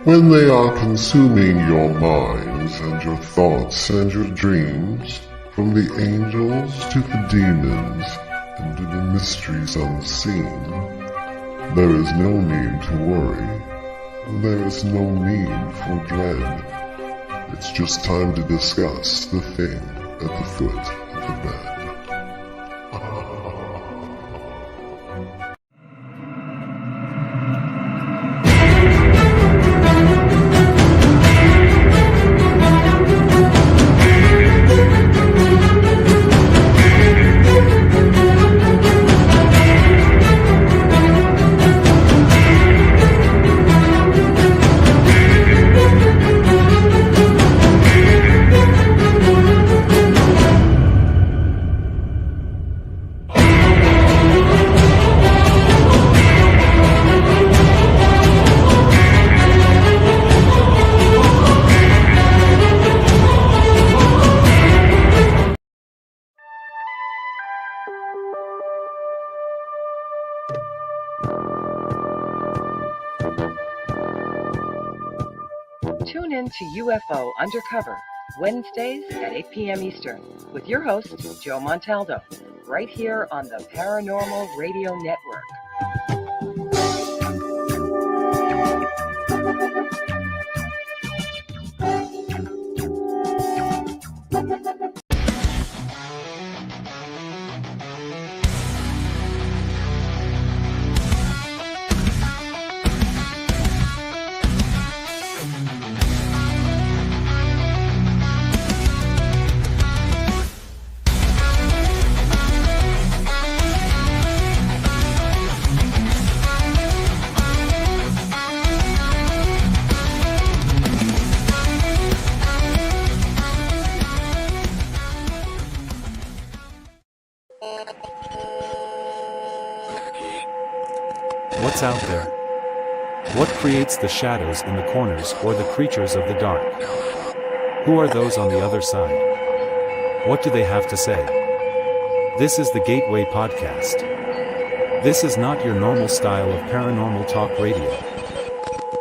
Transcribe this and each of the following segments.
When they are consuming your minds and your thoughts and your dreams, from the angels to the demons and to the mysteries unseen, there is no need to worry. There is no need for dread. It's just time to discuss the thing at the foot of the bed. Tune in to UFO Undercover, Wednesdays at 8 p.m. Eastern, with your host, Joe Montaldo, right here on the Paranormal Radio Network. What's out there? What creates the shadows in the corners or the creatures of the dark? Who are those on the other side? What do they have to say? This is the Gateway Podcast. This is not your normal style of paranormal talk radio.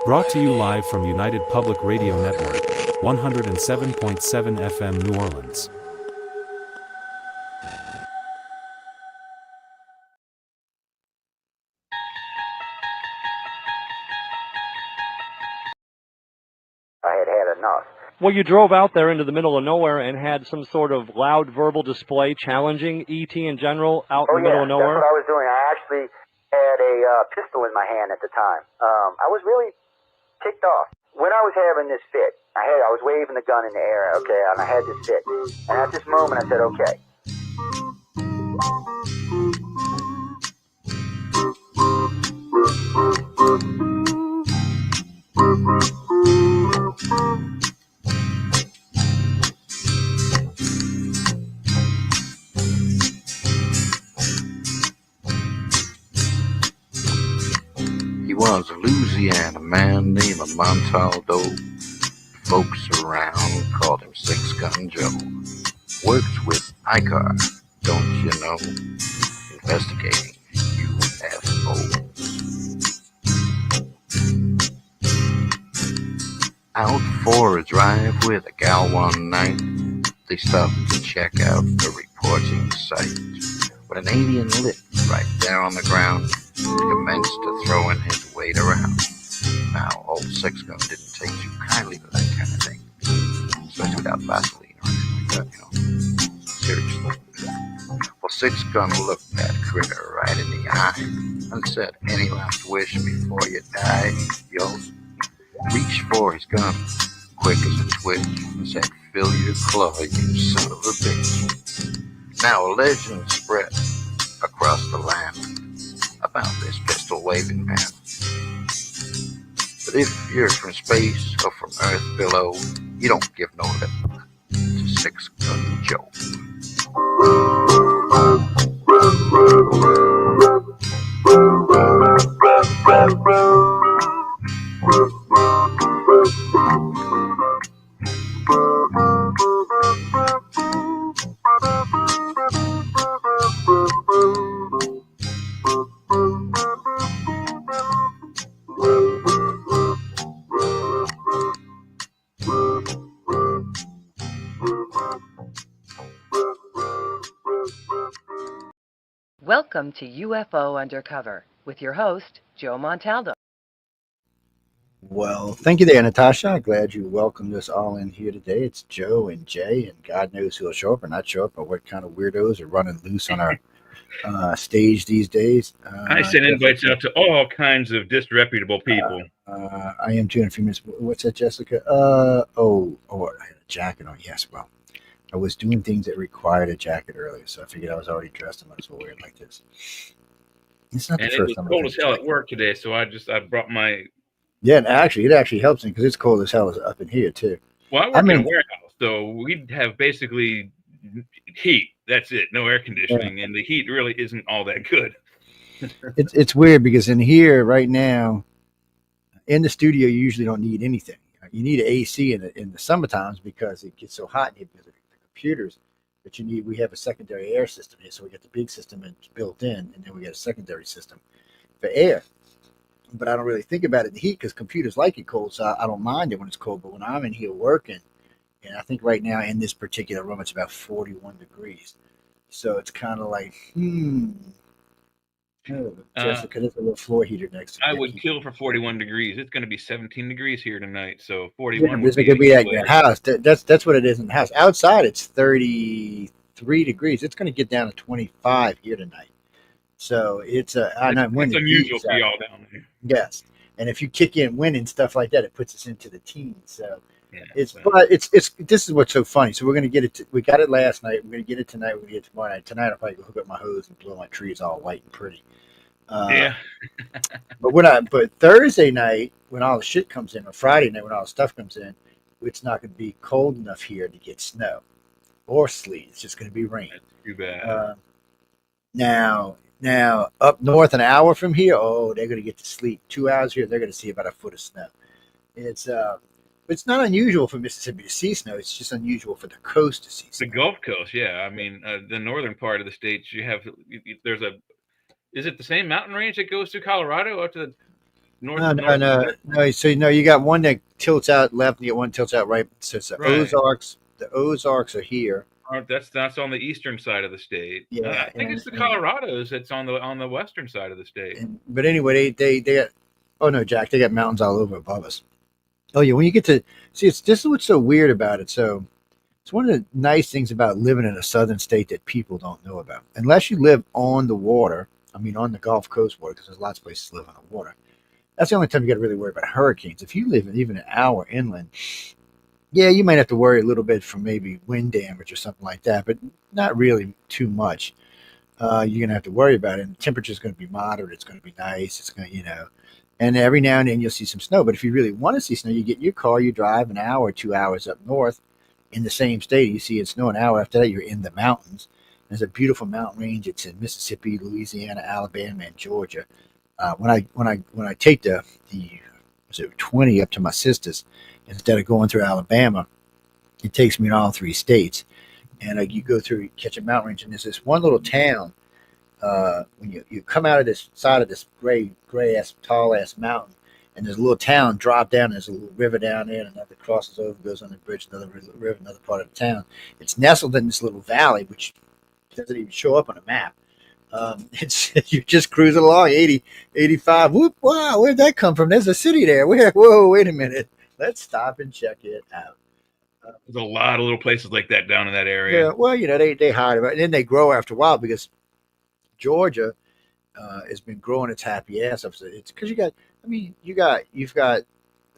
Brought to you live from United Public Radio Network, 107.7 FM New Orleans. Well, you drove out there into the middle of nowhere and had some sort of loud verbal display challenging ET in general out in the middle of nowhere? That's what I was doing. I actually had a pistol in my hand at the time. I was really ticked off. When I was having this fit, I was waving the gun in the air, okay, and I had this fit. And at this moment, I said, okay. He was a Louisiana man named Montaldo. Folks around called him Six Gun Joe. Worked with ICAR, don't you know? Investigating UFOs. Out for a drive with a gal one night, they stopped to check out the reporting site. When an alien lit right there on the ground, he commenced to throwing his weight around. Now, old Six Gun didn't take too kindly to that kind of thing, especially without Vaseline or anything like that, you know. Seriously. Well, Six Gun looked that critter right in the eye and said, "Any last wish before you die, yo?" Reached for his gun, quick as a twitch, and said, "Fill your claw, you son of a bitch." Now a legend spread across the land about this pistol-waving man. But if you're from space or from Earth below, you don't give no lip to Six Gun Joe. Welcome to UFO Undercover with your host, Joe Montaldo. Well, thank you there, Natasha. Glad you welcomed us all in here today. It's Joe and Jay, and God knows who'll show up or not show up, or what kind of weirdos are running loose on our stage these days. I send invites Jessica, out to all kinds of disreputable people. I am too in a few minutes. What's that, Jessica? I had a jacket on. Yes, well, I was doing things that required a jacket earlier, so I figured I was already dressed. I might as well wear it like this. It's not And the it first was time I've cold had as a hell at jacket. work today, so I brought my. Yeah, and actually, it actually helps me because it's cold as hell up in here too. Well, I work in a warehouse, so we have basically heat. That's it. No air conditioning, and the heat really isn't all that good. It's weird because in here right now, in the studio, you usually don't need anything. You need an AC in the summer times because it gets so hot in here because of the computers. But we have a secondary air system here, so we got the big system built in, and then we got a secondary system for air. But I don't really think about it in the heat because computers like it cold, so I don't mind it when it's cold. But when I'm in here working, and I think right now in this particular room it's about 41 degrees, so it's kind of like Oh, Jessica, there's a little floor heater next to I me. would kill for 41 degrees. It's going to be 17 degrees here tonight, so 41 Yeah, would this is be gonna a be at killer. your house. That's what it is in the house. Outside, it's 33 degrees. It's gonna get down to 25 here tonight. So I know when It's the heat unusual is for out. y'all down there. Yes, and if you kick in wind and stuff like that, it puts us into the teens. So Yeah, but it's this is what's so funny. So we're gonna get it. We got it last night. We're gonna get it tonight. We're gonna get it tomorrow night. Tonight I'll probably go hook up my hose and blow my trees all white and pretty. yeah. But Thursday night when all the shit comes in, or Friday night when all the stuff comes in, it's not going to be cold enough here to get snow or sleet. It's just going to be rain. That's too bad. Now up north an hour from here, oh, they're going to get to sleet. 2 hours here, they're going to see about a foot of snow. It's not unusual for Mississippi to see snow. It's just unusual for the coast to see snow. The Gulf Coast, yeah. I mean, the northern part of the states, there's a. Is it the same mountain range that goes through Colorado up to the north? No. So you got one that tilts out left, and you got one tilts out right. So it's the Right. Ozarks. The Ozarks are here. That's on the eastern side of the state. Yeah, I think it's the Colorados that's on the western side of the state. But anyway, they got. Oh no, Jack! They got mountains all over above us. Oh yeah, when you get to see, this is what's so weird about it. So it's one of the nice things about living in a southern state that people don't know about, unless you live on the water. I mean, on the Gulf Coast water, because there's lots of places to live on the water. That's the only time you got to really worry about hurricanes. If you live even an hour inland, yeah, you might have to worry a little bit from maybe wind damage or something like that, but not really too much. You're gonna have to worry about it. And the temperature is going to be moderate. It's going to be nice. It's going to, and every now and then you'll see some snow. But if you really want to see snow, you get in your car, you drive an hour or 2 hours up north in the same state. You see it snow an hour after that. You're in the mountains. There's a beautiful mountain range. It's in Mississippi, Louisiana, Alabama, and Georgia. When I take the 20 up to my sister's instead of going through Alabama, it takes me in all three states. And you go through, you catch a mountain range, and there's this one little town. When you come out of this side of this gray ass tall ass mountain, and there's a little town drop down. And there's a little river down there, and another crosses over, goes on the bridge, another river, another part of the town. It's nestled in this little valley, which doesn't even show up on a map. It's you're just cruising along 80, 85. Whoop! Wow, where'd that come from? There's a city there. Whoa, wait a minute. Let's stop and check it out. There's a lot of little places like that down in that area. Yeah, well, they hide them, and then they grow after a while because Georgia has been growing its happy ass up. So it's because you've got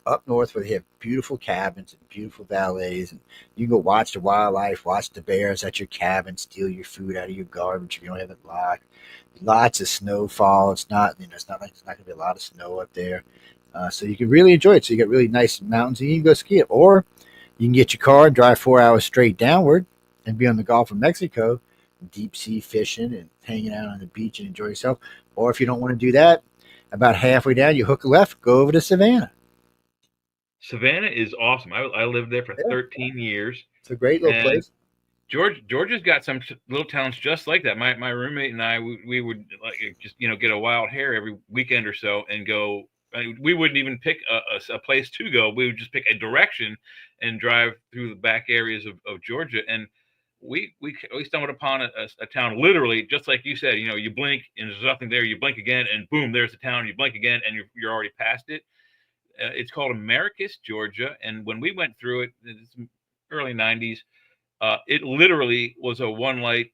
up north where they have beautiful cabins and beautiful valets, and you can go watch the wildlife, watch the bears at your cabin, steal your food out of your garbage if you don't have it locked. Lots of snowfall. It's not it's not like there's not going to be a lot of snow up there, so you can really enjoy it. So you got really nice mountains, and you can go ski it, or you can get your car and drive 4 hours straight downward and be on the Gulf of Mexico, deep sea fishing and hanging out on the beach and enjoy yourself. Or if you don't want to do that, about halfway down, you hook a left, go over to Savannah. Savannah is awesome. I lived there for 13 years. It's a great little place. Georgia's got some little towns just like that. My roommate and I, we would like just get a wild hare every weekend or so and go. We wouldn't even pick a place to go. We would just pick a direction and drive through the back areas of Georgia. And we stumbled upon a town literally just like you said. You blink and there's nothing there. You blink again and boom, there's the town. You blink again and you're already past it. It's called Americus, Georgia, and when we went through it, it's early '90s. It literally was a one light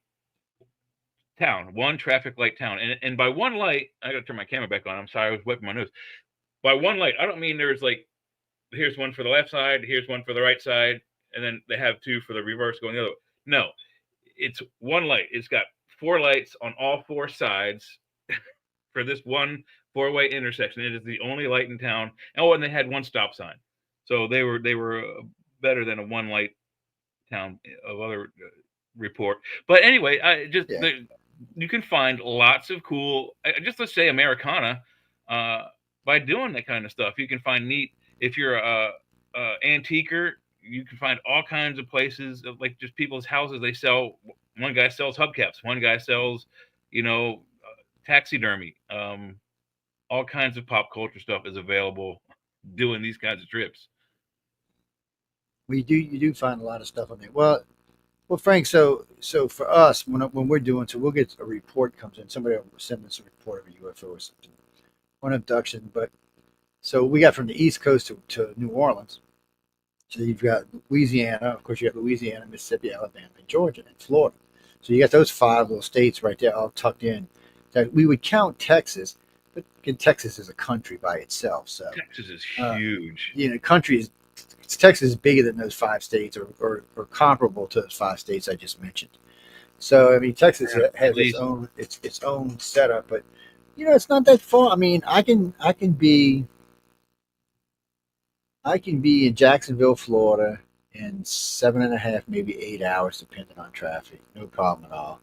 town, one traffic light town, and by one light, I got to turn my camera back on. I'm sorry, I was wiping my nose. By one light, I don't mean there's like here's one for the left side, here's one for the right side, and then they have two for the reverse going the other way. No, it's one light. It's got 4 lights on all 4 sides for this one 4-way intersection. It is the only light in town. Oh, and they had 1 stop sign, so they were better than a one light town of other report. But anyway, you can find lots of cool. Just let's say Americana. By doing that kind of stuff, you can find neat. If you're a antiquer, you can find all kinds of places of like just people's houses. They sell. One guy sells hubcaps. One guy sells, taxidermy. All kinds of pop culture stuff is available doing these kinds of trips. You do find a lot of stuff on there. Well, Frank. So for us, when we're doing, so we'll get a report comes in. Somebody will send us a report of a UFO or something, or an abduction. But so we got from the East Coast to New Orleans. So you've got Louisiana, of course. You got Louisiana, Mississippi, Alabama, and Georgia, and Florida. So you got those 5 little states right there, all tucked in. That we would count Texas, but Texas is a country by itself. So Texas is huge. Texas is bigger than those 5 states, or comparable to those 5 states I just mentioned. So I mean, Texas has its own setup, but it's not that far. I mean, I can be in Jacksonville, Florida, in 7.5, maybe 8 hours, depending on traffic. No problem at all.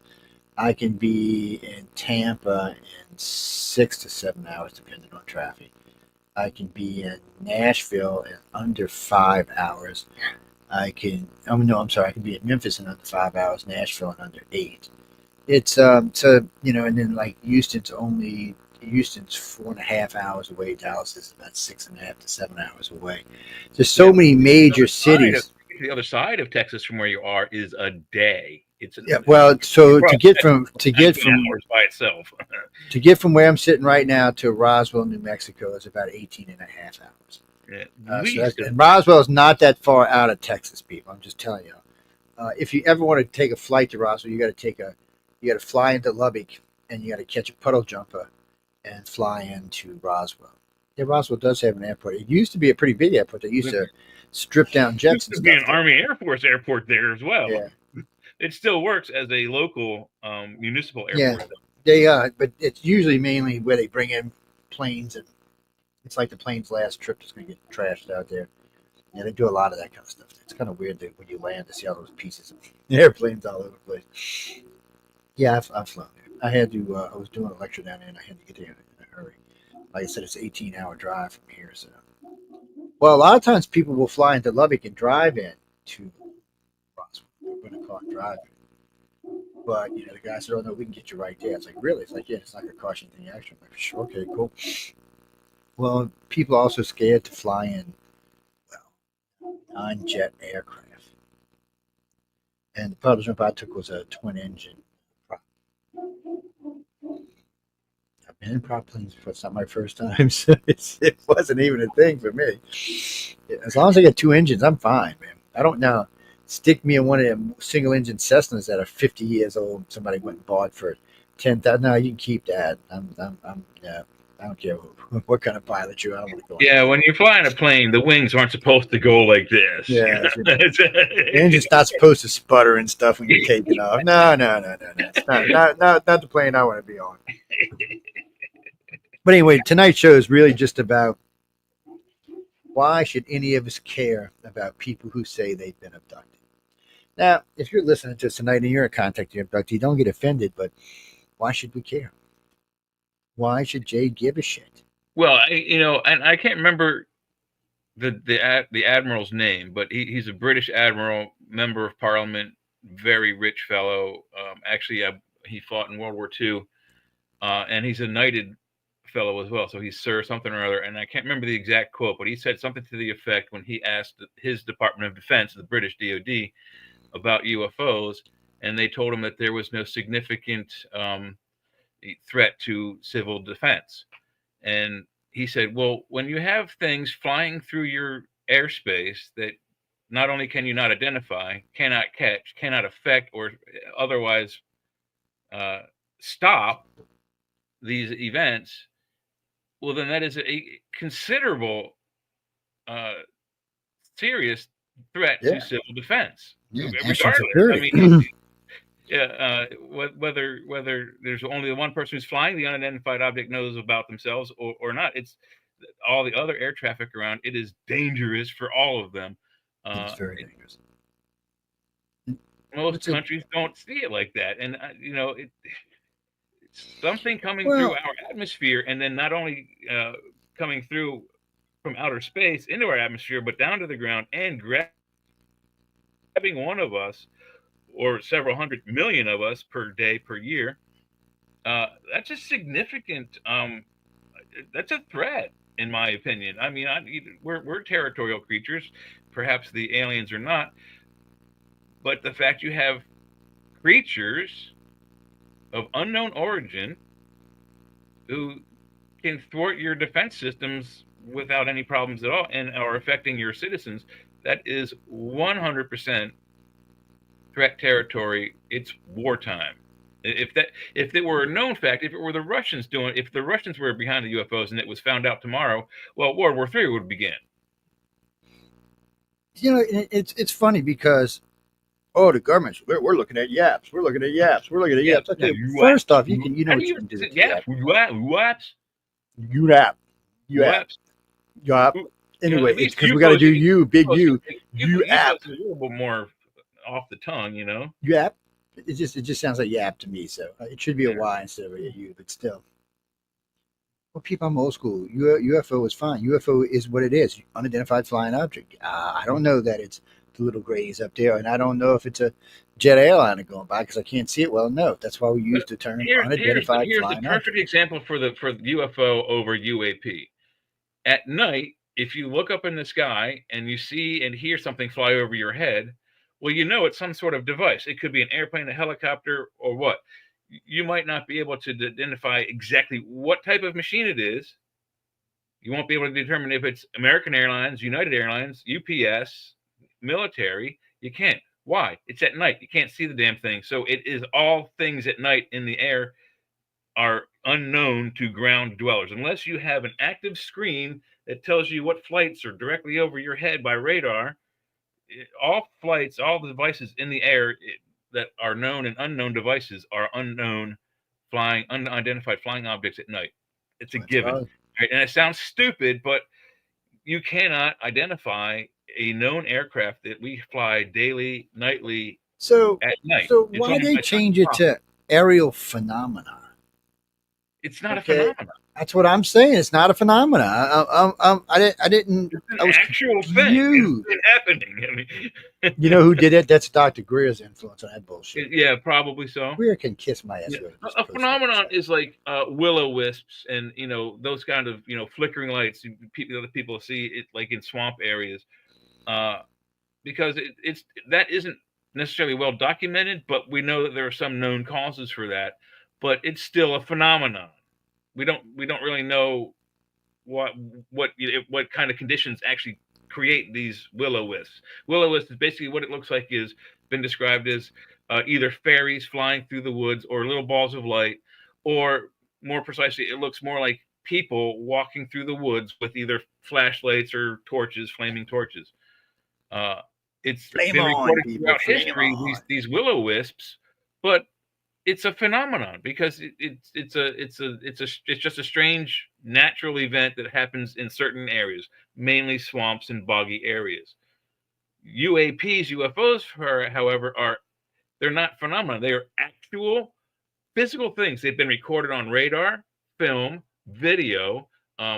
I can be in Tampa in 6 to 7 hours, depending on traffic. I can be in Nashville in under 5 hours. I can be in Memphis in under 5 hours, Nashville in under 8. It's and then like Houston's 4.5 hours away. Dallas is about 6.5 to 7 hours away. There's so many major cities. The other side of Texas from where you are is a day. To get from by itself. To get from where I'm sitting right now to Roswell, New Mexico is about 18.5 hours. And Roswell is not that far out of Texas, people. I'm just telling you. If you ever want to take a flight to Roswell, you got to fly into Lubbock, and you got to catch a puddle jumper and fly into Roswell. Yeah, Roswell does have an airport. It used to be a pretty big airport. They used to strip down jets. It used to be an Army Air Force airport there as well. Yeah. It still works as a local municipal airport. Yeah, they are, but it's usually mainly where they bring in planes, and it's like the plane's last trip is going to get trashed out there. Yeah, they do a lot of that kind of stuff. It's kind of weird that when you land to see all those pieces of airplanes all over the place. Yeah, I've flown there. I had to. I was doing a lecture down there, and I had to get there in a hurry. Like I said, it's an 18-hour drive from here. So, well, a lot of times people will fly into Lubbock and drive in to Roswell. We're going to call it driving. But the guy said, "Oh no, we can get you right there." It's like, really? It's like, yeah, it's not going to cost you anything extra. I'm like, sure, okay, cool. Well, people are also scared to fly in non-jet aircraft. And the puddle jump I took was a twin-engine prop. I've been in prop planes before. It's not my first time, so it wasn't even a thing for me. As long as I get 2 engines, I'm fine, man. I don't know. Stick me in one of them single-engine Cessnas that are 50 years old. Somebody went and bought for $10,000. No, you can keep that. I don't care what kind of pilot you are. I don't want to go. Yeah, when you're flying a plane, the wings aren't supposed to go like this. Yeah, the engine's not supposed to sputter and stuff when you're taking off. No. It's not the plane I want to be on. But anyway, tonight's show is really just about why should any of us care about people who say they've been abducted. Now, if you're listening to us tonight and you're in contact with your abductee, don't get offended, but why should we care? Why should Jay give a shit? Well, and I can't remember the admiral's name, but he's a British admiral, member of Parliament, very rich fellow. Actually, he fought in World War II, and he's a knighted fellow as well. So he's Sir something or other, and I can't remember the exact quote, but he said something to the effect when he asked his Department of Defense, the British DoD, about UFOs, and they told him that there was no significant threat to civil defense. And he said, well, when you have things flying through your airspace that not only can you not identify, cannot catch, cannot affect, or otherwise stop these events, well, then that is a considerable serious threat to Yeah. civil defense. Yeah, national Regardless, I security. mean, whether there's only the one person who's flying the unidentified object knows about themselves or not, it's all the other air traffic around. It is dangerous for all of them. It's very dangerous. Most It's a, countries don't see it like that, and it's something coming through well, our atmosphere, and then not only coming through from outer space into our atmosphere, but down to the ground and grabbing one of us or several hundred million of us per day per year. That's a significant. That's a threat, in my opinion. I mean, we're territorial creatures. Perhaps the aliens are not, but the fact you have creatures of unknown origin who can thwart your defense systems without any problems at all and are affecting your citizens, that is 100% threat territory. It's wartime. If it were a known fact, if it were the Russians doing, if the Russians were behind the UFOs and it was found out tomorrow, well, World War III would begin. It's funny because the government's we're looking at yaps. We're looking at yaps. We're looking at yaps. Okay, first off, you can what you can do with yaps. Yaps. Yap. Anyway, it's because we got to do big U. You app. A little bit more off the tongue, Yap. It just sounds like yap to me. So it should be a Y instead of a U, but still. Well, people, I'm old school. UFO is fine. UFO is what it is. Unidentified flying object. I don't know that it's the little grays up there, and I don't know if it's a jet airliner going by because I can't see it well. No, that's why we use the term unidentified here's flying the perfect object. example for UFO over UAP. At night, if you look up in the sky and you see and hear something fly over your head, well, it's some sort of device. It could be an airplane, a helicopter, or what. You might not be able to identify exactly what type of machine it is. You won't be able to determine if it's American Airlines, United Airlines, UPS, military. You can't. Why? It's at night. You can't see the damn thing. So it is all things at night in the air are unknown to ground dwellers. Unless you have an active screen that tells you what flights are directly over your head by radar, all flights, all the devices in the air that are known and unknown devices are unidentified flying objects at night. It's a given. Right? And it sounds stupid, but you cannot identify a known aircraft that we fly daily, nightly, at night. So why they change it to aerial phenomena? It's not a phenomenon. That's what I'm saying. It's not a phenomenon. I didn't. It's an actual thing. It's been happening. I mean, you know who did it? That's Dr. Greer's influence on that bullshit. Yeah, probably so. Greer can kiss my ass. Yeah. A phenomenon is like will-o-wisps and those kind of flickering lights. Other people see it like in swamp areas, because that isn't necessarily well documented, but we know that there are some known causes for that. But it's still a phenomenon. We don't really know what kind of conditions actually create these will-o-wisps. Will-o-wisp is basically what it looks like is been described as either fairies flying through the woods or little balls of light, or more precisely, it looks more like people walking through the woods with either flashlights or torches, flaming torches. It's been recorded throughout history, these will-o-wisps, but it's a phenomenon because it's just a strange natural event that happens in certain areas, mainly swamps and boggy areas. UFOs, however, they're not phenomena. They are actual physical things. They've been recorded on radar, film, video.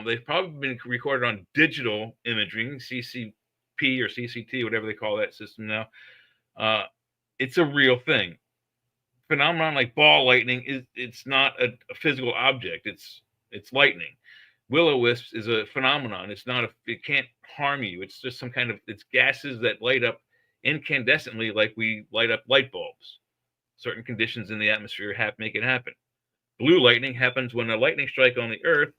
They've probably been recorded on digital imaging, CCP or CCT, whatever they call that system now. It's a real thing. Phenomenon like ball lightning it's not a physical object. It's lightning. Will-o-wisps is a phenomenon. It can't harm you. It's just it's gases that light up incandescently like we light up light bulbs. Certain conditions in the atmosphere make it happen. Blue lightning happens when a lightning strike on the Earth,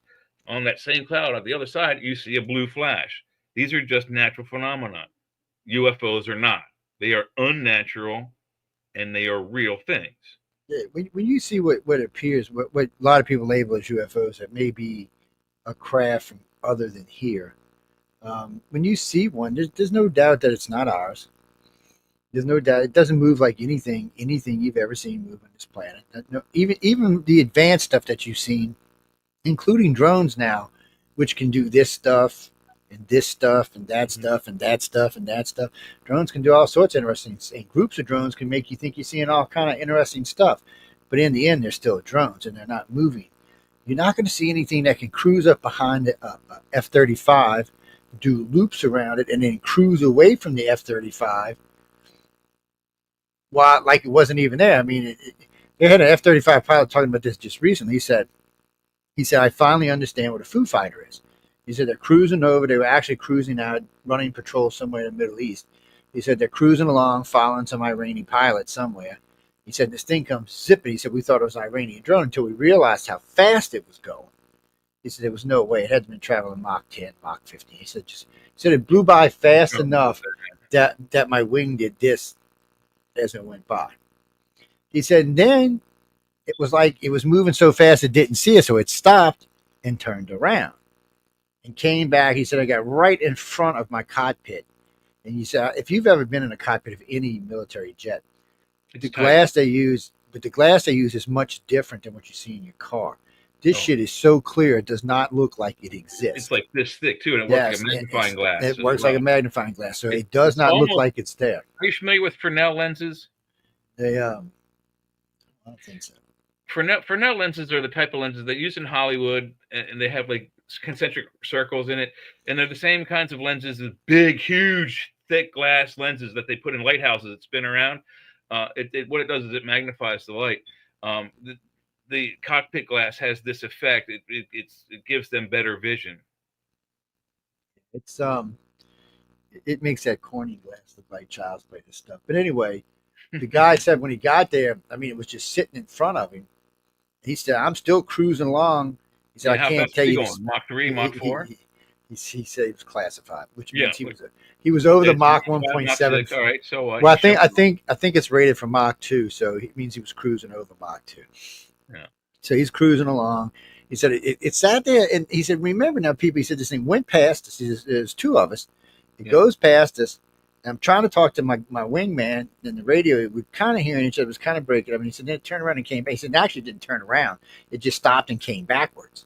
on that same cloud on the other side, you see a blue flash. These are just natural phenomena. UFOs are not. They are unnatural and they are real things. Yeah, when you see what appears, what a lot of people label as UFOs, that may be a craft from other than here. When you see one, there's no doubt that it's not ours. There's no doubt it doesn't move like anything you've ever seen move on this planet. No, even the advanced stuff that you've seen, including drones now, which can do this stuff and this stuff and that stuff and that stuff and that stuff. Drones can do all sorts of interesting things. And groups of drones can make you think you're seeing all kind of interesting stuff. But in the end, they're still drones and they're not moving. You're not going to see anything that can cruise up behind the F-35, do loops around it, and then cruise away from the F-35 while like it wasn't even there. I mean, they had an F-35 pilot talking about this just recently. He said, I finally understand what a Foo Fighter is. He said they're cruising over. They were actually cruising out, running patrol somewhere in the Middle East. He said they're cruising along, following some Iranian pilot somewhere. He said this thing comes zipping. He said we thought it was an Iranian drone until we realized how fast it was going. He said there was no way. It had been traveling Mach 10, Mach 15. He said it blew by fast enough that my wing did this as it went by. He said, and then it was like it was moving so fast it didn't see us, so it stopped and turned around and came back. He said, I got right in front of my cockpit. And he said, if you've ever been in a cockpit of any military jet, the glass they use is much different than what you see in your car. This shit is so clear, it does not look like it exists. It's like this thick, too, and it works like a magnifying glass. It works like a magnifying glass, so it does not look like it's there. Are you familiar with Fresnel lenses? I don't think so. Fresnel lenses are the type of lenses that use in Hollywood, and they have like concentric circles in it, and they're the same kinds of lenses as big, huge, thick glass lenses that they put in lighthouses that spin around. What it does is it magnifies the light. The cockpit glass has this effect. It gives them better vision. It makes that corny glass look like child's play and stuff. But anyway, the guy said when he got there, I mean, it was just sitting in front of him. He said, I'm still cruising along. He said, I can't tell you. Going? Mach 3, Mach 4? He said it was classified, which means he was over the Mach 1.7. All right, so what? Well, I think it's rated for Mach 2, so it means he was cruising over Mach 2. Yeah. So he's cruising along. He said it sat there, and he said, remember now, people. He said this thing went past us. There's two of us. It goes past us. I'm trying to talk to my wingman in the radio. We're kind of hearing each other. It was kind of breaking up. And he said, then it turned around and came back. He said, it actually didn't turn around. It just stopped and came backwards.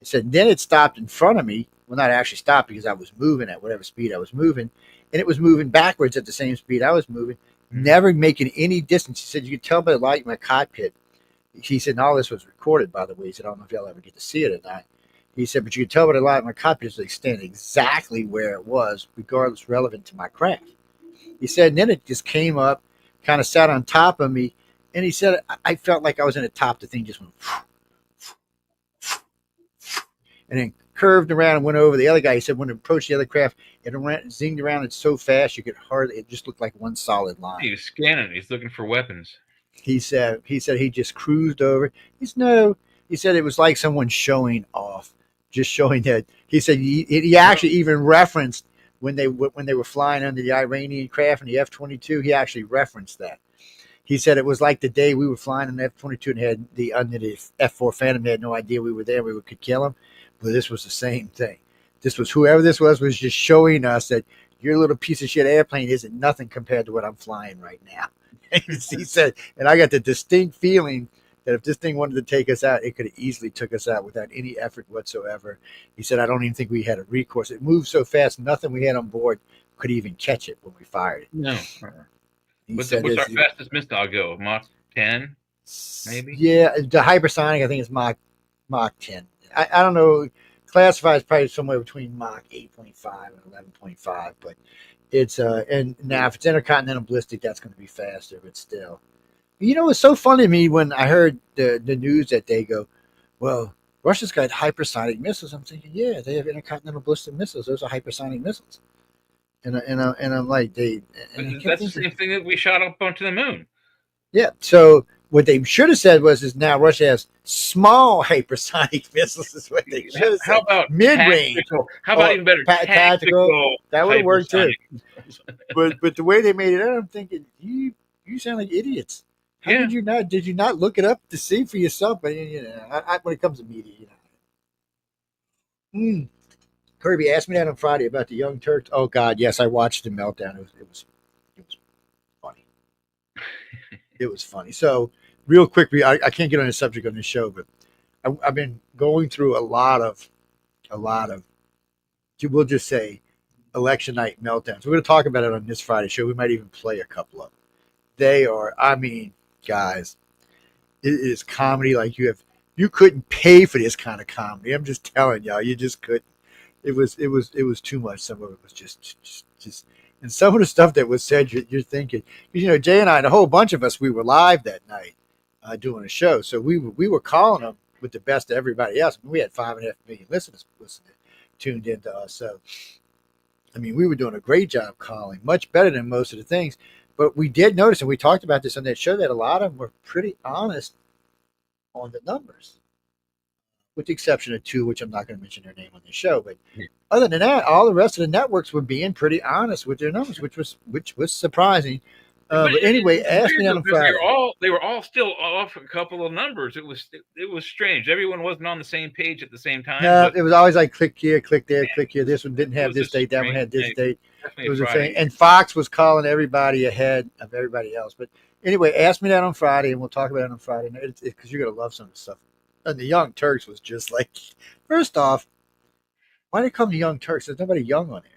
He said, then it stopped in front of me. Well, not actually stopped because I was moving at whatever speed I was moving. And it was moving backwards at the same speed I was moving, never making any distance. He said, you could tell by the light in my cockpit. He said, and all this was recorded, by the way. He said, I don't know if y'all ever get to see it or not. He said, but you could tell by the light in my cockpit is they stand exactly where it was, regardless, relevant to my craft. He said, and then it just came up, kind of sat on top of me. And he said, I felt like I was in the top. The thing just went, and then curved around and went over the other guy. He said, when it approached the other craft, it zinged around it so fast, you could hardly, it just looked like one solid line. He was scanning. He's looking for weapons. He said he just cruised over. He said it was like someone showing off, just showing that. He said he actually even referenced when they were flying under the Iranian craft and the F-22. He actually referenced that. He said it was like the day we were flying in the F-22 and had under the F-4 Phantom. They had no idea we were there. We could kill them. But this was the same thing. This was whoever this was just showing us that your little piece of shit airplane isn't nothing compared to what I'm flying right now. He said, and I got the distinct feeling that if this thing wanted to take us out, it could have easily took us out without any effort whatsoever. He said, I don't even think we had a recourse. It moved so fast, nothing we had on board could even catch it when we fired it. No. What's our fastest missile go? Mach 10, maybe? Yeah, the hypersonic, I think it's Mach 10. I don't know. Classified is probably somewhere between Mach 8.5 and 11.5, but it's and now if it's intercontinental ballistic, that's going to be faster, but still. You know, it's so funny to me when I heard the news that they go, well, Russia's got hypersonic missiles. I'm thinking, yeah, they have intercontinental ballistic missiles. Those are hypersonic missiles. And I'm like, that's the same thing that we shot up onto the moon. Yeah. So what they should have said was, is now Russia has small hypersonic missiles. Is what they should have How said. about Mid range tactical? How about or even better, tactical. tactical That would have worked too. hypersonic missiles? But the way they made it out, I'm thinking you sound like idiots. How Yeah. did you not? Did you not look it up to see for yourself? But you know, when it comes to media, you know. Kirby asked me that on Friday about the Young Turks. Oh God, yes, I watched the meltdown. It was funny. It was funny. So real quick, I can't get on the subject on this show, but I've been going through a lot of we'll just say election night meltdowns. We're going to talk about it on this Friday show. We might even play a couple of them. They are, I mean, guys, it is comedy like you couldn't pay for this kind of comedy. I'm just telling y'all, you just couldn't. It was too much. Some of it was just and some of the stuff that was said, you're thinking, you know, Jay and I and a whole bunch of us, we were live that night doing a show, so we were calling them with the best of everybody else. We had 5.5 million listeners listening, tuned into us. So I mean, we were doing a great job calling, much better than most of the things. But we did notice, and we talked about this on that show, that a lot of them were pretty honest on the numbers, with the exception of two, which I'm not going to mention their name on the show. But other than that, all the rest of the networks were being pretty honest with their numbers, which was surprising. But But anyway, it's ask me weird that though, on because Friday. they were all still off a couple of numbers. It was strange. Everyone wasn't on the same page at the same time. No, But it was always like click here, click there, click here. This one didn't it have was a this date, that one strange had this day. date. It Definitely a was a thing. Friday. And Fox was calling everybody ahead of everybody else. But anyway, ask me that on Friday, and we'll talk about it on Friday because you're gonna love some of the stuff. And the Young Turks was just like, first off, why did it come to Young Turks? There's nobody young on there.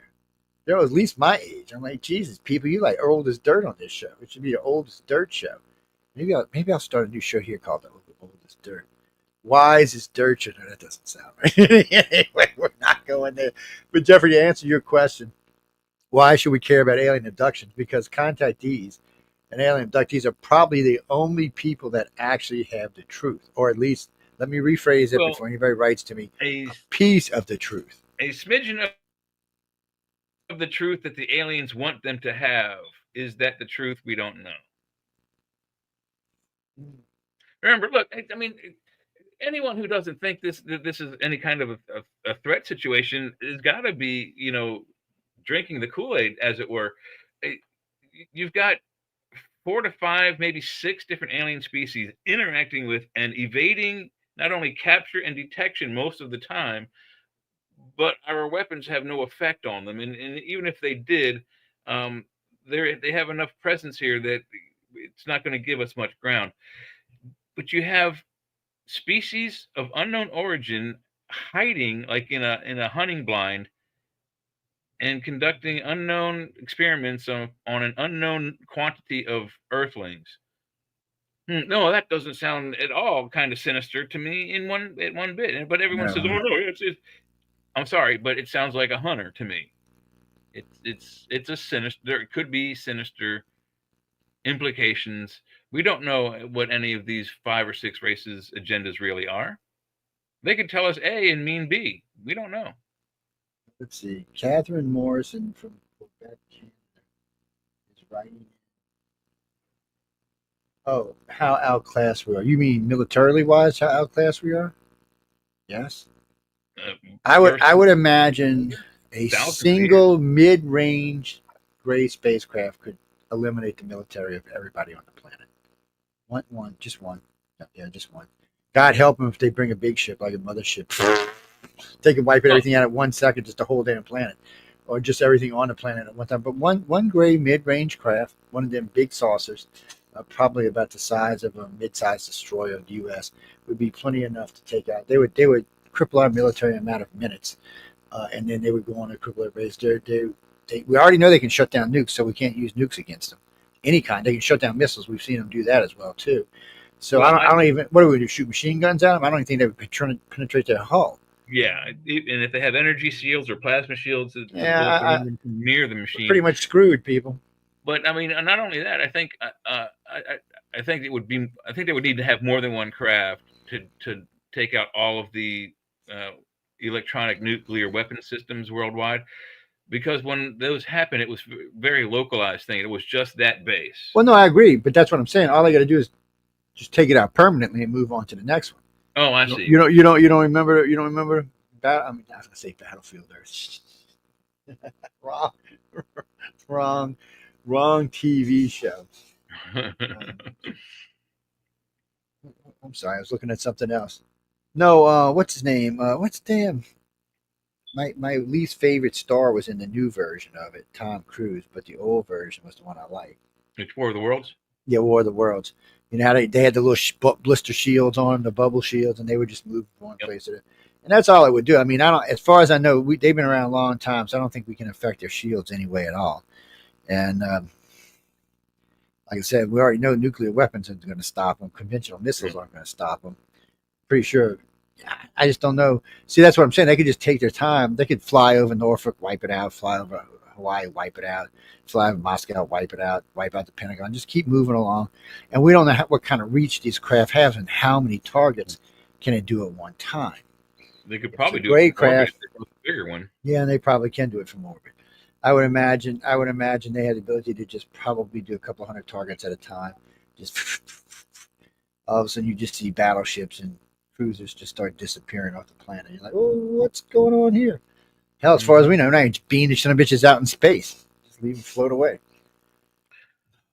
They're at least my age. I'm like, Jesus, people, you like old as dirt on this show. It should be the oldest dirt show. Maybe I'll start a new show here called the oldest dirt. Wise as dirt. No, that doesn't sound right. Anyway, we're not going there. But Jeffrey, to answer your question, why should we care about alien abductions? Because contactees and alien abductees are probably the only people that actually have the truth, or at least, let me rephrase it Well, before anybody writes to me, a a piece of the truth. smidgen of the truth that the aliens want them to have is that the truth we don't know. Remember, look, I mean, anyone who doesn't think that this is any kind of a threat situation has got to be, you know, drinking the Kool-Aid, as it were. Eh, You've got 4 to 5, maybe 6 different alien species interacting with and evading not only capture and detection most of the time, but our weapons have no effect on them. And even if they did, um, they have enough presence here that it's not going to give us much ground. But you have species of unknown origin hiding like in a hunting blind and conducting unknown experiments on an unknown quantity of earthlings. No, that doesn't sound at all kind of sinister to me in one bit. But everyone says, "Oh No, no, it's." I'm sorry, but it sounds like a hunter to me. It's a sinister. There could be sinister implications. We don't know what any of these 5 or 6 races' agendas really are. They could tell us A and mean B. We don't know. let's see. Catherine Morrison from Quebec, Canada is writing. Oh, how outclassed we are. You mean militarily wise, how outclassed we are? Yes. Uh, I would imagine a thousands of years. single mid-range gray spacecraft could eliminate the military of everybody on the planet. One, just one. Yeah, just one. God help them if they bring a big ship like a mothership. They could wipe everything out at 1 second, just the whole damn planet, or just everything on the planet at one time. But one gray mid-range craft, one of them big saucers, probably about the size of a mid-sized destroyer of the U.S., would be plenty enough to take out. They would cripple our military in a matter of minutes, and then they would go on a cripple our base. We already know they can shut down nukes, so we can't use nukes against them. Any kind. They can shut down missiles. We've seen them do that as well too. So Well, I don't even. What do we do? Shoot machine guns at them? I don't even think they would penetrate their hull. yeah, and if they have energy shields or plasma shields, it's Yeah, near the machine. pretty much screwed, people. But I mean, not only that, I think it would be. I think they would need to have more than one craft to take out all of the uh, electronic nuclear weapon systems worldwide. because when those happened, it was very localized thing. It was just that base. Well, no, I agree, but that's what I'm saying. All I got to do is just take it out permanently and move on to the next one. Oh, I see. You don't remember. You don't remember. I mean, I was gonna say Battlefield Earth. wrong, wrong TV show. I'm sorry, I was looking at something else. No, what's his name? What's damn? My least favorite star was in the new version of it, Tom Cruise, but the old version was the one I liked. It's War of the Worlds. Yeah, War of the Worlds. You know how they had the little blister shields on them, the bubble shields, and they would just move from one place to the. And that's all it would do. I mean, I don't. As far as I know, they've been around a long time, so I don't think we can affect their shields anyway at all. And like I said, we already know nuclear weapons aren't going to stop them. Conventional missiles aren't going to stop them. Pretty sure. I just don't know. See, that's what I'm saying. They could just take their time. They could fly over Norfolk, wipe it out. Fly over Hawaii, wipe it out. Fly over Moscow, wipe it out. Wipe out the Pentagon. Just keep moving along. And we don't know what kind of reach these craft have and how many targets can it do at one time. They could probably do great craft. A bigger one. Yeah, and they probably can do it from orbit. I would imagine they had the ability to just probably do a couple hundred targets at a time. Just all of a sudden you just see battleships and cruisers just start disappearing off the planet. You're like, oh, what's going on here? Hell, as far as we know, now you just beam the son of bitches out in space. Just leave them float away.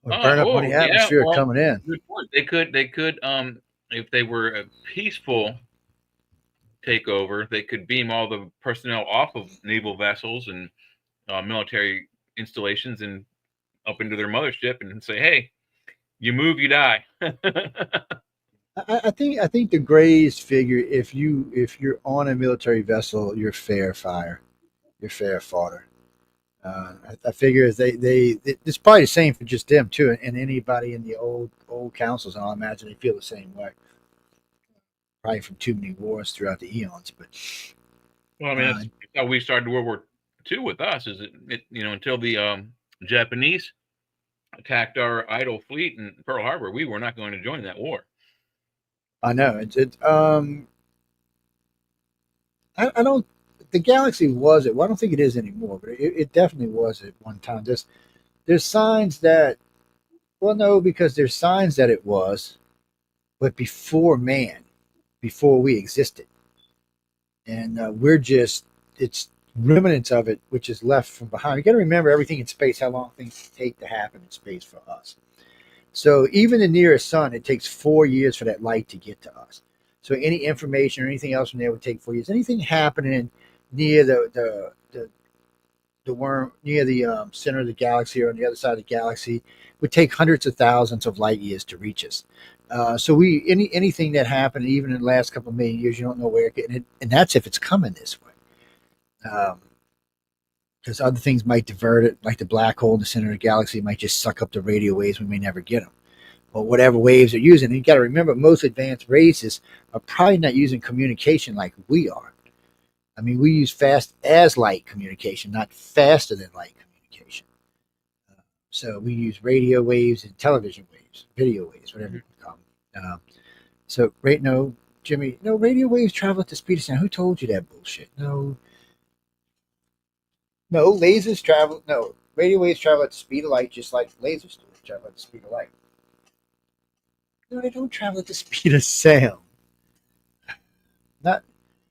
Or burn up on the atmosphere coming in. They could, if they were a peaceful takeover, they could beam all the personnel off of naval vessels and military installations and up into their mothership and say, "Hey, you move, you die." I think the Greys figure if you're on a military vessel, you're fair fire, you're fair fodder. I figure it's probably the same for just them too, and anybody in the old councils. And I imagine they feel the same way. Probably from too many wars throughout the eons, but well, I mean, that's how we started World War II with us. Is it until the Japanese attacked our idle fleet in Pearl Harbor, we were not going to join that war. I know I don't. The galaxy was it. Well, I don't think it is anymore, but it definitely was at one time. There's signs that. Well, no, because there's signs that it was, but before man, before we existed, and it's remnants of it which is left from behind. You got to remember everything in space, how long things take to happen in space for us. So even the nearest sun, it takes 4 years for that light to get to us. So any information or anything else from there would take 4 years. Anything happening near the worm, near the center of the galaxy or on the other side of the galaxy, would take hundreds of thousands of light years to reach us. So anything that happened, even in the last couple of million years, you don't know where it, and that's if it's coming this way. Because other things might divert it, like the black hole in the center of the galaxy might just suck up the radio waves. We may never get them. But whatever waves they're using, and you got to remember, most advanced races are probably not using communication like we are. I mean, we use fast as light communication, not faster than light communication. So we use radio waves and television waves, video waves, whatever you call them. So right now, Jimmy, no, radio waves travel at the speed of sound. Who told you that bullshit? No, lasers travel. No, radio waves travel at the speed of light, just like lasers do. They travel at the speed of light. No, they don't travel at the speed of sound. Not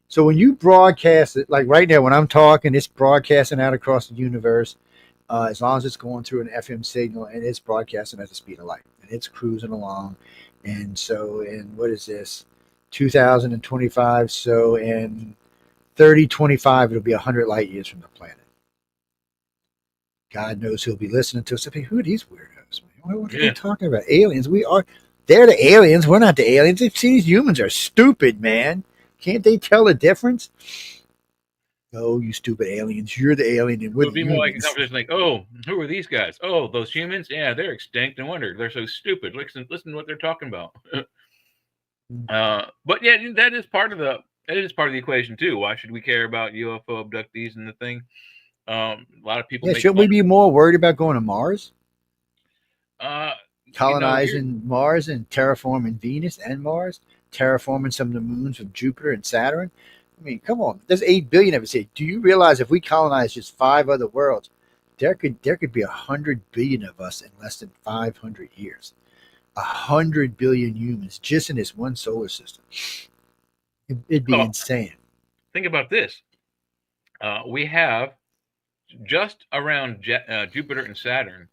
so. When you broadcast it, like right now, when I'm talking, it's broadcasting out across the universe. As long as it's going through an FM signal and it's broadcasting at the speed of light and it's cruising along. And so, in what is this? 2025. So in 3025, it'll be 100 light years from the planet. God knows who'll be listening to us. I mean, who are these weirdos? What are they talking about? Aliens. They're the aliens. We're not the aliens. See, these humans are stupid, man. Can't they tell the difference? No, you stupid aliens. You're the alien. And it would be more like a conversation like, oh, who are these guys? Oh, those humans? Yeah, they're extinct. No wonder. They're so stupid. Listen to what they're talking about. But yeah, that is part of the equation too. Why should we care about UFO abductees and the thing? A lot of people. Yeah, shouldn't we be more worried about going to Mars? Colonizing Mars and terraforming Venus and Mars, terraforming some of the moons of Jupiter and Saturn. I mean, come on. There's 8 billion of us here. Do you realize if we colonize just 5 other worlds, there could be 100 billion of us in less than 500 years? 100 billion humans just in this one solar system. It'd be Well, insane. think about this. We have just around Jupiter and Saturn,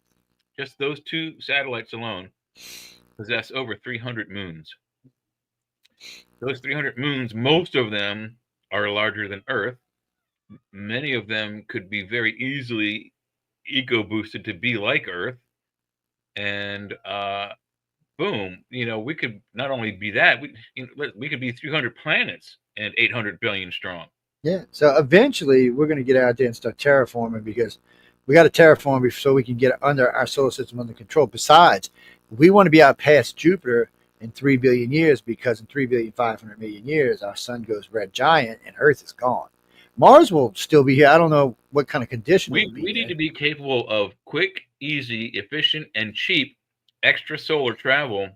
just those two satellites alone possess over 300 moons. Those 300 moons, most of them are larger than Earth. Many of them could be very easily eco boosted to be like Earth. And boom, we could not only be that, we could be 300 planets and 800 billion strong. Yeah. So eventually we're going to get out there and start terraforming because we got to terraform so we can get under our solar system under control. Besides, we want to be out past Jupiter in 3 billion years because in 3,500,000,000 years, our sun goes red giant and Earth is gone. Mars will still be here. I don't know what kind of condition We it'll be need there. to be capable of quick, easy, efficient, and cheap extrasolar travel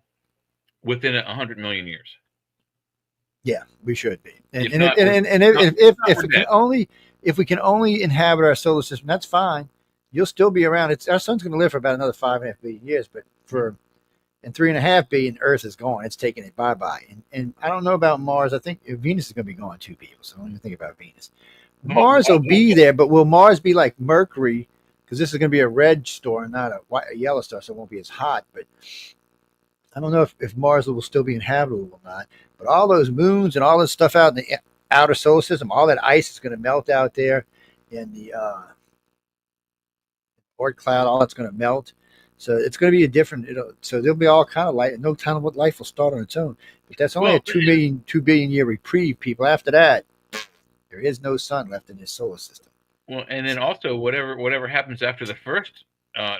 within 100 million years. Yeah, we should be. And If and not, and, we're- and, and if, not- if, if, not if we're we can dead. only if we can only inhabit our solar system, that's fine. You'll still be around. Our sun's going to live for about another 5.5 billion years, but in 3.5 billion, Earth is gone. It's taking it bye bye. And I don't know about Mars. I think Venus is going to be gone too, people. So I don't even think about Venus. Mars will be there, but will Mars be like Mercury? Because this is going to be a red star, not a yellow star, so it won't be as hot. But I don't know if Mars will still be inhabitable or not. But all those moons and all this stuff out in the outer solar system, all that ice is going to melt out there in the Oort cloud. All that's going to melt. So it's going to be a different. So there'll be all kind of light. No time what life will start on its own. But that's only Well, a 2 billion year reprieve, people. After that, there is no sun left in this solar system. Well, and then also whatever happens after the first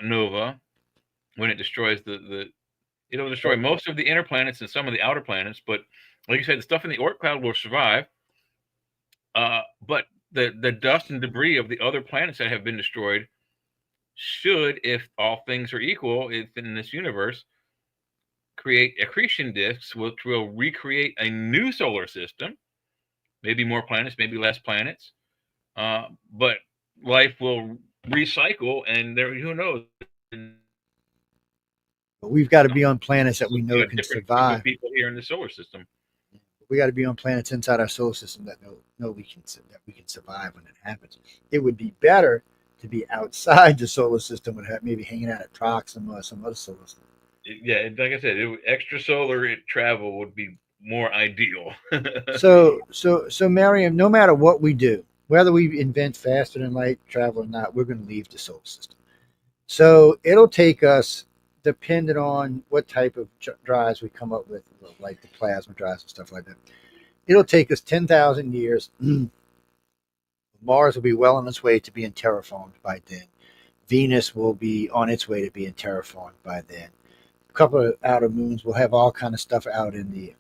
nova, when it destroys it'll destroy most of the inner planets and some of the outer planets. But like you said, the stuff in the Oort cloud will survive. But the dust and debris of the other planets that have been destroyed should, if all things are equal in this universe, create accretion disks, which will recreate a new solar system. Maybe more planets, maybe less planets. But life will recycle, and who knows? But we've got to be on planets that we know Got can different group of survive. people here in the solar system. We got to be on planets inside our solar system that we can survive when it happens. It would be better to be outside the solar system, maybe hanging out at Proxima or some other solar system. Yeah, like I said, extrasolar travel would be more ideal. So, Miriam, no matter what we do, whether we invent faster than light travel or not, we're going to leave the solar system. So it'll take us, depending on what type of drives we come up with, like the plasma drives and stuff like that. It'll take us 10,000 years. Mars will be well on its way to being terraformed by then. Venus will be on its way to being terraformed by then. A couple of outer moons will have all kind of stuff out in the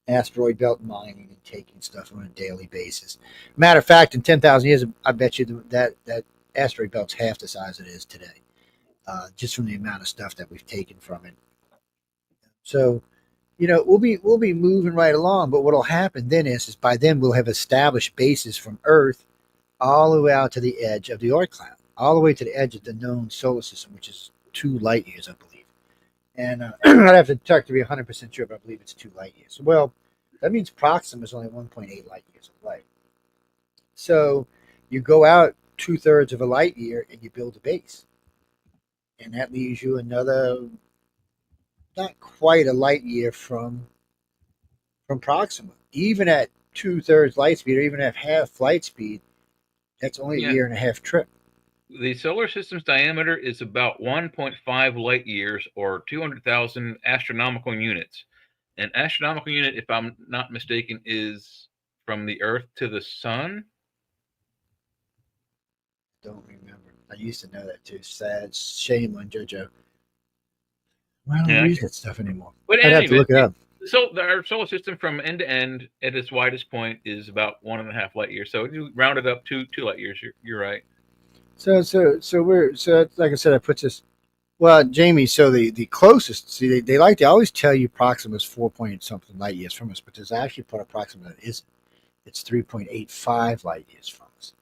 asteroid belt, mining and taking stuff on a daily basis. Matter of fact, in 10,000 years, I bet you that asteroid belt's half the size it is today, just from the amount of stuff that we've taken from it. So, we'll be moving right along. But what'll happen then is by then we'll have established bases from Earth all the way out to the edge of the Oort cloud, all the way to the edge of the known solar system, which is 2 light years, I believe. And I'd have to check to be 100% sure, but I believe it's 2 light years. Well, that means Proxima is only 1.8 light years away. So you go out 2/3 of a light year and you build a base. And that leaves you another, not quite a light year from Proxima. Even at 2/3 light speed, or even at half light speed, that's only a 1.5 year trip. The solar system's diameter is about 1.5 light years, or 200,000 astronomical units. An astronomical unit, if I'm not mistaken, is from the Earth to the Sun. Don't remember. I used to know that too. Sad shame on JoJo. Well, I don't use that stuff anymore. But I'd have to look it up. So our solar system from end to end at its widest point is about 1.5 light years. So you round it up to 2 light years. You're right. So like I said, I put this. Well, Jamie. So the closest. See, they like to always tell you Proxima is 4 point something light years from us, but there's actually part of Proxima that isn't. It's 3.85 light years from us.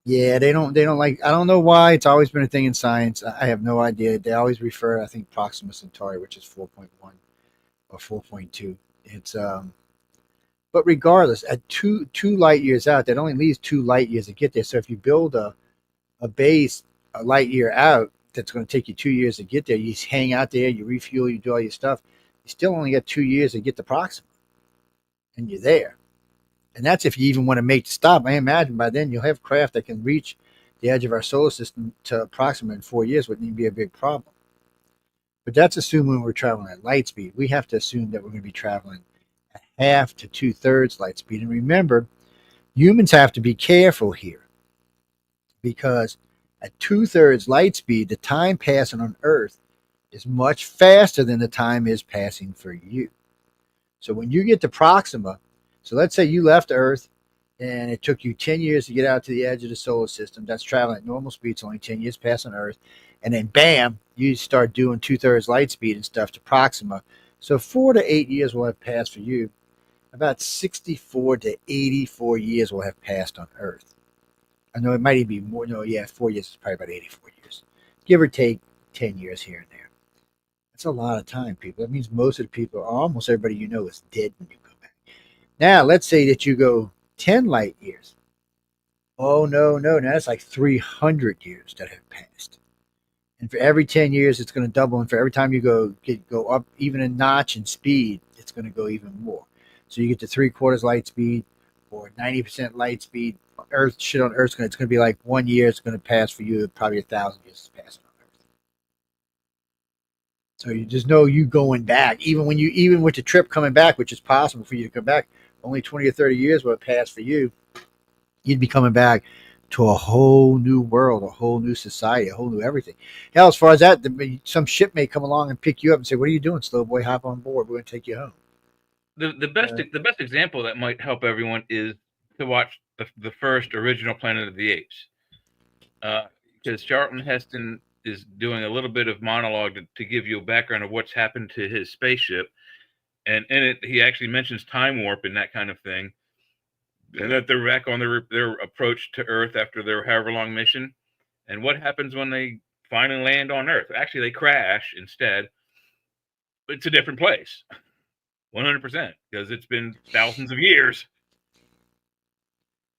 Yeah, they don't like. I don't know why. It's always been a thing in science. I have no idea. They always refer, I think, Proxima Centauri, which is 4.1 or 4.2. It's but regardless, at two light years out, that only leaves 2 light years to get there. So if you build a base a light year out, that's going to take you 2 years to get there. You hang out there, you refuel, you do all your stuff. You still only got 2 years to get to Proxima, and you're there. And that's if you even want to make the stop. I imagine by then you'll have craft that can reach the edge of our solar system to Proxima in 4 years. Wouldn't even be a big problem. But that's assuming we're traveling at light speed. We have to assume that we're going to be traveling at half to 2/3 light speed. And remember, humans have to be careful here because at 2/3 light speed, the time passing on Earth is much faster than the time is passing for you. So when you get to Proxima, so let's say you left Earth and it took you 10 years to get out to the edge of the solar system. That's traveling at normal speed. It's only 10 years past on Earth. And then bam, you start doing 2/3 light speed and stuff to Proxima. So 4 to 8 years will have passed for you. About 64 to 84 years will have passed on Earth. I know it might even be more. No, yeah, 4 years is probably about 84 years. Give or take 10 years here and there. That's a lot of time, people. That means most of the people, almost everybody you know, is dead when you go back. Now, let's say that you go 10 light years. Oh, no. Now that's like 300 years that have passed. And for every 10 years, it's going to double. And for every time you go up even a notch in speed, it's going to go even more. So you get to 3/4 light speed or 90% light speed. Earth shit on Earth, it's going to be like 1 year. It's going to pass for you. Probably 1,000 years is passing on Earth. So you just know you going back. Even with the trip coming back, which is possible for you to come back, only 20 or 30 years will have passed for you. You'd be coming back to a whole new world, a whole new society, a whole new everything. Hell, as far as that, some ship may come along and pick you up and say, "What are you doing, slow boy? Hop on board. We're going to take you home." The best example that might help everyone is to watch the first original Planet of the Apes, because Charlton Heston is doing a little bit of monologue to give you a background of what's happened to his spaceship, and in it he actually mentions time warp and that kind of thing, and that they're back on their approach to Earth after their however long mission, and what happens when they finally land on Earth. Actually, they crash instead. It's a different place. 100%, because it's been thousands of years.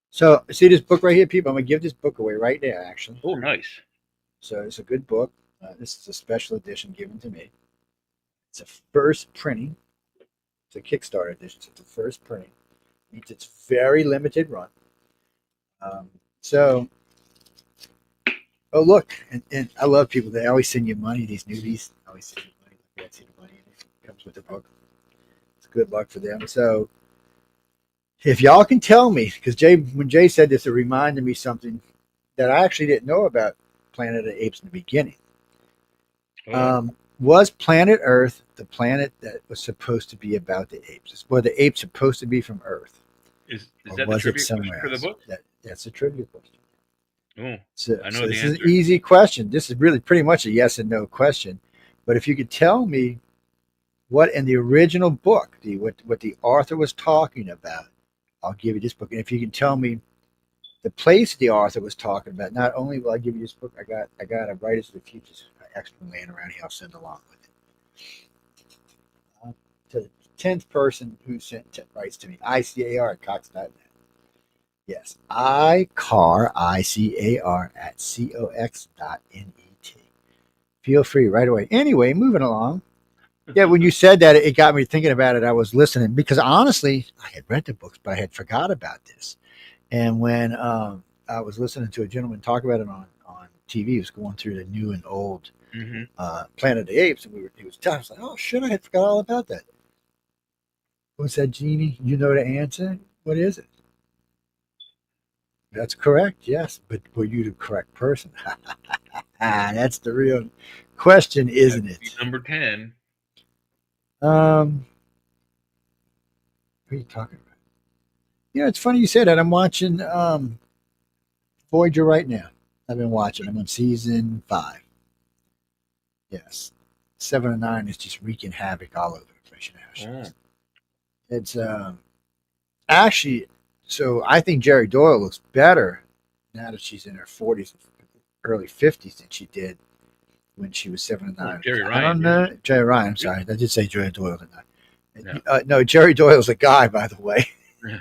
So, see this book right here, people? I'm going to give this book away right now, actually. Oh, nice. So, it's a good book. This is a special edition given to me. It's a first printing. It's a Kickstarter edition. So it's a first printing. It means it's very limited run. Oh, look. And I love people. They always send you money, these newbies. Always send you money. I see the money in it. It comes with the book. Good luck for them. So if y'all can tell me, because when Jay said this, it reminded me something that I actually didn't know about Planet of the Apes in the beginning. Was planet Earth the planet that was supposed to be about the apes? Were the apes supposed to be from Earth? Is that the trivia question for the book? That's a trivia question. Oh, so I know the this answer. is an easy question. This is really pretty much a yes and no question. But if you could tell me what in the original book, what the author was talking about, I'll give you this book. And if you can tell me the place the author was talking about, not only will I give you this book, I got a Writers of the Future extra laying around here. I'll send along with it. To the 10th person who writes to me, ICAR at Cox.net. Yes, ICAR at COX.net. Feel free right away. Anyway, moving along. Yeah, when you said that, it got me thinking about it. I was listening because honestly, I had read the books, but I had forgot about this. And when I was listening to a gentleman talk about it on TV, he was going through the new and old Planet of the Apes, and he was telling us, like, "Oh shit, I had forgot all about that." What's that, Genie? You know the answer. What is it? That's correct. Yes, but were you the correct person? That's the real question, isn't it? Number 10. What are you talking about? Yeah, it's funny you say that. I'm watching Voyager right now. I've been watching. I'm on season 5. Yes, 7 and 9 is just wreaking havoc all over the place. It's Actually, so I think Jerry Doyle looks better now that she's in her 40s, early 50s than she did when she was 79. Jerry I don't Ryan. know. Jerry Ryan, I'm sorry. I did say Jerry Doyle, didn't I? Yeah. No, Jerry Doyle's a guy, by the way, Yeah.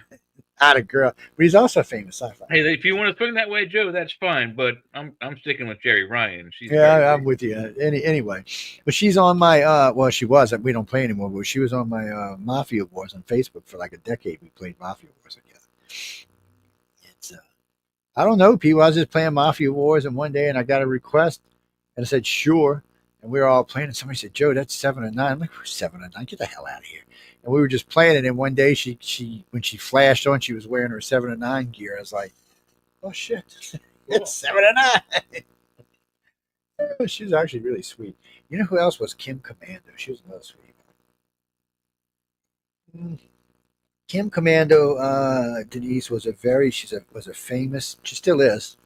not a girl. But he's also a famous sci-fi. Hey, if you want to swing that way, Joe, that's fine. But I'm sticking with Jerry Ryan. She's Yeah, I'm with you. Anyway, but she's on my well, she was. We don't play anymore, but she was on my Mafia Wars on Facebook for like a decade. We played Mafia Wars together. It's I don't know, people. I was just playing Mafia Wars, and one day, and I got a request, and I said sure, and we were all playing, and somebody said, "Joe, that's 7 and 9." I'm like, "Who's 7 and 9? Get the hell out of here!" And we were just playing it, and one day she when she flashed on, she was wearing her 7 and 9 gear. I was like, "Oh shit, it's 7 and 9." She was actually really sweet. You know who else was Kim Commando? She was another sweet. Kim Commando Denise was was a famous. She still is.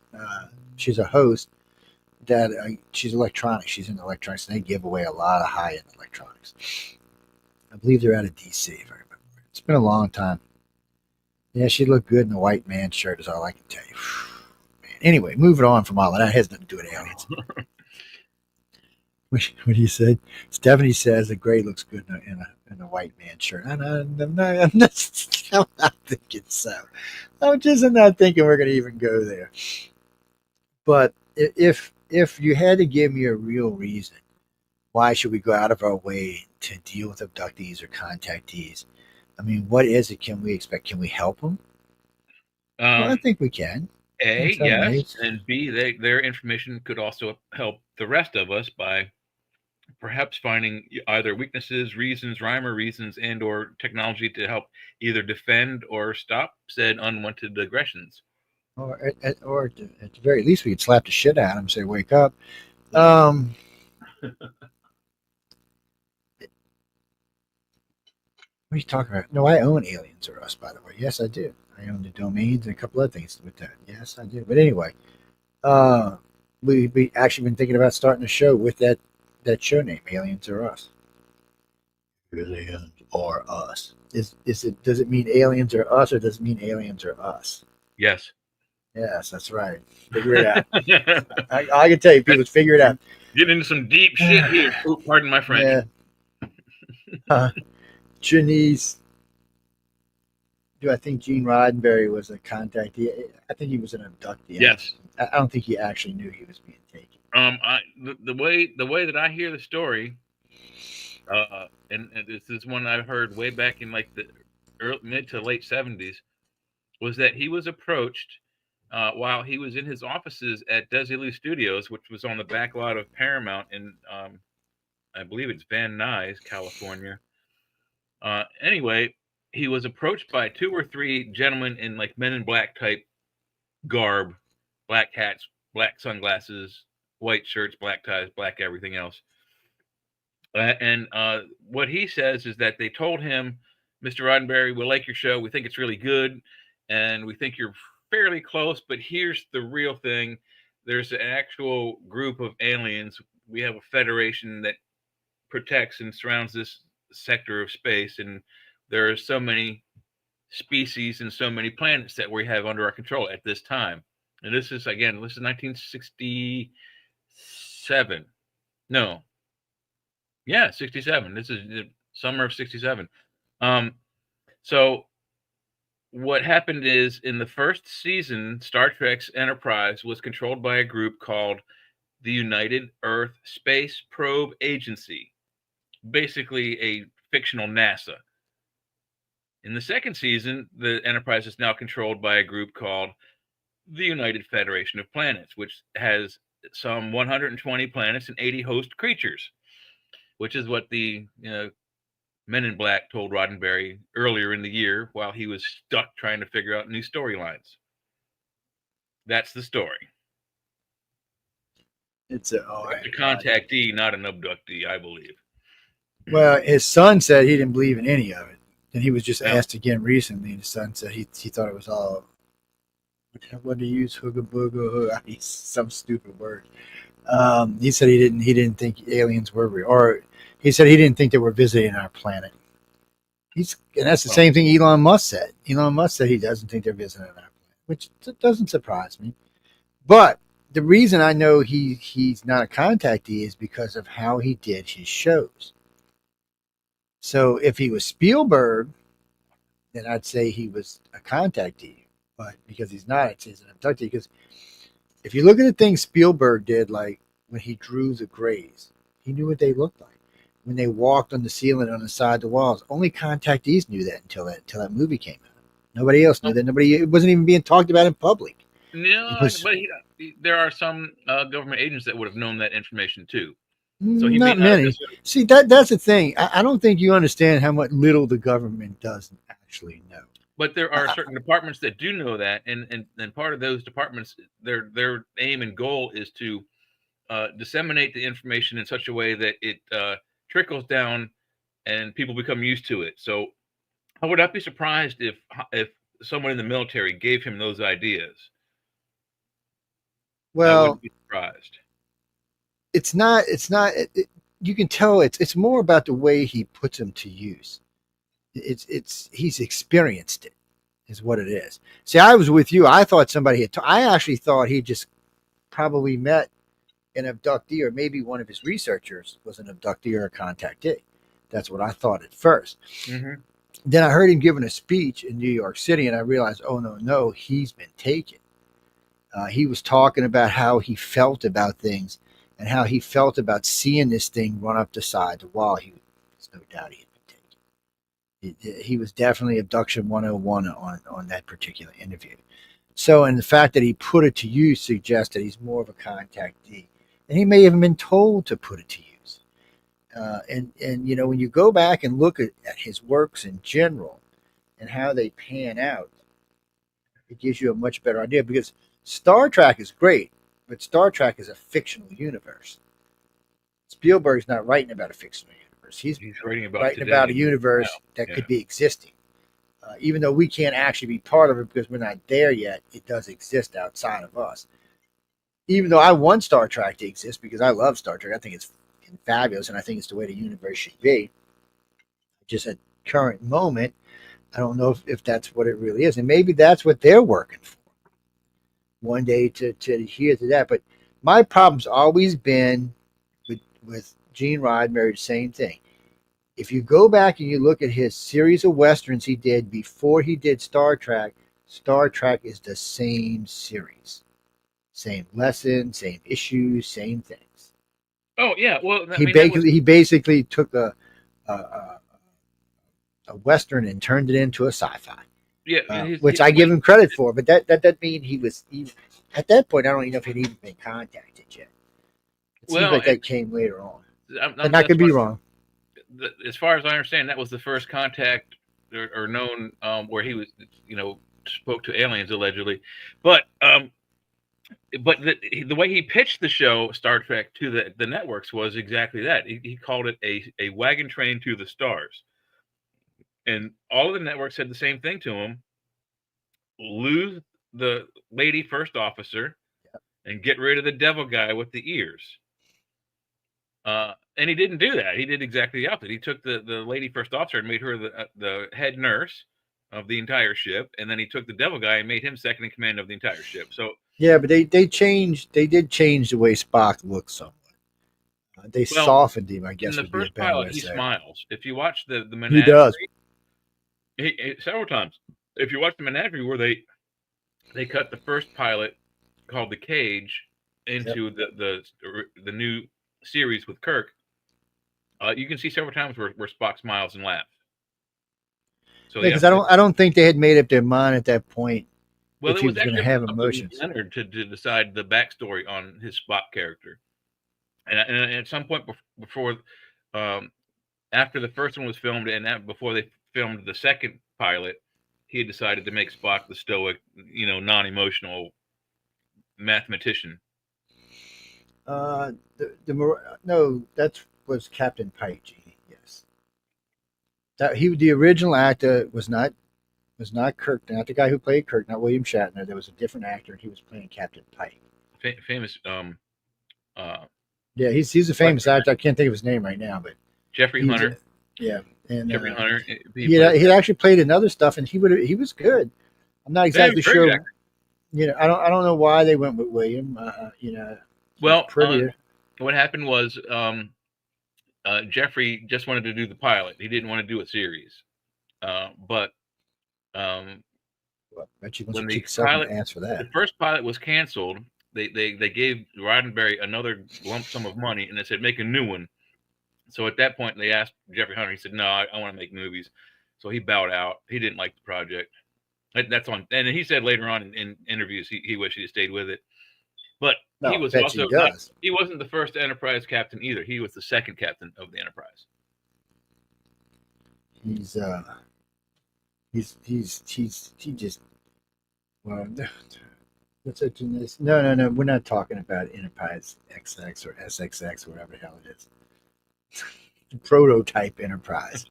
She's a host that she's electronics. She's in electronics, and they give away a lot of high end electronics. I believe they're out of DC, if I remember. It's been a long time. Yeah, she looked good in a white man shirt, is all I can tell you. Man. Anyway, moving on from all of that, has nothing to do with aliens. What do you say? Stephanie says the gray looks good in a white man shirt. I'm not thinking so. I'm just not thinking we're going to even go there. But if you had to give me a real reason, why should we go out of our way to deal with abductees or contactees? I mean, what is it? Can we expect? Can we help them? Well, I think we can. A, yes, and B, their information could also help the rest of us by perhaps finding either weaknesses, reasons, rhyme or reasons, and or technology to help either defend or stop said unwanted aggressions. Or at the very least, we could slap the shit out of them and say, "Wake up." What are you talking about? No, I own Aliens or Us, by the way. Yes, I do. I own the domains and a couple other things with that. Yes, I do. But anyway, we actually been thinking about starting a show with that show name, Aliens or Us. Aliens or Us. Is it? Does it mean aliens or us, or does it mean aliens or us? Yes. Yes, that's right. Figure it out. I can tell you, people figure it out. Getting into some deep shit here. Ooh, pardon my French. Yeah. Janice. Do I think Gene Roddenberry was a contactee? I think he was an abductee. Yes. I don't think he actually knew he was being taken. The way that I hear the story, and this is one I heard way back in like the mid to late 70s, was that he was approached while he was in his offices at Desilu Studios, which was on the back lot of Paramount in, I believe it's Van Nuys, California. Anyway, he was approached by 2 or 3 gentlemen in like Men in Black type garb, black hats, black sunglasses, white shirts, black ties, black everything else. And what he says is that they told him, "Mr. Roddenberry, we like your show. We think it's really good, and we think you're fairly close. But here's the real thing: there's an actual group of aliens. We have a federation that protects and surrounds this sector of space, and there are so many species and so many planets that we have under our control at this time." And this is 1967. No. Yeah, 67. This is the summer of 67. So what happened is in the first season, Star Trek's Enterprise was controlled by a group called the United Earth Space Probe Agency, basically a fictional NASA. In the second season, the Enterprise is now controlled by a group called the United Federation of Planets, which has some 120 planets and 80 host creatures, which is what the Men in Black told Roddenberry earlier in the year while he was stuck trying to figure out new storylines. That's the story. It's a contactee, not an abductee, I believe. Well, his son said he didn't believe in any of it, and he was just asked again recently. And his son said he thought it was all. What did he use? Hooga booga, some stupid word. He said he didn't think aliens were real, or he said he didn't think they were visiting our planet. And that's the same thing Elon Musk said. Elon Musk said he doesn't think they're visiting our planet, which doesn't surprise me. But the reason I know he's not a contactee is because of how he did his shows. So if he was Spielberg, then I'd say he was a contactee. But because he's not, I'd say he's an abductee. Because if you look at the things Spielberg did, like when he drew the Greys, he knew what they looked like. When they walked on the ceiling on the side of the walls, only contactees knew that until that movie came out. Nobody else knew that. It wasn't even being talked about in public. No, but there are some government agents that would have known that information too. So he not many. See, that's the thing. I don't think you understand how much little the government doesn't actually know. But there are certain departments that do know that, and part of those departments, their aim and goal is to disseminate the information in such a way that it trickles down and people become used to it. So I would not be surprised if someone in the military gave him those ideas. Well, I wouldn't be surprised. It's not. You can tell it's more about the way he puts them to use. He's experienced it, is what it is. See, I was with you. I thought somebody had. I actually thought he just probably met an abductee, or maybe one of his researchers was an abductee or a contactee. That's what I thought at first. Mm-hmm. Then I heard him giving a speech in New York City, and I realized, oh no, he's been taken. He was talking about how he felt about things and how he felt about seeing this thing run up the side of the wall. There's no doubt he had been taken. He was definitely abduction 101 on that particular interview. So, and the fact that he put it to use suggests that he's more of a contactee. And he may have been told to put it to use. And you know, when you go back and look at his works in general and how they pan out, it gives you a much better idea, because Star Trek is great, but Star Trek is a fictional universe. Spielberg's not writing about a fictional universe. He's writing about a universe that could be existing. Even though we can't actually be part of it because we're not there yet, it does exist outside of us. Even though I want Star Trek to exist because I love Star Trek, I think it's fabulous, and I think it's the way the universe should be. Just at current moment, I don't know if that's what it really is, and maybe that's what they're working for. One day to adhere to that. But my problem's always been with Gene Roddenberry, the same thing. If you go back and you look at his series of westerns he did before he did Star Trek is the same series. Same lesson, same issues, same things. Oh yeah, well he basically took a western and turned it into a sci-fi. Yeah, which I give him credit for, but that mean he at that point. I don't even know if he'd even been contacted yet. It seems like that came later on. And I could be wrong. As far as I understand, that was the first contact or known where he was, spoke to aliens allegedly. But the way he pitched the show Star Trek to the networks was exactly that. He called it a wagon train to the stars. And all of the networks said the same thing to him: lose the lady first officer and get rid of the devil guy with the ears. And he didn't do that. He did exactly the opposite. He took the lady first officer and made her the head nurse of the entire ship, and then he took the devil guy and made him second in command of the entire ship. So yeah, but they did change the way Spock looks somewhat. They softened him, I guess. In the first pilot, he smiles. If you watch the menagerie, he does. He several times. If you watch the menagerie where they cut the first pilot called The Cage into the new series with Kirk, you can see several times where Spock smiles and laughs. So because I don't think they had made up their mind at that point. Well, he was going to have emotions. Leonard to decide the backstory on his Spock character, and at some point before, after the first one was filmed and before they filmed the second pilot, he had decided to make Spock the stoic, non-emotional mathematician. No, that was Captain Pike. Yes, the original actor was not Kirk, not the guy who played Kirk, not William Shatner. There was a different actor, and he was playing Captain Pike. Famous. Yeah, he's a famous actor. I can't think of his name right now, but Jeffrey Hunter. And Jeffrey Hunter. he actually played in other stuff, and he was good. I'm not exactly very sure. good actor. I don't know why they went with William. Well, prettier. what happened was Jeffrey just wanted to do the pilot. He didn't want to do a series. But Well, I bet you when kick the yourself in pilot, the ass for that. the first pilot was canceled, they gave Roddenberry another lump sum of money, and they said make a new one. So at that point, they asked Jeffrey Hunter. He said, "No, I want to make movies." So he bowed out. He didn't like the project. That's on. And he said later on in interviews he wished he had stayed with it. But No, he I was bet also he does. he wasn't the first Enterprise captain either. He was the second captain of the Enterprise. He just well. What's it? No. We're not talking about Enterprise XX or SXX or whatever the hell it is. Prototype Enterprise.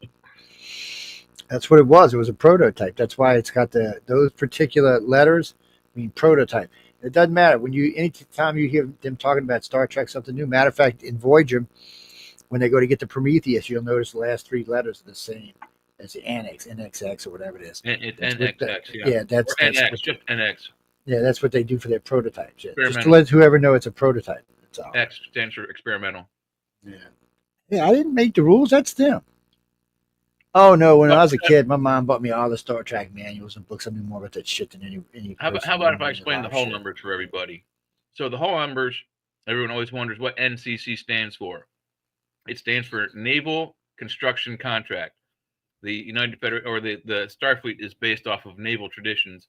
That's what it was. It was a prototype. That's why it's got those particular letters mean prototype. It doesn't matter anytime you hear them talking about Star Trek, something new. Matter of fact, in Voyager, when they go to get to Prometheus, you'll notice the last three letters are the same as the annex, NXX or whatever it is. It's NXX. That's NX, just NX. Yeah, that's what they do for their prototypes. Yeah. Just to let whoever know it's a prototype. That's all. X stands for experimental. Yeah, I didn't make the rules. That's them. Oh no! When I was a kid, my mom bought me all the Star Trek manuals and books. I knew more about that shit than any. How about if I explain the whole numbers for everybody? So the whole numbers, everyone always wonders what NCC stands for. It stands for Naval Construction Contract. The United Federation or the Starfleet is based off of naval traditions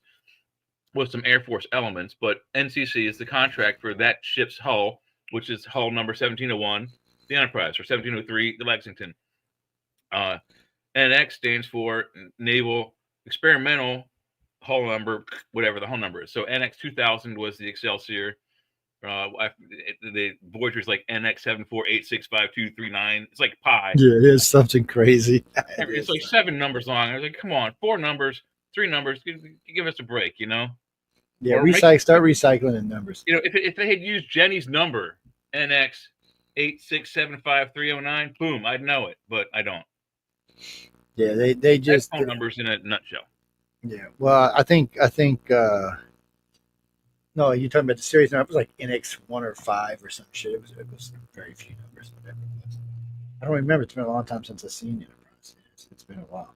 with some Air Force elements, but NCC is the contract for that ship's hull, which is hull number 1701, the Enterprise, or 1703, the Lexington. NX stands for Naval Experimental Hull Number, whatever the hull number is. So NX 2000 was the Excelsior. The Voyager's like NX 74865239. It's like pi. Yeah, it is something crazy. It's like 7 numbers long. I was like, come on, 4 numbers, 3 numbers. Give us a break, Yeah, start recycling the numbers. If they had used Jenny's number, NX 8675309, boom, I'd know it, but I don't. Yeah, they just phone numbers in a nutshell. Yeah, well, I think no, you're talking about the series number. It was like NX 1 or 5 or some shit. It was very few numbers. I don't remember. It's been a long time since I've seen Enterprise. It's been a while.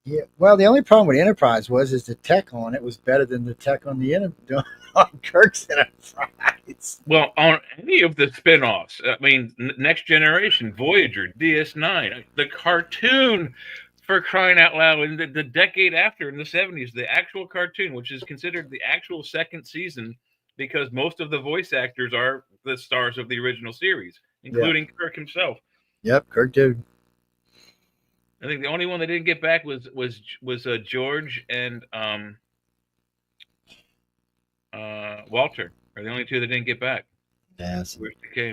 Yeah, well, the only problem with Enterprise is the tech on it was better than the tech on on Kirk's Enterprise. Well, on any of the spin-offs, I mean, Next Generation, Voyager, DS9, the cartoon, for crying out loud, in the decade after, in the 70s, the actual cartoon, which is considered the actual second season because most of the voice actors are the stars of the original series, including Kirk himself. Yep, Kirk did. I think the only one that didn't get back was George and Walter are the only two that didn't get back. Yes.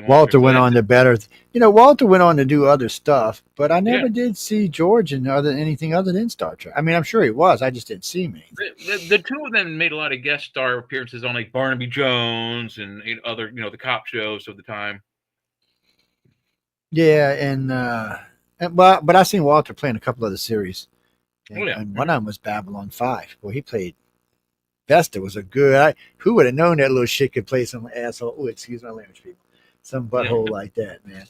Walter went on to better. Walter went on to do other stuff, but I never did see George in anything other than Star Trek. I mean, I'm sure he was. I just didn't see him. The two of them made a lot of guest star appearances on like Barnaby Jones and other, the cop shows of the time. Yeah, but I seen Walter playing a couple of the series. And one of them was Babylon 5. Well, he played Vesta was a good. Who would have known that little shit could play some asshole? Oh, excuse my language, people. Some butthole like that, man.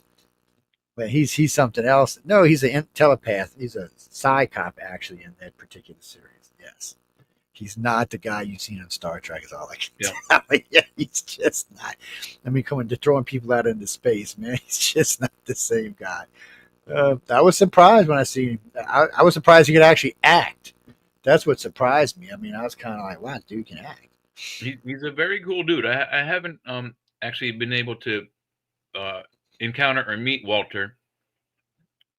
But he's something else. No, he's a telepath. He's a psi cop actually in that particular series. Yes, he's not the guy you've seen on Star Trek. Is all I can tell you. Yeah, he's just not. I mean, coming to throwing people out into space, man. He's just not the same guy. I was surprised when I seen him. I was surprised he could actually act. That's what surprised me. I mean, I was kind of like, wow, dude can act. He's a very cool dude. I haven't actually been able to encounter or meet Walter,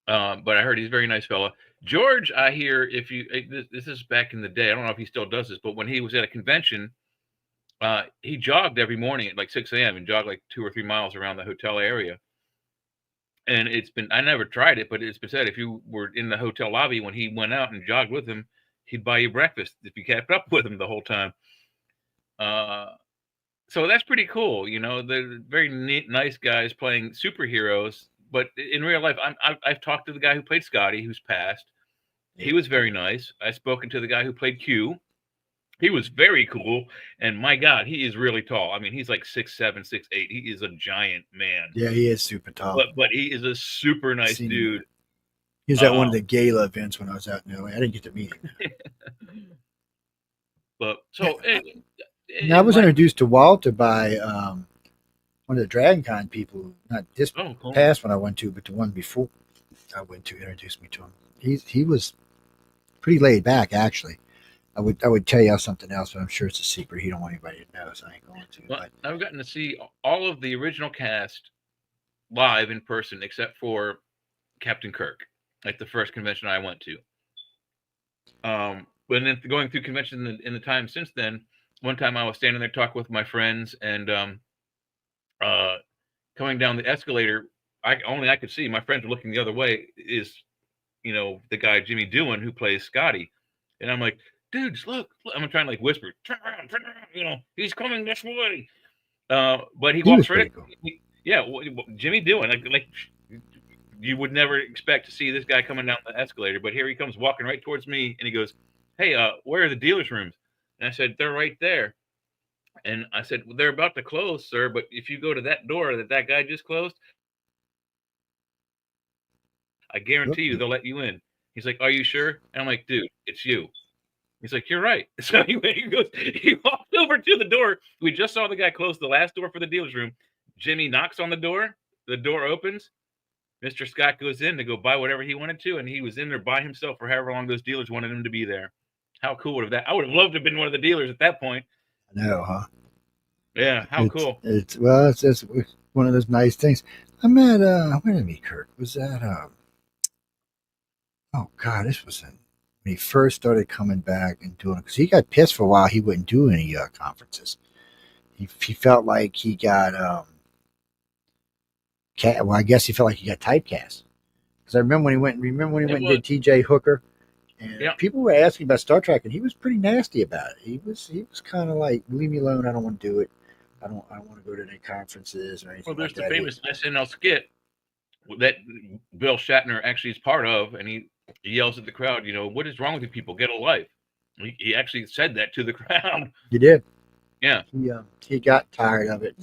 but I heard he's a very nice fella. George, I hear, this is back in the day. I don't know if he still does this, but when he was at a convention, he jogged every morning at like 6 a.m. and jogged like 2 or 3 miles around the hotel area. And I never tried it, but it's been said if you were in the hotel lobby when he went out and jogged with him, he'd buy you breakfast if you kept up with him the whole time. So that's pretty cool. They're very neat, nice guys playing superheroes but in real life, I've talked to the guy who played Scotty, who's passed. He was very nice. I've spoken to the guy who played Q. He was very cool, and my God, he is really tall. I mean, he's like 6'7", 6'8". He is a giant man. Yeah, he is super tall. But he is a super nice dude. He was at one of the gala events when I was out in LA. I didn't get to meet him. But so I was introduced to Walter by one of the Dragon Con people, not this cool. past one I went to, but the one before I went to introduced me to him. He was pretty laid back, actually. I would tell you something else, but I'm sure it's a secret. He don't want anybody to know, so I ain't going to. Well, I've gotten to see all of the original cast live in person, except for Captain Kirk, like the first convention I went to. But then going through conventions in the time since then, one time I was standing there talking with my friends, and coming down the escalator, I could see, my friends were looking the other way, is the guy Jimmy Doohan who plays Scotty, and I'm like, dudes, look. I'm trying to like whisper, turn around, he's coming this way. But he walks right. Cool. Jimmy Doohan, like you would never expect to see this guy coming down the escalator, but here he comes walking right towards me, and he goes, hey, where are the dealers' rooms? And I said, they're right there. And I said, well, they're about to close, sir, but if you go to that door that guy just closed, I guarantee you they'll let you in. He's like, are you sure? And I'm like, dude, it's you. He's like, you're right. So he walked over to the door. We just saw the guy close the last door for the dealer's room. Jimmy knocks on the door opens. Mr. Scott goes in to go buy whatever he wanted to, and he was in there by himself for however long those dealers wanted him to be there. How cool would have that? I would have loved to have been one of the dealers at that point. I know, huh? Yeah, how cool. It's one of those nice things. I met where did I meet Kirk? Was that oh God, this was when he first started coming back and doing it, because he got pissed for a while. He wouldn't do any conferences. He felt like he got I guess he felt like he got typecast. Because I remember when he went and did T.J. Hooker, and people were asking about Star Trek, and he was pretty nasty about it. He was kind of like, leave me alone. I don't want to do it. I don't want to go to any conferences or anything. Well, there's like the famous SNL skit that Bill Shatner actually is part of, and he yells at the crowd, what is wrong with you people? Get a life. He actually said that to the crowd. He did. Yeah. He got tired of it.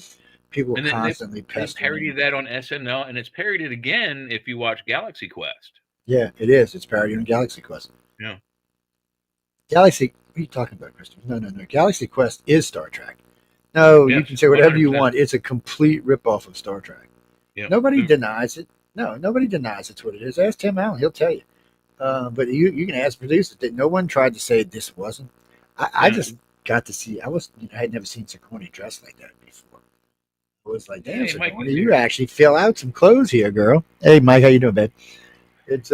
People and constantly pestering. They parodied that on SNL, and it's parodied again if you watch Galaxy Quest. Yeah, it is. It's parodied on Galaxy Quest. Yeah. Galaxy, what are you talking about, Christopher? No. Galaxy Quest is Star Trek. No, you can say whatever 100%. You want. It's a complete ripoff of Star Trek. Yeah. Nobody denies it. No, nobody denies it's what it is. Ask Tim Allen. He'll tell you. But you can ask producers that no one tried to say this wasn't. I just got to see. I had never seen Sigourney dressed like that before. I was like, damn, Sigourney, you actually fill out some clothes here, girl. Hey, Mike, how you doing, babe? It's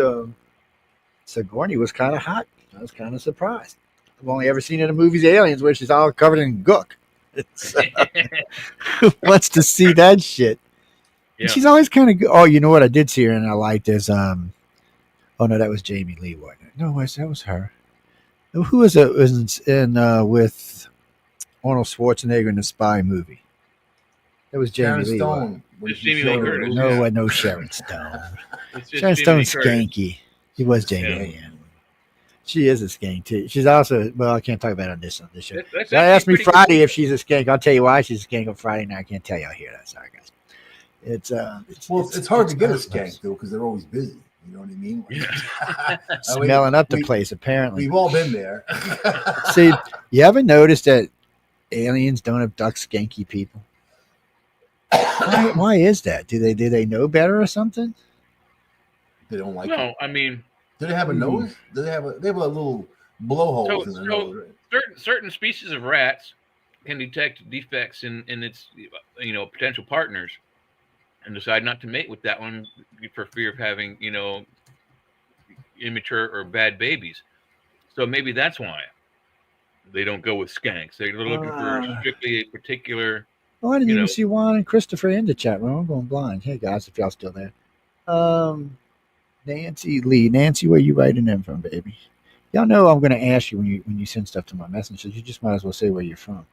Sigourney was kind of hot. I was kind of surprised. I've only ever seen it in the movies Aliens, where she's all covered in gook. Who wants to see that shit? Yeah. She's always kind of good. Oh, you know what? I did see her and I liked is oh no, that was Jamie Lee, wasn't it? No, that was her. Who was it? Was in with Arnold Schwarzenegger in the spy movie? That was Jamie Lee. Stone. Jamie Lee Curtis. No, Sharon Stone. Sharon Stone's skanky. She was Jamie. Yeah. She is a skank too. She's also, well, I can't talk about it on this show. Ask me Friday cool. If she's a skank. I'll tell you why she's a skank on Friday night. I can't tell y'all here. Sorry, guys. It's hard to get a skank though because they're always busy. You know what I mean? Smelling up the place, apparently. We've all been there. See, you ever noticed that aliens don't abduct skanky people? Why is that? Do they know better or something? They don't like it. I mean, do they have a nose? Do they have a little blowholes in their nose? Right? Certain species of rats can detect defects in its potential partners and decide not to mate with that one for fear of having immature or bad babies. So maybe that's why they don't go with skanks. They're looking for strictly a particular. Oh, I didn't even see Juan and Christopher in the chat room. I'm going blind. Hey guys, if y'all still there. Nancy Lee. Nancy, where you writing in from, baby? Y'all know I'm going to ask you when you send stuff to my messengers. You just might as well say where you're from.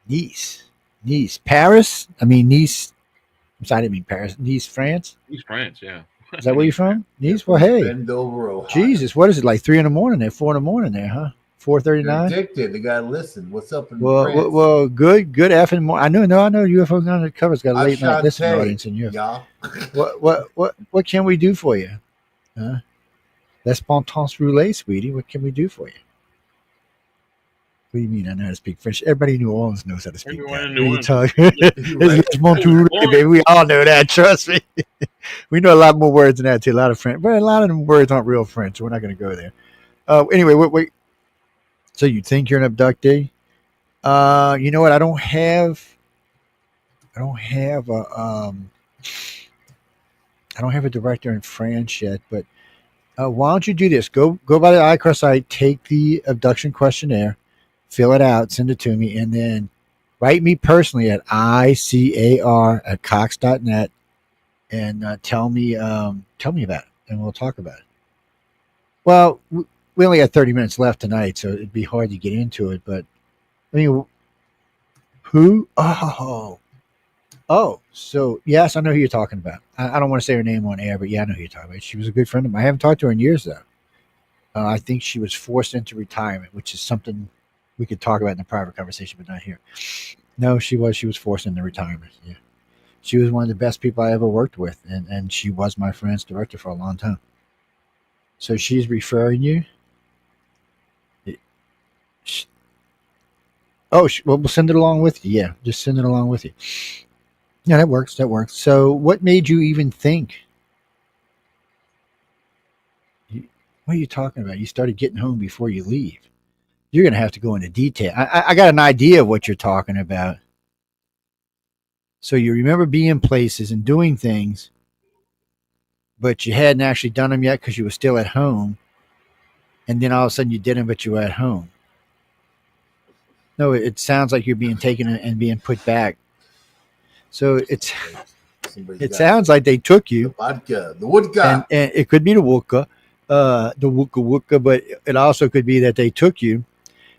Nice. Paris? I mean, Nice. I'm sorry, I didn't mean Paris. Nice, France. He's France, yeah. Is that where you're from? They're Nice. from Well, hey, Bendover, Ohio. Jesus, what is it like 3 in the morning there? 4 in the morning there, huh? They're 4:39. addicted. They gotta listen. What's up in Well, France? good effing more. I know. UFO Undercover's got a late night listening Ashante, audience in you. y'all. What can we do for you? Huh? Les Pontons Roulet, sweetie. What can we do for you? What do you mean? I know how to speak French. Everybody in New Orleans knows how to speak Everyone that. in New What are you Orleans. talking? Les Pontons Roulet, baby. We all know that. Trust me. We know a lot more words than that too. A lot of French, but a lot of them words aren't real French. So we're not going to go there. Anyway, wait. So you think you're an abductee? You know what? I don't have a director in France yet, but why don't you do this? Go by the iCross site, take the abduction questionnaire, fill it out, send it to me, and then write me personally at icar@cox.net and tell me about it, and we'll talk about it. Well, we only got 30 minutes left tonight, so it'd be hard to get into it, but I mean, who? Oh, so yes, I know who you're talking about. I don't want to say her name on air, but yeah, I know who you're talking about. She was a good friend of mine. I haven't talked to her in years, though. I think she was forced into retirement, which is something we could talk about in a private conversation, but not here. No, she was forced into retirement. Yeah, she was one of the best people I ever worked with, and she was my freelance director for a long time. So she's referring you. Well, we'll send it along with you. Yeah, just send it along with you. Yeah, that works. So what made you even think? What are you talking about? You started getting home before you leave. You're going to have to go into detail. I got an idea of what you're talking about. So you remember being places and doing things, but you hadn't actually done them yet because you were still at home. And then all of a sudden you did them, but you were at home. No, it sounds like you're being taken and being put back. So it sounds like they took you. The vodka. And it could be the vodka, but it also could be that they took you.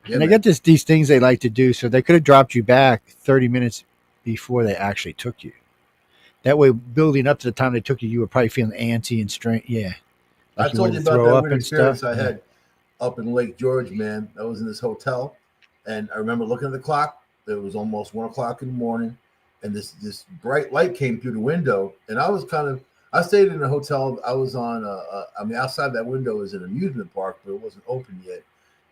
Yeah, and they got these things they like to do, so they could have dropped you back 30 minutes before they actually took you. That way, building up to the time they took you, you were probably feeling antsy and strained. Yeah. Like I told you about that weird experience I had up in Lake George, man. I was in this hotel, and I remember looking at the clock. It was almost 1 o'clock in the morning, and this bright light came through the window, and I stayed in a hotel. I was on, outside that window is an amusement park, but it wasn't open yet.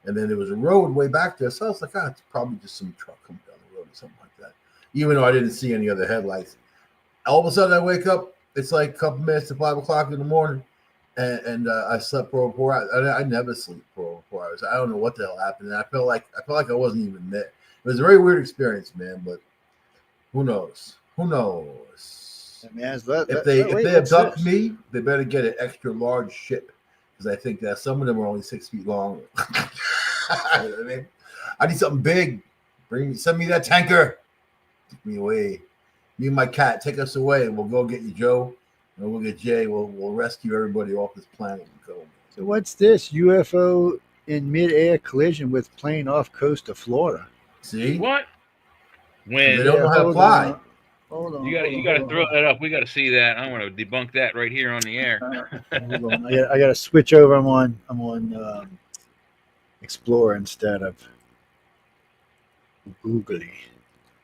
And then there was a road way back there. So I was like, it's probably just some truck coming down the road or something like that. Even though I didn't see any other headlights. All of a sudden I wake up. It's like a couple minutes to 5 o'clock in the morning. And I slept for over 4 hours. I never sleep for over 4 hours. I don't know what the hell happened. And I felt like I wasn't even there. It was a very weird experience, man. But who knows? Man, if they abduct me, they better get an extra large ship. Because I think that some of them are only 6 feet long. I need something big. Send me that tanker. Take me away. Me and my cat, take us away. We'll go get you, Joe. And we'll get Jay. We'll rescue everybody off this planet and go. So what's this? UFO in mid-air collision with plane off coast of Florida. See? What? When they don't know how to fly. Hold on. You got to throw that up. We got to see that. I want to debunk that right here on the air. Hold on. I got to switch over. I'm on Explorer instead of Googly.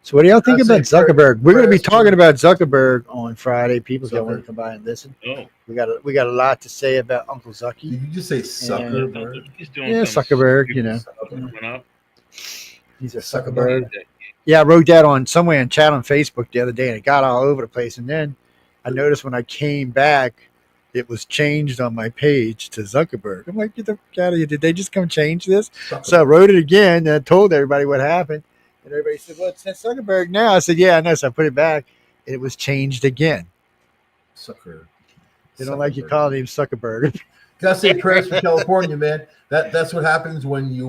So what do y'all think about Zuckerberg? We're going to be talking about Zuckerberg on Friday. People can want to come by and listen. Oh. We got a lot to say about Uncle Zucky. Did you just say Zuckerberg? Yeah, Zuckerberg. He's a Zuckerberg. Yeah, I wrote that on somewhere in chat on Facebook the other day, and it got all over the place. And then I noticed when I came back, it was changed on my page to Zuckerberg. I'm like, get the fuck out of here. Did they just come change this? So I wrote it again, and I told everybody what happened. And everybody said, well, it's Zuckerberg now. I said, yeah, I know. So I put it back, and it was changed again. Sucker. They don't like you calling him Zuckerberg. Gotta say prayers for California, man. That's what happens when you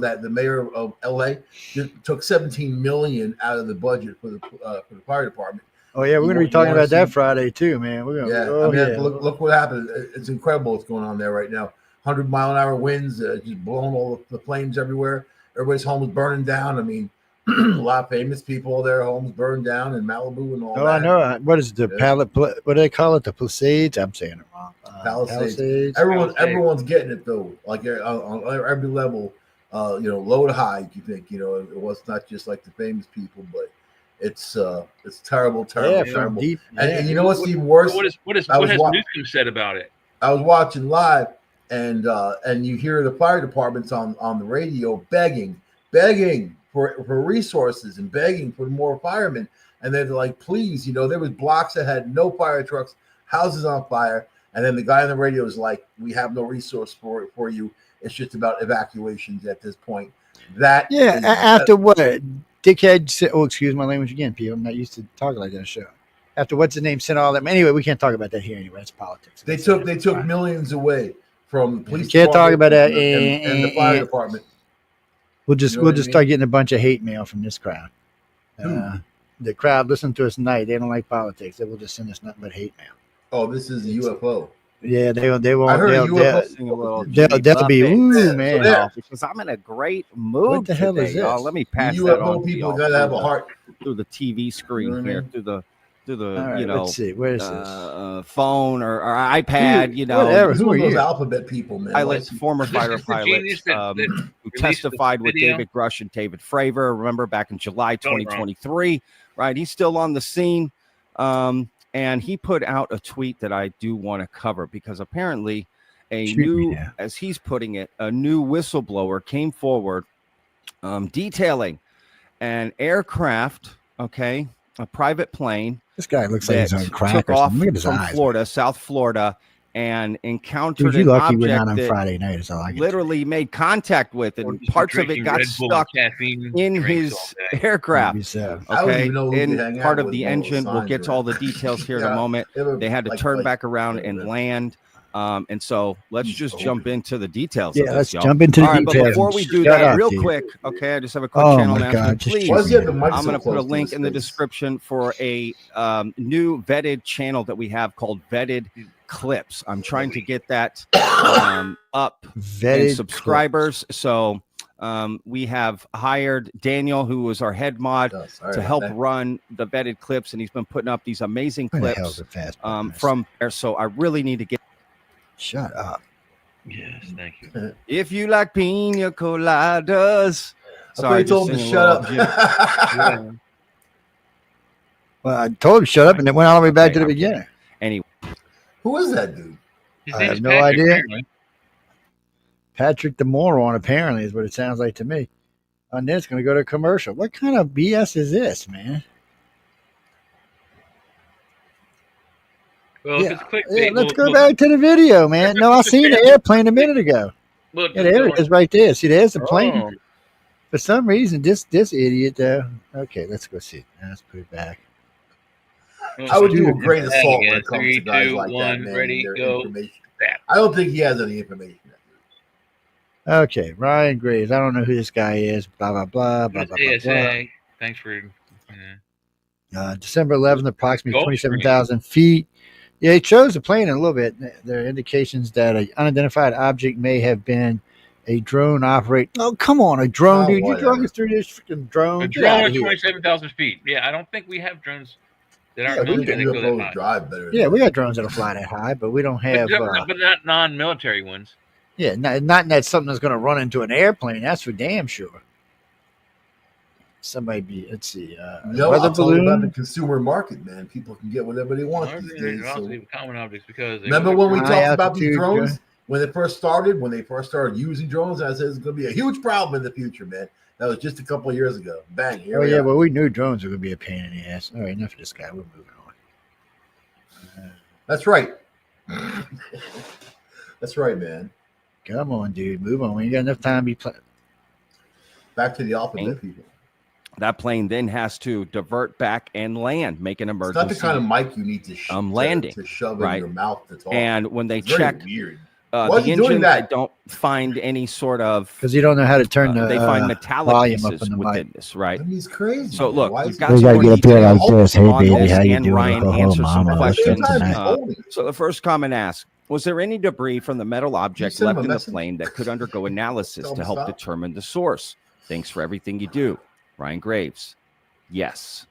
that the mayor of LA took $17 million out of the budget for the fire department. Oh yeah, we're gonna be talking about that Friday too, man. We're gonna, Look what happened. It's incredible what's going on there right now. 100-mile-an-hour winds, just blowing all the flames everywhere. Everybody's home is burning down. I mean, a lot of famous people, their homes burned down in Malibu and all that. Oh, I know. What is it, the Yeah. pallet? What do they call it? The Palisades? I'm saying it wrong. Palisades. Everyone's getting it though. Like on every level, low to high. You think it was not just like the famous people, but it's terrible, terrible. Deep, and you know what's even worse? What has Newcomb said about it? I was watching live, and you hear the fire departments on the radio begging for resources and begging for more firemen. And they're like, please, there was blocks that had no fire trucks, houses on fire. And then the guy on the radio is like, we have no resource for you. It's just about evacuations at this point. After what? Dickhead said, oh, excuse my language again, people. I'm not used to talking like that on the show. After what's the name sent all them. Anyway, we can't talk about that here anyway. It's politics. They took millions away from the police. We can't talk about that and the fire department. We'll just start getting a bunch of hate mail from this crowd. The crowd listen to us tonight. They don't like politics. They will just send us nothing but hate mail. Oh, this is a UFO. Yeah, they won't. I heard they'll be ooh man. Because I'm in a great mood. What the hell today, is this? Y'all. Let me pass UFO that on. People gotta have a heart through the TV screen here, through the right, let's see. Where is this? Phone or iPad. Whatever. Who are those you? alphabet people, man? Pilots, former fighter pilots who testified with David Grush and David Fravor. Remember back in July 2023, right? He's still on the scene. And he put out a tweet that I do want to cover because apparently as he's putting it, a new whistleblower came forward detailing an aircraft, a private plane. This guy looks like he's on crack took or off something. Look at his from eyes. Florida, South Florida, and encountered Dude, you an lucky we're object not on that Friday night. Is all I can literally made contact with, and parts of it got stuck in his aircraft. Okay, in part of the engine. We'll get to all the details here in a moment. They had to turn back around and land. And so let's just jump into the details. Yeah, of this, let's y'all. jump into the But details. before we do Shut that, up, real dude. quick, okay, I just have a quick Oh channel my announcement. God, just Please, I'm going to put a link in the description for a new vetted channel that we have called Vetted Clips. I'm trying to get that up in subscribers. So we have hired Daniel, who was our head mod, to help run the Vetted Clips, and he's been putting up these amazing clips from there. So I really need to get. Shut up. Yes, thank you. If you like pina coladas. Sorry, I told him to shut up. Well, I told him to shut up, and then went all the way back to the beginning. Anyway, who is that dude? I have no idea. Patrick the moron, apparently, is what it sounds like to me. And then it's going to go to commercial. What kind of BS is this, man? Well, if it's clickbait, let's go back to the video, man. No, I seen the airplane a minute ago. Look, there it is right there. See, there's the plane. For some reason, this idiot, though. Okay, let's go see it. Let's put it back. I would do a grain of salt when it comes 3, to guys 2, like 1, that, man. ready, Their go. information. I don't think he has any information. Okay, Ryan Graves. I don't know who this guy is. Blah, blah, blah, blah, blah, blah, blah. Thanks for... December 11th, approximately 27,000 feet. Yeah, it shows the plane in a little bit. There are indications that an unidentified object may have been a drone operate. Oh, come on, a drone, dude. You drove us through this freaking drone. A drone at 27,000 feet. Yeah, I don't think we have drones that aren't military that go that high. Drive better. Yeah, we got drones that'll fly that high, but we don't have. But not non-military ones. Yeah, not that something that's going to run into an airplane. That's for damn sure. Somebody be, let's see. I'll tell you about the consumer market, man. People can get whatever they want these days. So. Common objects because remember when we talked about these drones when they first started using drones? I said it's going to be a huge problem in the future, man. That was just a couple of years ago. Bang! Here we are. Well, we knew drones were going to be a pain in the ass. All right, enough of this guy. We're moving on. That's right. That's right, man. Come on, dude. Move on. We ain't got enough time to be playing. Back to the alphabet, people. That plane then has to divert back and land, make an emergency. It's not the kind of mic you need to landing, to shove in your mouth to talk. And when they it's check weird. The engine, they don't find any sort of because you don't know how to turn the they find metallic volume pieces up in the within mic. this, right? He's crazy. So look, we've got we some gotta more get up here like details this. Hey, on baby, this, how you and doing? Ryan Go answers home, some mama. questions. So the first comment asks, was there any debris from the metal object left in the plane that could undergo analysis to help determine the source? Thanks for everything you do. Ryan Graves. Yes.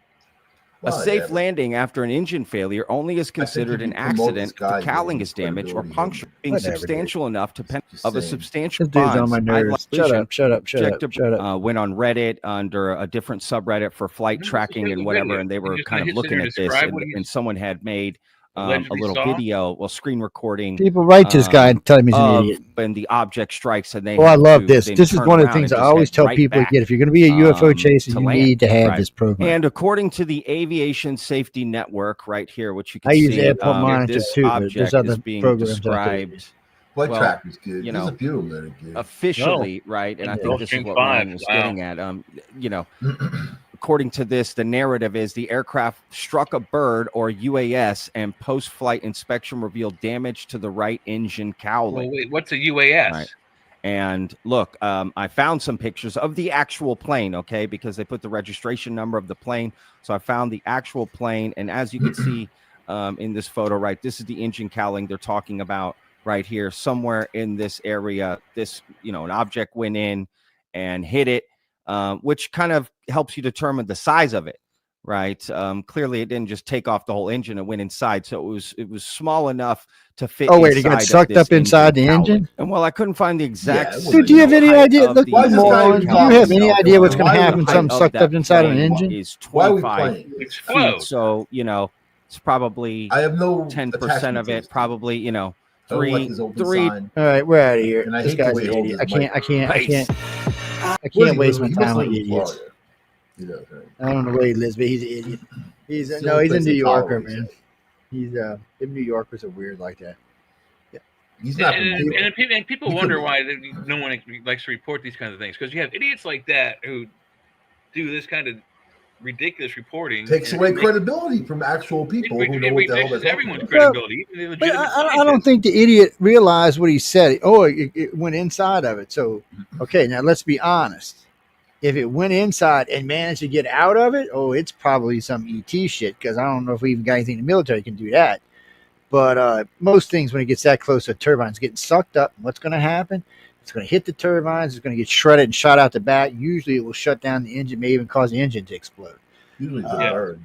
Well, a safe yeah, landing after an engine failure only is considered an accident if the cowling is damaged or puncture being substantial enough to of a substantial bond. Shut up. Went on Reddit under a different subreddit for flight tracking and whatever, and they were kind of looking at this, and someone had made a little video, screen recording. People write to this guy and tell him he's an idiot. And the object strikes, and they. I love this. This is one of the things I always tell people: if you're going to be a UFO chaser, you need to have this program. And according to the Aviation Safety Network, right here, which you can see, use Airport Monitor this too. object is being described. Flight Tracker's good. You know, a few of them good. Officially, right? And I think this is what Ryan was getting at. You know. According to this, the narrative is the aircraft struck a bird or UAS, and post-flight inspection revealed damage to the right engine cowling. Well, wait, what's a UAS? Right. And look, I found some pictures of the actual plane, okay, because they put the registration number of the plane. So I found the actual plane, and as you can see in this photo, right, this is the engine cowling they're talking about right here. Somewhere in this area, this, you know, an object went in and hit it. Which kind of helps you determine the size of it, right? Clearly, it didn't just take off the whole engine; it went inside, so it was small enough to fit. Oh wait, it got sucked up inside the engine. And well, I couldn't find the exact. Dude, do you have any idea? Look, do you have any idea what's going to happen? Something sucked up inside of an engin? Is 25 feet, so you know it's probably. I have no 10% of it. Probably, you know, three. All right, we're out of here. This guy's an idiot. I can't waste my time on idiots. I don't know where he lives, but he's an idiot. He's a New Yorker, man. He's New Yorkers are weird like that. Yeah. He's not. And people wonder why no one likes to report these kinds of things, because you have idiots like that who do this kind of ridiculous reporting. Takes away credibility from actual people who know what the hell they're everyone's credibility. But I don't think the idiot realized what he said. Oh, it went inside of it. So, okay, now let's be honest. If it went inside and managed to get out of it, it's probably some ET shit, because I don't know if we even got anything in the military that can do that. But most things, when it gets that close to turbines, getting sucked up, what's going to happen? It's going to hit the turbines. It's going to get shredded and shot out the back. Usually it will shut down the engine, may even cause the engine to explode. Usually it's a bird.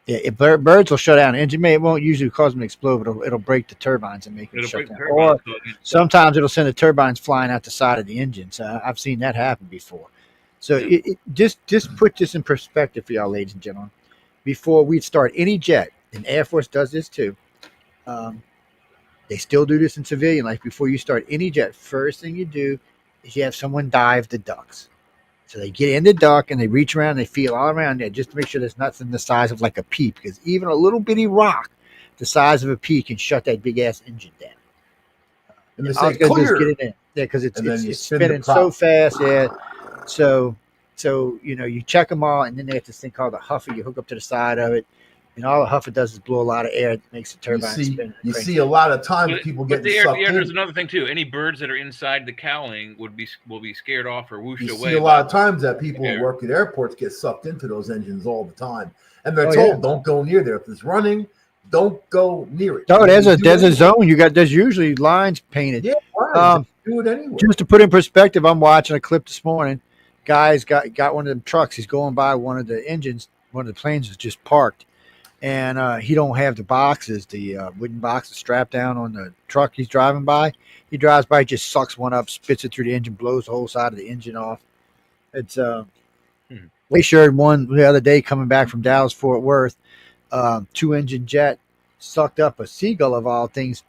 Yeah, birds will shut down an engine. It won't usually cause them to explode, but it'll break the turbines and make them shut down. Or sometimes it'll send the turbines flying out the side of the engine. So I've seen that happen before. So just put this in perspective for y'all, ladies and gentlemen. Before we start any jet, and Air Force does this too, they still do this in civilian life. Before you start any jet, first thing you do is you have someone dive the ducts. So they get in the duct and they reach around, and they feel all around there just to make sure there's nothing the size of like a pea, because even a little bitty rock the size of a pea can shut that big ass engine down. And they say clear. Just get it in. Yeah, because it's spinning so fast. Yeah. So you know, you check them all, and then they have this thing called a huffer. You hook up to the side of it. And all the huffer does is blow a lot of air. It makes the turbine spin. You see a lot of times people get sucked in. There's another thing too. Any birds that are inside the cowling will be scared off or whooshed away. You see a lot of times that people who work at airports get sucked into those engines all the time, and they're told don't go near there. If it's running, don't go near it. No, there's a zone. There's usually lines painted. Yeah, do it anyway. Just to put in perspective, I'm watching a clip this morning. Guy's got one of them trucks. He's going by one of the engines. One of the planes is just parked. And he don't have the boxes, the wooden boxes strapped down on the truck he's driving by. He drives by, just sucks one up, spits it through the engine, blows the whole side of the engine off. It's we shared one the other day coming back from Dallas Fort Worth. 2-engine jet sucked up a seagull of all things,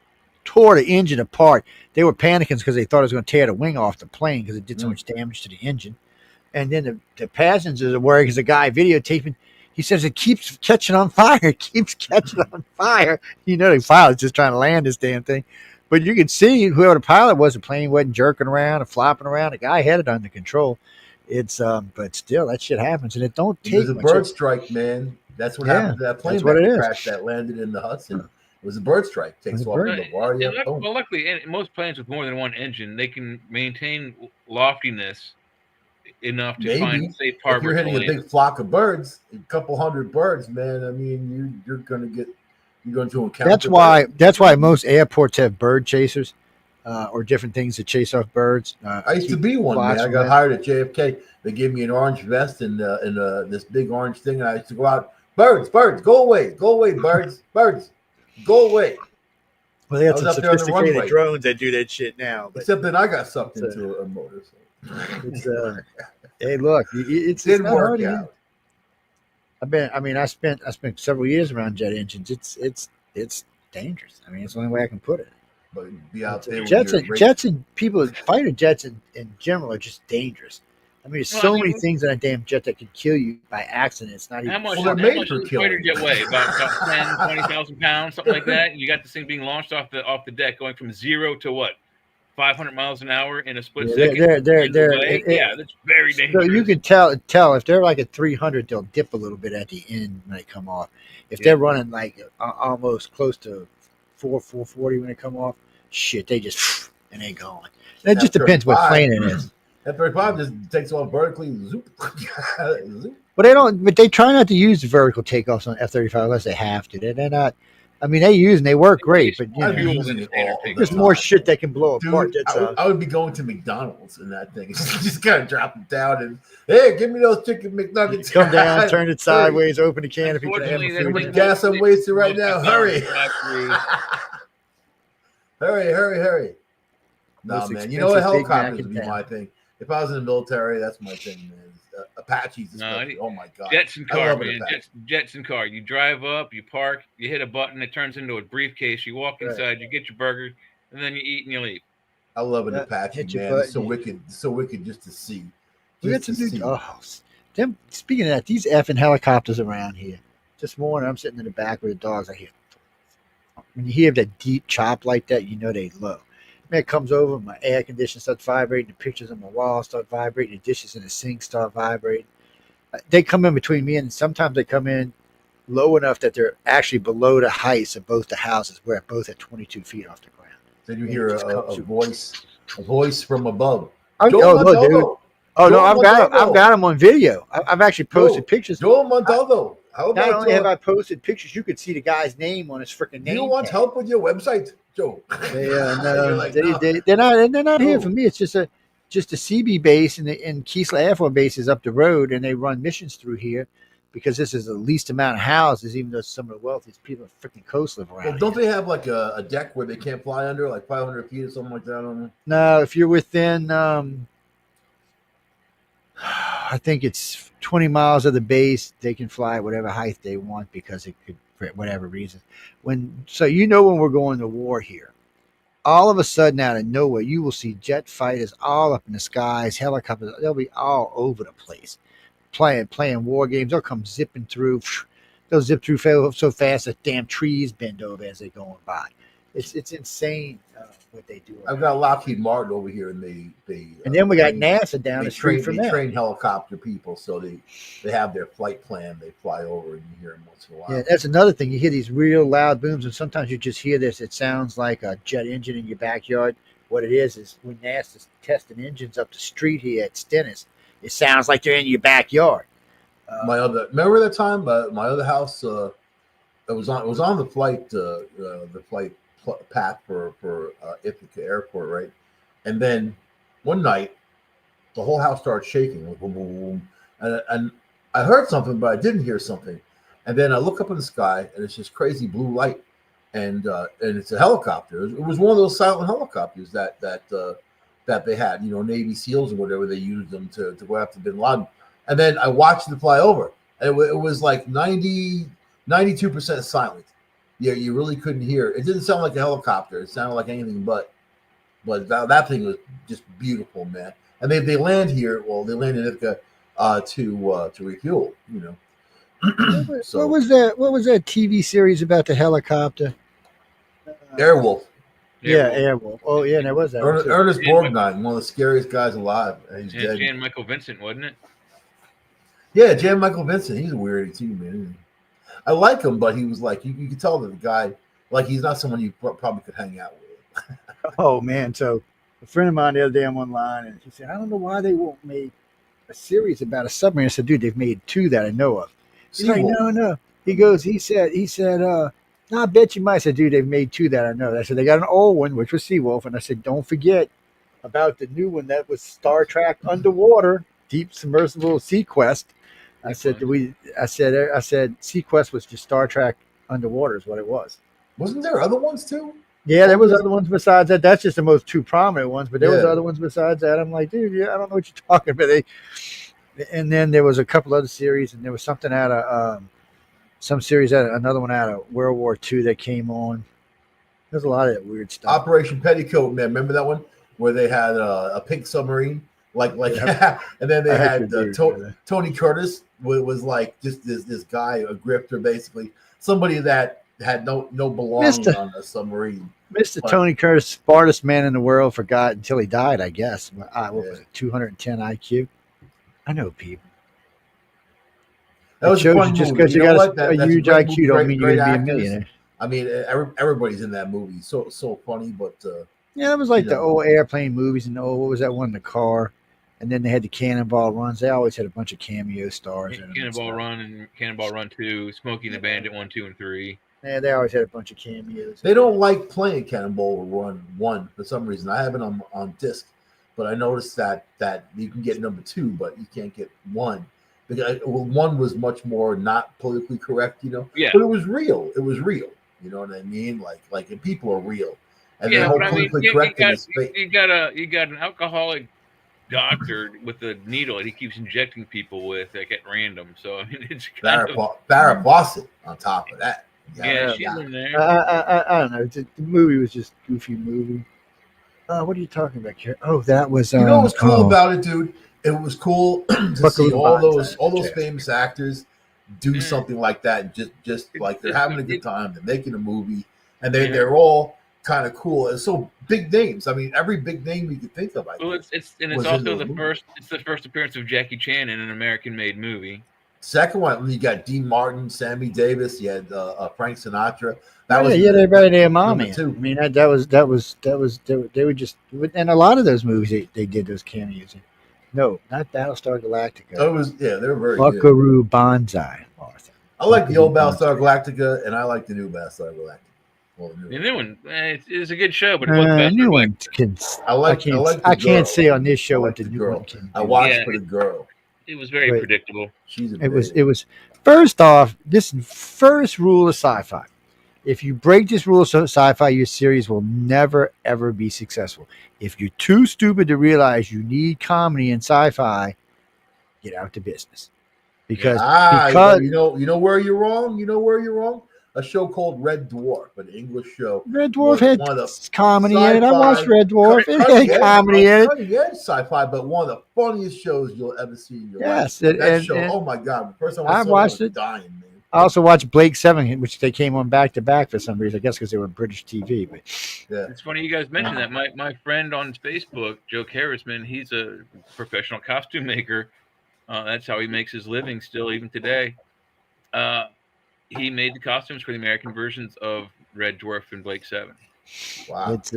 tore the engine apart. They were panicking because they thought it was going to tear the wing off the plane because it did so much damage to the engine. And then the passengers are worried because the guy videotaping. He says it keeps catching on fire. It keeps catching on fire. You know, the pilot's just trying to land this damn thing. But you can see whoever the pilot was, the plane wasn't jerking around and flopping around. The guy had it under control. It's but still, that shit happens, and it don't take. It was a bird strike, man. That's what happened to that plane that crashed that landed in the Hudson. It was a bird strike. Takes off in LaGuardia. Well, luckily, most planes with more than one engine, they can maintain loftiness enough to find safe harbor. If you're hitting a big flock of birds, a couple hundred birds, man. I mean, you're going to encounter. That's why most airports have bird chasers, or different things to chase off birds. I used to be one, man. I got hired at JFK. They gave me an orange vest and this big orange thing, and I used to go out. Birds, go away, birds, go away. Well, they got some sophisticated drones that do that shit now. Except that I got sucked into a motor. So. It's hey, look, it didn't work out. I spent several years around jet engines. It's dangerous. I mean, it's the only way I can put it. But be out there. Jets and people, fighter jets in general are just dangerous. I mean, there's so many things in a damn jet that could kill you by accident. It's not even. How much does a fighter jet weigh? About 10, 20,000 pounds, something like that. You got this thing being launched off the deck, going from 0 to what? 500 miles an hour in a split second. Yeah, that's very dangerous. So you can tell if they're like at 300, they'll dip a little bit at the end when they come off. If they're running like almost close to 440 when they come off, shit, they just and they gone. It just depends what plane it is. F-35 just takes off vertically. Zoop. But they don't. But they try not to use the vertical takeoffs on F-35 unless they have to. They're not. I mean, they use and they work great, but there's more shit that can blow apart. I would be going to McDonald's in that thing. Just kind of drop it down and hey, give me those chicken McNuggets. Come down, turn it sideways, open the canopy. How much gas I'm wasting right now? Hurry! Hurry! No, man. You know what? Helicopters would be my thing. If I was in the military, that's my thing, man. Apaches. Oh my god. Jetson car, man. Jetson car. You drive up, you park, you hit a button, it turns into a briefcase. You walk inside, you get your burger, and then you eat and you leave. I love an Apache, man. It's so wicked just to see. Speaking of that, these effing helicopters around here. This morning, I'm sitting in the back with the dogs. I hear when you hear that deep chop like that, you know they low. Man, it comes over, my air conditioner starts vibrating, the pictures on my wall start vibrating, the dishes in the sink start vibrating. They come in between me, and sometimes they come in low enough that they're actually below the heights of both the houses. We're both at 22 feet off the ground. Then you hear a voice from above. I've got them on video. I've actually posted pictures. Joe Montaldo. Not only have I posted pictures, you could see the guy's name on his freaking name. You want help with your website, Joe? They're not here for me. It's just a CB base, and Keesler Air Force Base is up the road, and they run missions through here because this is the least amount of houses, even though some of the wealthiest people on freaking coast live around. Well, don't they have like a deck where they can't fly under, like 500 feet or something like that on there? No, if you're within, I think it's 20 miles of the base, they can fly whatever height they want because it could, for whatever reason. When we're going to war here, all of a sudden out of nowhere, you will see jet fighters all up in the skies, helicopters. They'll be all over the place, playing war games. They'll come zipping through. They'll zip through so fast that damn trees bend over as they're going by. It's insane what they do. I've got Lockheed Martin over here, and and then we got NASA down the street from there. They train helicopter people, so they have their flight plan. They fly over, and you hear them once in a while. Yeah, that's another thing. You hear these real loud booms, and sometimes you just hear this. It sounds like a jet engine in your backyard. What it is when NASA's testing engines up the street here at Stennis, it sounds like they're in your backyard. Remember that time? My other house, it was on the flight path for Ithaca Airport, right? And then one night, the whole house started shaking, like boom, boom, boom. And I heard something, but I didn't hear something. And then I look up in the sky, and it's this crazy blue light, and it's a helicopter. It was one of those silent helicopters that they had, Navy SEALs or whatever. They used them to go after Bin Laden. And then I watched it fly over, and it was like 92% silent. Yeah, you really couldn't hear. It didn't sound like a helicopter. It sounded like anything but that thing was just beautiful, man. And they land here. Well, they land in Ithaca to refuel. So, what was that TV series about the helicopter? Airwolf. Yeah, Airwolf. Oh, yeah, there was that. Ernest Borgnine, one of the scariest guys alive. He's dead. Jan Michael Vincent, wasn't it? Yeah, Jan Michael Vincent. He's a weird too, man. I like him, but he was like, you could tell that the guy, like, he's not someone you probably could hang out with. Oh, man. So a friend of mine the other day, I'm online, and he said, I don't know why they won't make a series about a submarine. I said, dude, they've made 2 that I know of. He's like, no. He said, No, I bet you might. I said, dude, they've made two that I know. I said, they got an old one, which was Seawolf. And I said, don't forget about the new one that was Star Trek Underwater, Deep Submersible Sequest. I said, I said, Sequest was just Star Trek Underwater is what it was. Wasn't there other ones too? Yeah, there was other ones besides that. That's just the most two prominent ones, but there was other ones besides that. I'm like, dude, yeah, I don't know what you're talking about. And then there was a couple other series, and there was something out of some series, another one out of World War II that came on. There's a lot of that weird stuff. Operation Petticoat, man. Remember that one where they had a pink submarine, and then they had Tony Curtis was like just this guy, a grifter, basically somebody that had no belonging on a submarine. Mr. Tony Curtis, smartest man in the world, forgot until he died, I guess. What was it, 210 IQ? I know people. That was a fun just movie. because you got a huge IQ don't mean you're going to be a millionaire. I mean, everybody's in that movie. So funny, but yeah, it was like the old airplane movies and what was that one, the car, and then they had the Cannonball Runs. They always had a bunch of cameo stars. Cannonball Run and Cannonball Run 2, Smokey and the Bandit 1, 2, and 3. Yeah, they always had a bunch of cameos. They don't like playing Cannonball Run 1 for some reason. I have it on disc, but I noticed that you can get number 2, but you can't get 1. Because 1 was much more not politically correct, Yeah. But it was real. It was real. You know what I mean? Like people are real. And yeah, the whole but politically correct thing is fake. You got an alcoholic doctor with a needle that he keeps injecting people with like at random. So I mean, it's Farrah Fawcett on top of that. Yeah, she's in there. I don't know. The movie was just a goofy movie. What are you talking about, Karen? Oh, that was. You know what was cool about it, dude? It was cool to see all those famous actors do something like that, and just like they're having a good time. They're making a movie, and they're all kind of cool. And so big names. I mean, every big name you could think of. It's also the first appearance of Jackie Chan in an American-made movie. Second one, you got Dean Martin, Sammy Davis. You had Frank Sinatra. Everybody named Mommy. I mean, that was they were just, and a lot of those movies they did those cameos in. No, not Battlestar Galactica. They were very Buckaroo good. Banzai, Martha. I like the old Battlestar Galactica, and I like the new Battlestar Galactica. Well, the new one, it's a good show, but the new one I can't say on this show what the new one can do. I watched for the girl. It was very predictable. It was first off, this first rule of sci-fi. If you break this rule of sci-fi, your series will never, ever be successful. If you're too stupid to realize you need comedy in sci-fi, get out to business. Because you know where you're wrong? You know where you're wrong? A show called Red Dwarf, an English show. Red Dwarf had comedy in it. I watched Red Dwarf. It had comedy in it. Yeah, sci-fi, but one of the funniest shows you'll ever see in your life. That show, oh my God. The first time I watched it. Dying, man. I also watched Blake 7, which they came on back to back for some reason. I guess because they were British TV. But it's funny you guys mentioned that. My friend on Facebook, Joe Karasman, he's a professional costume maker. That's how he makes his living still, even today. He made the costumes for the American versions of Red Dwarf and Blake 7. Wow. It's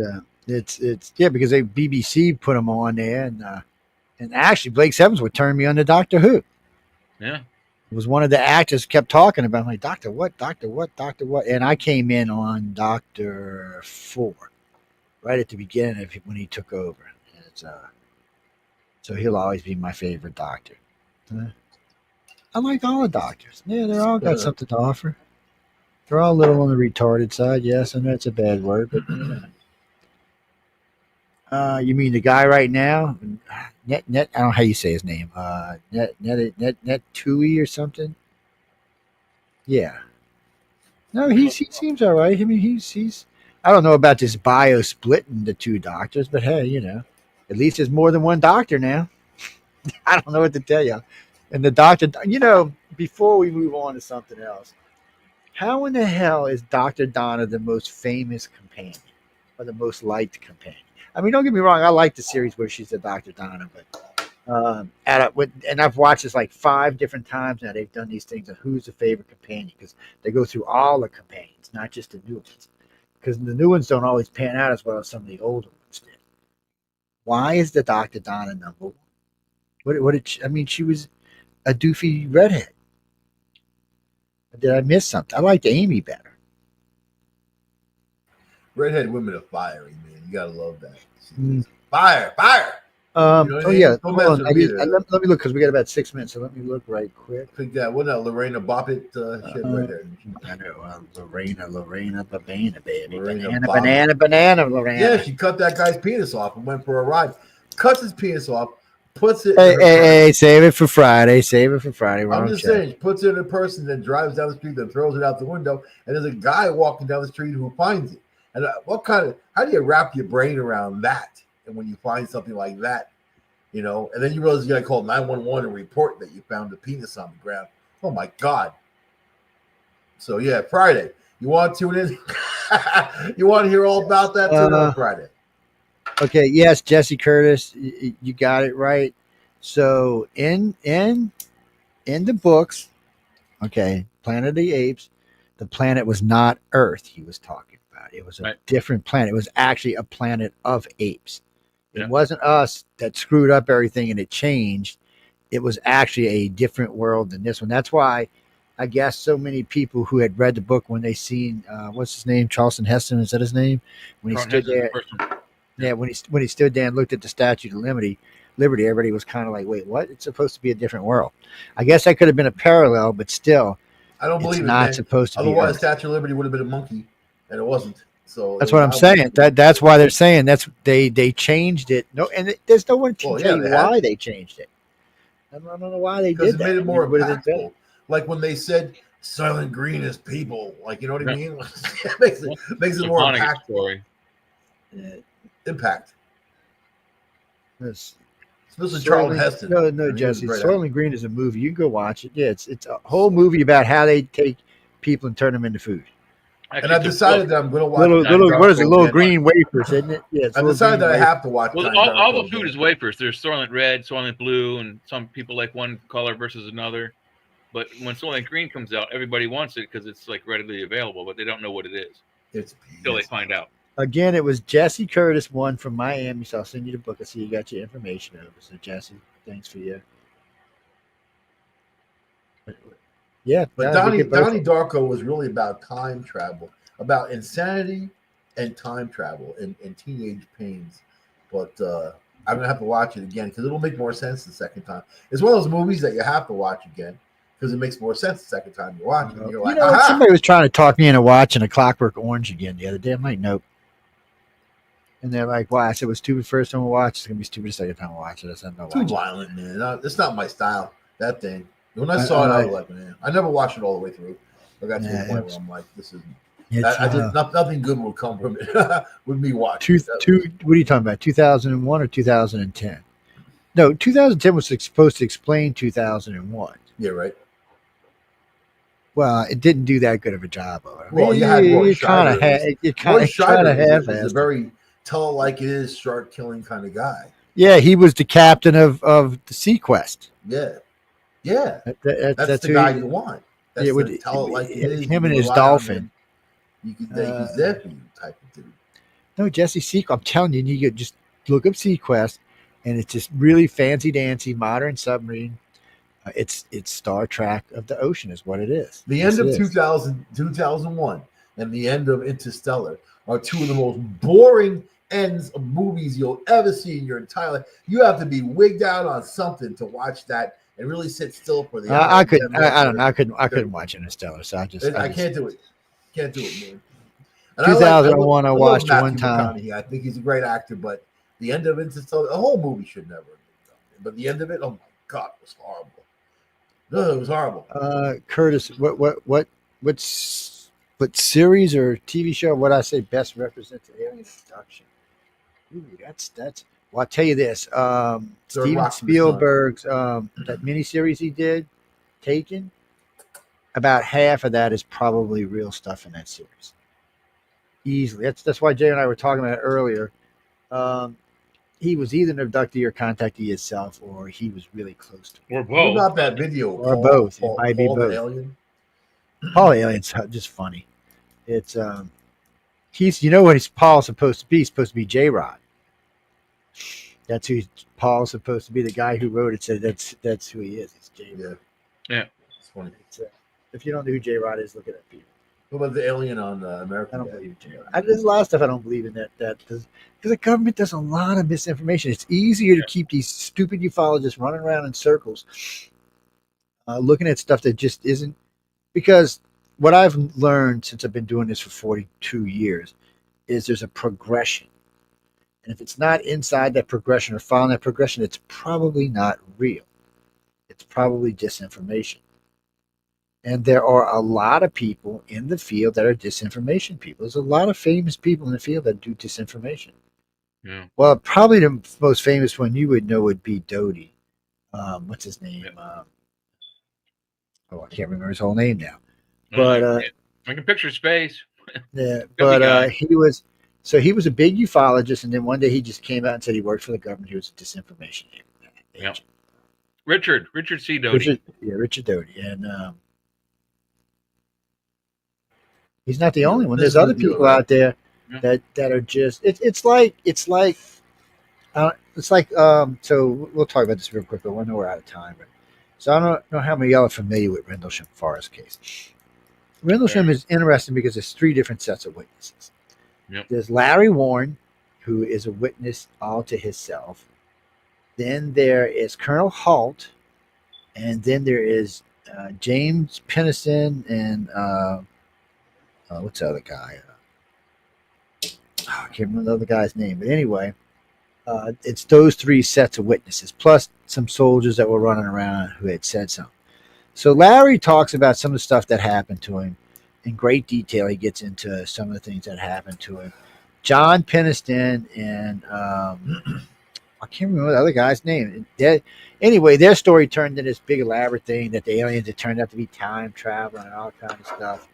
because BBC put them on there, and actually Blake 7's what turned me on to Doctor Who. Yeah. It was one of the actors kept talking about, like, Doctor what, and I came in on Doctor 4, right at the beginning of when he took over. So he'll always be my favorite Doctor. I like all the Doctors. Yeah, they all got something to offer. They're all a little on the retarded side, yes, and that's a bad word, but you mean the guy right now? Net, I don't know how you say his name. Net Tui or something. Yeah. No, he seems all right. I mean, he's. I don't know about this bio splitting the two doctors, but hey, at least there's more than one doctor now. I don't know what to tell you. And the doctor, before we move on to something else, how in the hell is Dr. Donna the most famous companion or the most liked companion? I mean, don't get me wrong. I like the series where she's a Dr. Donna, but and I've watched this like 5 different times now. They've done these things of who's the favorite companion because they go through all the companions, not just the new ones. Because the new ones don't always pan out as well as some of the older ones did. Why is the Dr. Donna number 1? What did she, I mean? She was a doofy redhead. Did I miss something? I liked Amy better. Redhead women are fiery, man. You gotta love that. Fire. You know oh yeah, Don't hold on. mess with me there. Let me look because we got about 6 minutes. So let me look right quick. Pick that. What that Lorena Bobbitt shit right there. I know Lorena, banana, baby, Lorena banana, Lorena. Yeah, she cut that guy's penis off and went for a ride. Cuts his penis off, puts it. Hey, save it for Friday. I'm just saying, she puts it in a person, then drives down the street, then throws it out the window, and there's a guy walking down the street who finds it. And how do you wrap your brain around that? And when you find something like that, and then you realize you got to call 911 and report that you found a penis on the ground. Oh my God. So yeah, Friday. You want to tune in? You want to hear all about that? Tune in on Friday. Okay. Yes, Jesse Curtis, you got it right. So in the books, okay, Planet of the Apes, the planet was not Earth. He was talking about it was a different planet. It was actually a planet of apes. It wasn't us that screwed up everything and it changed. It was actually a different world than this one. That's why I guess so many people who had read the book when they seen what's his name, Charleston Heston, is that his name? When he stood there, when he stood there and looked at the Statue of Liberty, everybody was kind of like, "Wait, what? It's supposed to be a different world." I guess that could have been a parallel, but still, I don't believe it's not supposed to be. Otherwise, Statue of Liberty would have been a monkey, and it wasn't. So that's what I'm saying. That's why they're saying they changed it. No, and there's no one to tell you why they changed it. I don't know why they did that. Because it made it more impactful. Like when they said Soylent Green is people, like, you know what I mean? It makes it more impactful. Story. Impact. Especially Charlton Heston. No, Jesse. Soylent Green is a movie. You can go watch it. Yeah, it's a whole movie about how they take people and turn them into food. Actually, and I've decided that I'm going to watch what is it? Little green wafers, isn't it? Yeah, I've decided that I have to watch. Well, all the food is wafers. There's Soylent Red, Soylent Blue, and some people like one color versus another. But when Soylent Green comes out, everybody wants it because it's like readily available, but they don't know what it is until they find out. Again, it was Jesse Curtis, one from Miami, so I'll send you the book. I see you got your information over. So, Jesse, thanks for you. Yeah, but Donnie Darko was really about time travel, about insanity and time travel and teenage pains. But I'm gonna have to watch it again because it'll make more sense the second time. It's one of those movies that you have to watch again because it makes more sense the second time you watch it. You're like, somebody was trying to talk me into watching A Clockwork Orange again the other day. I'm like, nope. And they're like, "Why?" I said, "It was stupid first time I watch. It's gonna be stupid the second time I watch it." I said, "No, too violent, man. It's not my style. That thing." When I saw it, I was like, "Man, I never watched it all the way through." I got to the point where I'm like, "This is." Nothing good will come from it with me watching. What are you talking about? 2001 or 2010? No, 2010 was supposed to explain 2001. Yeah, right. Well, it didn't do that good of a job of it. Well, you had Roy Scheider. Roy Scheider is a very tell it like it is, shark killing kind of guy. Yeah, he was the captain of the Sequest. Yeah. That's the guy you want. That's tell it like it is. Him and his dolphin. He's there for you type of dude. No, Jesse Sequest. I'm telling you, you could just look up Sequest, and it's just really fancy dancy modern submarine. It's Star Trek of the ocean is what it is. The end of 2001 and the end of Interstellar are two of the most boring ends of movies you'll ever see in your entire life. You have to be wigged out on something to watch that and really sit still for the. I couldn't watch Interstellar, so I can't do it. Can't do it, man. And 2001, I watched it one time. I think he's a great actor, but the end of Interstellar, the whole movie should never have been done. But the end of it, oh my God, it was horrible. No, it was horrible. Curtis, what series or TV show would I say best represents alien abduction? Ooh, that's. Well, I'll tell you this. Steven Spielberg's that miniseries he did, Taken. About half of that is probably real stuff in that series. Easily. That's why Jay and I were talking about it earlier. He was either an abductee or contactee himself, or he was really close to it. Or both. What about that video? Or both. It might be both. Alien? Paul Alien's just funny. It's he's what Paul's supposed to be. He's supposed to be J-Rod. That's who Paul's supposed to be. The guy who wrote it said that's who he is. It's J-Rod. Yeah. It's funny. If you don't know who J-Rod is, look it up, people. What about the alien on American? I don't believe it. There's a lot of stuff I don't believe in because the government does a lot of misinformation. It's easier to keep these stupid ufologists running around in circles, looking at stuff that just isn't. Because what I've learned since I've been doing this for 42 years is there's a progression. And if it's not inside that progression or following that progression, it's probably not real. It's probably disinformation. And there are a lot of people in the field that are disinformation people. There's a lot of famous people in the field that do disinformation. Yeah. Well, probably the most famous one you would know would be Doty. What's his name? Yeah. I can't remember his whole name now. But I can picture space. Yeah, but he was a big ufologist, and then one day he just came out and said he worked for the government. He was a disinformation agent. Yeah. Richard C. Doty. Richard Doty, and he's not the only one. There's other people out there that are just it's like so we'll talk about this real quick, but I know we're out of time. So I don't know how many of y'all are familiar with Rendlesham Forest case. Rendlesham is interesting because there's three different sets of witnesses. Yep. There's Larry Warren, who is a witness all to himself. Then there is Colonel Halt, and then there is James Pennison and what's the other guy? I can't remember the other guy's name, but anyway, it's those three sets of witnesses, plus some soldiers that were running around who had said something. So Larry talks about some of the stuff that happened to him in great detail. He gets into some of the things that happened to him. John Penniston and I can't remember the other guy's name. Anyway, their story turned into this big elaborate thing that the aliens had turned out to be time traveling and all kind of stuff.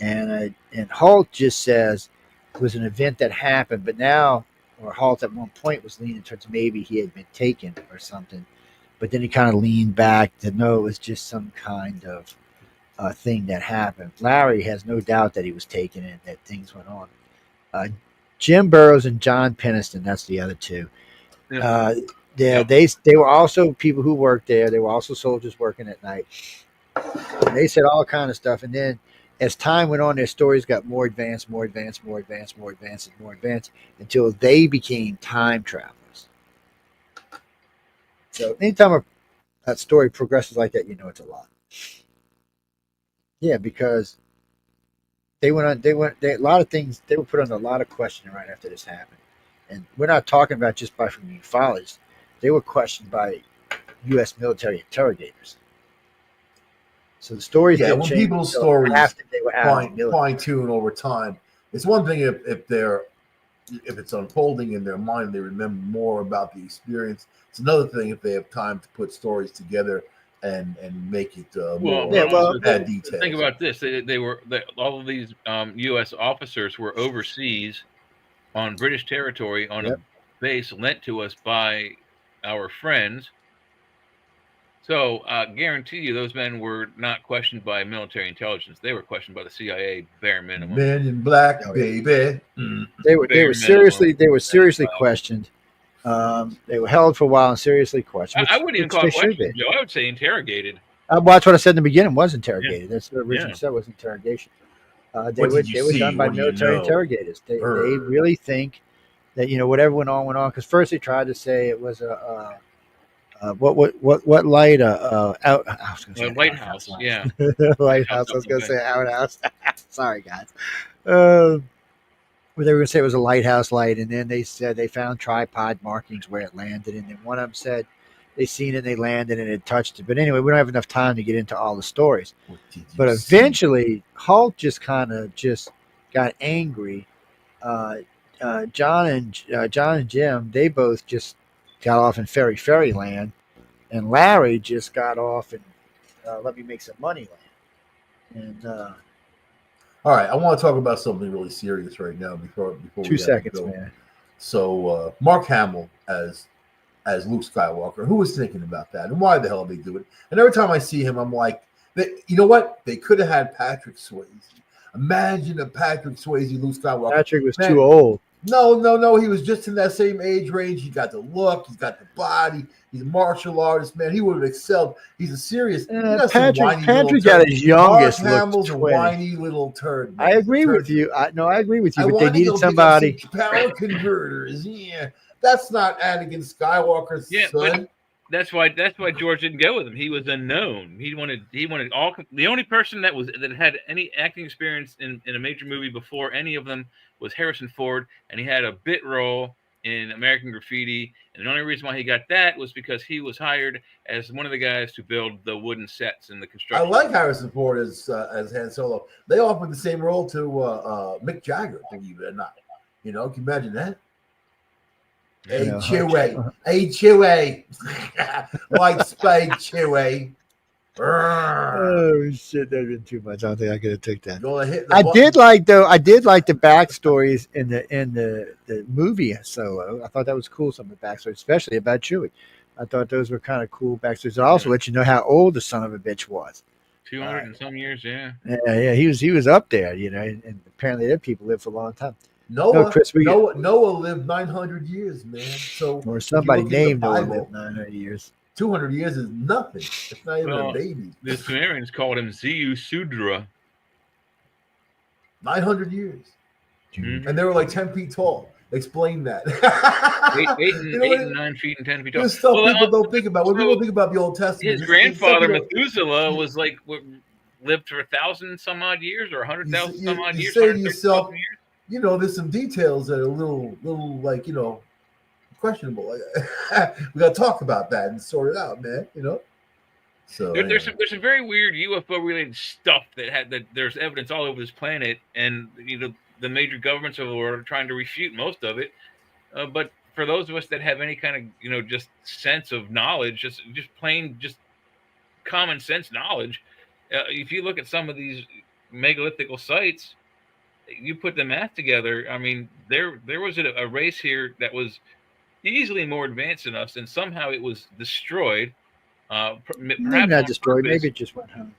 And Halt just says it was an event that happened, but now, or Halt at one point was leaning towards maybe he had been taken or something. But then he kind of leaned back to no, it was just some kind of thing that happened. Larry has no doubt that he was taken and that things went on. Jim Burroughs and John Penniston, that's the other two. Yeah. They were also people who worked there. They were also soldiers working at night. And they said all kind of stuff. And then as time went on, their stories got more advanced until they became time travelers. So anytime that story progresses like that, you know it's a lot. Yeah, because a lot of things, they were put under a lot of questioning right after this happened. And we're not talking about just from ufologists. They were questioned by U.S. military interrogators. So the stories when people's stories fine tune over time. It's one thing if it's unfolding in their mind, they remember more about the experience. It's another thing if they have time to put stories together and make it add details. Think about this: all of these U.S. officers were overseas on British territory on a base lent to us by our friends. So guarantee you those men were not questioned by military intelligence. They were questioned by the CIA, bare minimum. Men in Black, baby. They were seriously questioned. They were held for a while and seriously questioned. I wouldn't even call it questioned, Joe. I would say interrogated. Well, that's what I said in the beginning. Was interrogated. Yeah. That's what originally said was interrogation. They were done by military interrogators. They really think that whatever went on because first they tried to say it was a what light lighthouse. Yeah. Lighthouse. I was going to say outhouse. Sorry, guys. Well, they were going to say it was a lighthouse light, and then they said they found tripod markings where it landed, and then one of them said they seen it and they landed and it touched it. But anyway, we don't have enough time to get into all the stories. But eventually, Hulk just got angry. John and Jim, they both just got off in Fairyland, and Larry just got off and let me make some money land. And all right, I want to talk about something really serious right now before 2 seconds, man. So Mark Hamill as Luke Skywalker, who was thinking about that, and why the hell they do it? And every time I see him, I'm like, you know what? They could have had Patrick Swayze. Imagine a Patrick Swayze Luke Skywalker. Patrick was too old. No. He was just in that same age range. He got the look. He's got the body. He's a martial artist, man. He would have excelled. He's a serious. Patrick got his youngest Mark Hamill's look a 20. whiny little turd. Man. I agree with you. I agree with you. But they needed somebody. Power converters. Yeah, that's not Anakin Skywalker's son. That's why George didn't go with him. He was unknown. He wanted all. The only person that had any acting experience in a major movie before any of them was Harrison Ford, and he had a bit role in American Graffiti. And the only reason why he got that was because he was hired as one of the guys to build the wooden sets in the construction. I like Harrison Ford as Han Solo. They offered the same role to Mick Jagger, believe it or not. You know, can you imagine that? Hey, Chewie. Hey, Chewie. White spade, Chewie. Oh shit, that'd been too much. I don't think I could have took that. I did like the backstories in the movie Solo. I thought that was cool, some of the backstories, especially about Chewie. I thought those were kind of cool backstories. It also let you know how old the son of a bitch was. 200 and some years, yeah. Yeah, he was up there, you know, and apparently other people lived for a long time. Noah lived 900 years, man. So or somebody named Noah lived 900 years. 200 years is nothing. It's not even a baby. The Sumerians called him Ziu Sudra. 900 years. Mm-hmm. And they were like 10 feet tall. Explain that. 8 and 9 feet and 10 feet tall. This stuff people don't think about. When people think about the Old Testament, his grandfather Methuselah was like lived for 1,000 some odd years or 100,000 some odd years. You say to yourself, you know, there's some details that are a little like, you know, questionable. We got to talk about that and sort it out, man. You know. So there's some very weird UFO related stuff that there's evidence all over this planet, and you know the major governments of the world are trying to refute most of it. But for those of us that have any kind of, you know, just sense of knowledge, just plain common sense knowledge, if you look at some of these megalithical sites, you put the math together. I mean, there was a race here that was easily more advanced than us, and somehow it was destroyed. Maybe not destroyed. Maybe it just went home.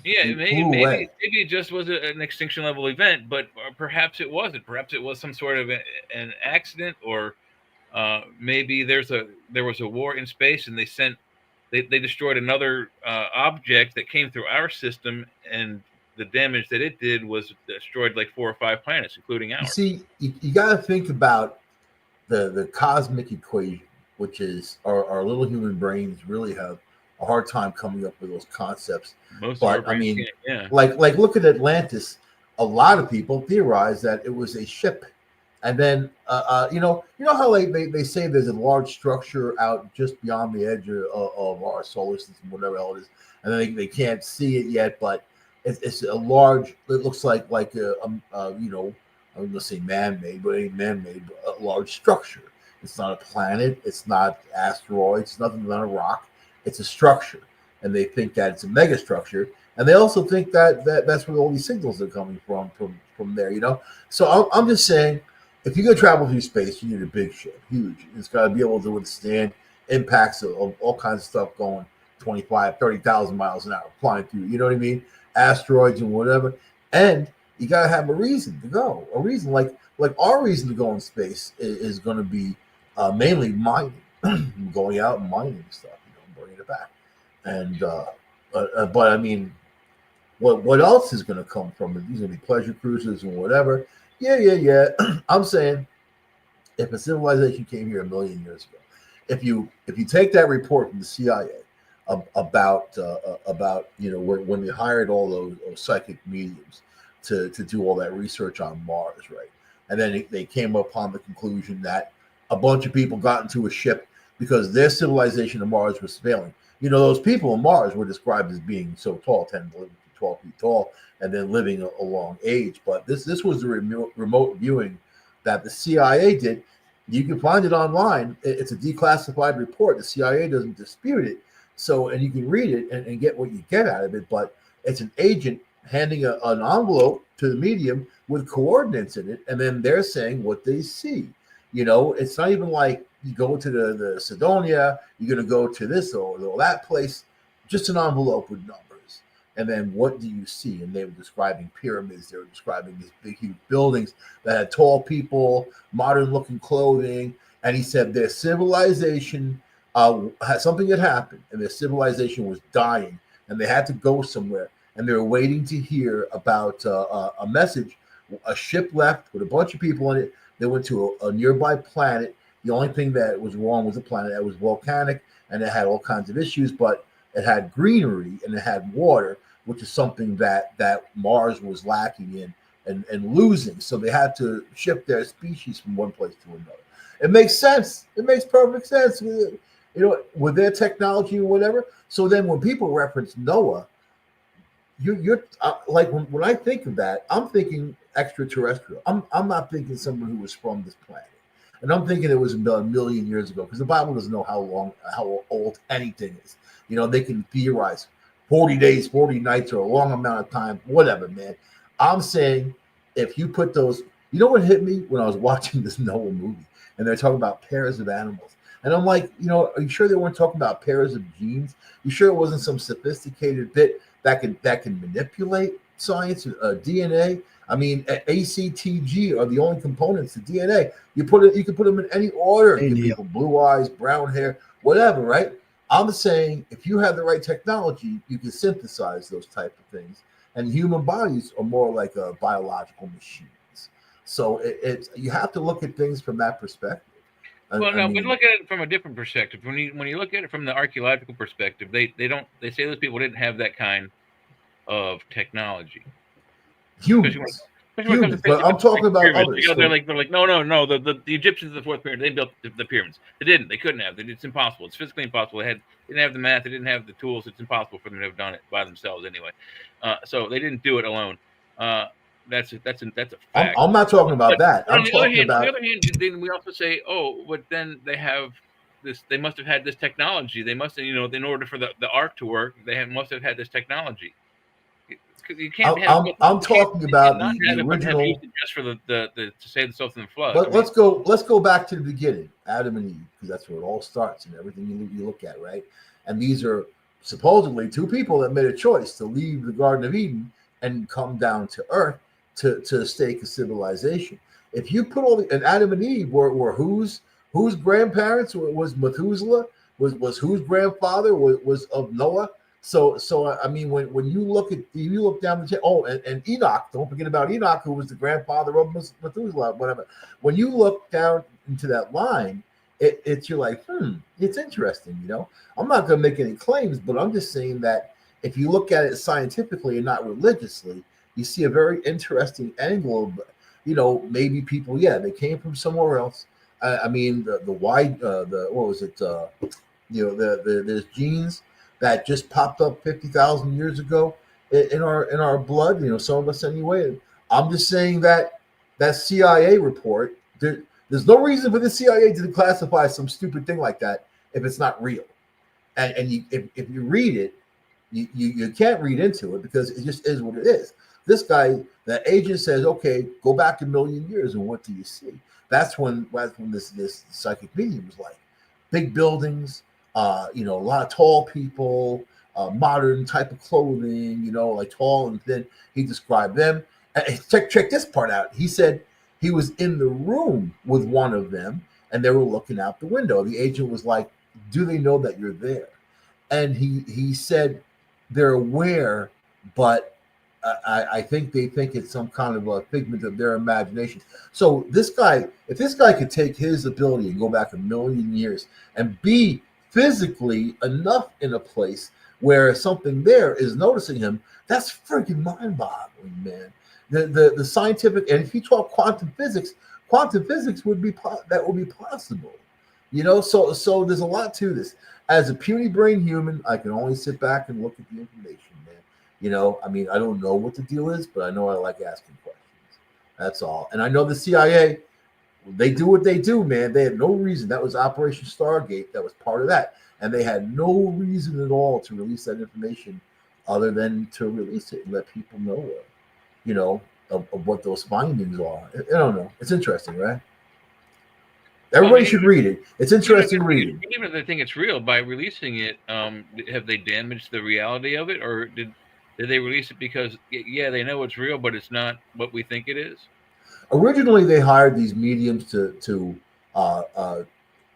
Yeah, maybe it just was an extinction level event, but perhaps it wasn't. Perhaps it was some sort of an accident, or maybe there was a war in space, and they destroyed another object that came through our system, and the damage that it did was destroyed like 4 or 5 planets, including ours. You see, you got to think about the cosmic equation, which is our little human brains really have a hard time coming up with those concepts. But I mean, like look at Atlantis. A lot of people theorize that it was a ship, and then you know how like they say there's a large structure out just beyond the edge of our solar system, whatever hell it is, and then they can't see it yet, but it's a large. It looks like a you know, I'm gonna say man-made, but it ain't man-made, but a large structure. It's not a planet. It's not asteroids. It's nothing but a rock. It's a structure, and they think that it's a mega structure, and they also think that that's where all these signals are coming from there. You know, so I'm just saying, if you're gonna travel through space, you need a big ship, huge. It's got to be able to withstand impacts of all kinds of stuff going 25, 30,000 miles an hour flying through. You know what I mean? Asteroids and whatever, and you got to have a reason to go. A reason like our reason to go in space is going to be mainly mining, going out and mining stuff, you know, bringing it back. And but I mean, what else is going to come from it? These are going to be pleasure cruises and whatever. Yeah. I'm saying, if a civilization came here 1 million years ago, if you take that report from the CIA about you know when they hired all those psychic mediums to do all that research on Mars, right? And then they came upon the conclusion that a bunch of people got into a ship because their civilization on Mars was failing. You know, those people on Mars were described as being so tall, 10 to 12 feet tall, and then living a long age. But this was the remote viewing that the CIA did. You can find it online. It's a declassified report. The CIA doesn't dispute it. So, and you can read it and get what you get out of it. But it's an agent handing an envelope to the medium with coordinates in it, and then they're saying what they see. You know, it's not even like you go to the Sidonia, you're going to go to this or that place, just an envelope with numbers. And then what do you see? And they were describing pyramids. They were describing these big, huge buildings that had tall people, modern looking clothing. And he said their civilization, something had happened and their civilization was dying and they had to go somewhere. And they were waiting to hear about a message. A ship left with a bunch of people in it. They went to a nearby planet. The only thing that was wrong was the planet. That was volcanic and it had all kinds of issues, but it had greenery and it had water, which is something that Mars was lacking in and losing. So they had to shift their species from one place to another. It makes sense. It makes perfect sense. You know, with their technology or whatever. So then when people reference Noah, you're like when I think of that, I'm thinking extraterrestrial. I'm not thinking someone who was from this planet. And I'm thinking it was about 1 million years ago because the Bible doesn't know how old anything is. You know, they can theorize 40 days, 40 nights, or a long amount of time, whatever, man. I'm saying if you put those, you know what hit me when I was watching this Noah movie and they're talking about pairs of animals. And I'm like, you know, are you sure they weren't talking about pairs of genes? You sure it wasn't some sophisticated bit that can manipulate science, DNA? I mean, ACTG are the only components to DNA. You can put them in any order. Give people blue eyes, brown hair, whatever, right? I'm saying if you have the right technology, you can synthesize those type of things. And human bodies are more like biological machines. So you have to look at things from that perspective. But look at it from a different perspective. When you look at it from the archaeological perspective, they say those people didn't have that kind of technology. Humans. But I'm talking about others. They're like, no. The Egyptians of the fourth pyramid, they built the pyramids. They didn't. They couldn't have. It's impossible. It's physically impossible. They didn't have the math. They didn't have the tools. It's impossible for them to have done it by themselves anyway. So they didn't do it alone. That's a fact. I'm not talking about that. On the other hand, then we also say, but then they have this. They must have had this technology. They must have, in order for the ark to work, must have had this technology. You can't. I'm talking about the original. Just for the to save themselves from the flood. But let's go back to the beginning, Adam and Eve, because that's where it all starts and everything you look at, right? And these are supposedly two people that made a choice to leave the Garden of Eden and come down to Earth to stake a civilization. If you put and Adam and Eve were whose grandparents was Methuselah, was whose grandfather was of Noah. So I mean, when you look down the chain, and Enoch, don't forget about Enoch, who was the grandfather of Methuselah, whatever. When you look down into that line, you're like, it's interesting, you know. I'm not going to make any claims, but I'm just saying that if you look at it scientifically and not religiously, you see a very interesting angle of, you know, maybe people, they came from somewhere else. I mean, there's genes that just popped up 50,000 years ago in our blood, you know, some of us anyway. I'm just saying that CIA report, there's no reason for the CIA to classify some stupid thing like that if it's not real. And if you read it, you can't read into it because it just is what it is. This guy, the agent says, okay, go back 1 million years and what do you see? That's when this psychic medium was like big buildings, you know, a lot of tall people, modern type of clothing, you know, like tall and thin. He described them. Check this part out. He said he was in the room with one of them and they were looking out the window. The agent was like, do they know that you're there? And he said they're aware, but I think they think it's some kind of a figment of their imagination. So if this guy could take his ability and go back 1 million years and be physically enough in a place where something there is noticing him, that's freaking mind-boggling, man. The scientific, and if you talk quantum physics would be possible, you know. So there's a lot to this. As a puny brain human, I can only sit back and look at the information, man. You know, I mean, I don't know what the deal is, but I know I like asking questions. That's all. And I know the CIA, they do what they do, man. They had no reason. That was Operation Stargate. That was part of that. And they had no reason at all to release that information other than to release it and let people know, you know, of what those findings are. I don't know. It's interesting, right? Everybody should read it. It's interesting reading. Even if they think it's real, by releasing it, have they damaged the reality of it, or did Did they release it because yeah, they know it's real, but it's not what we think it is? Originally, they hired these mediums to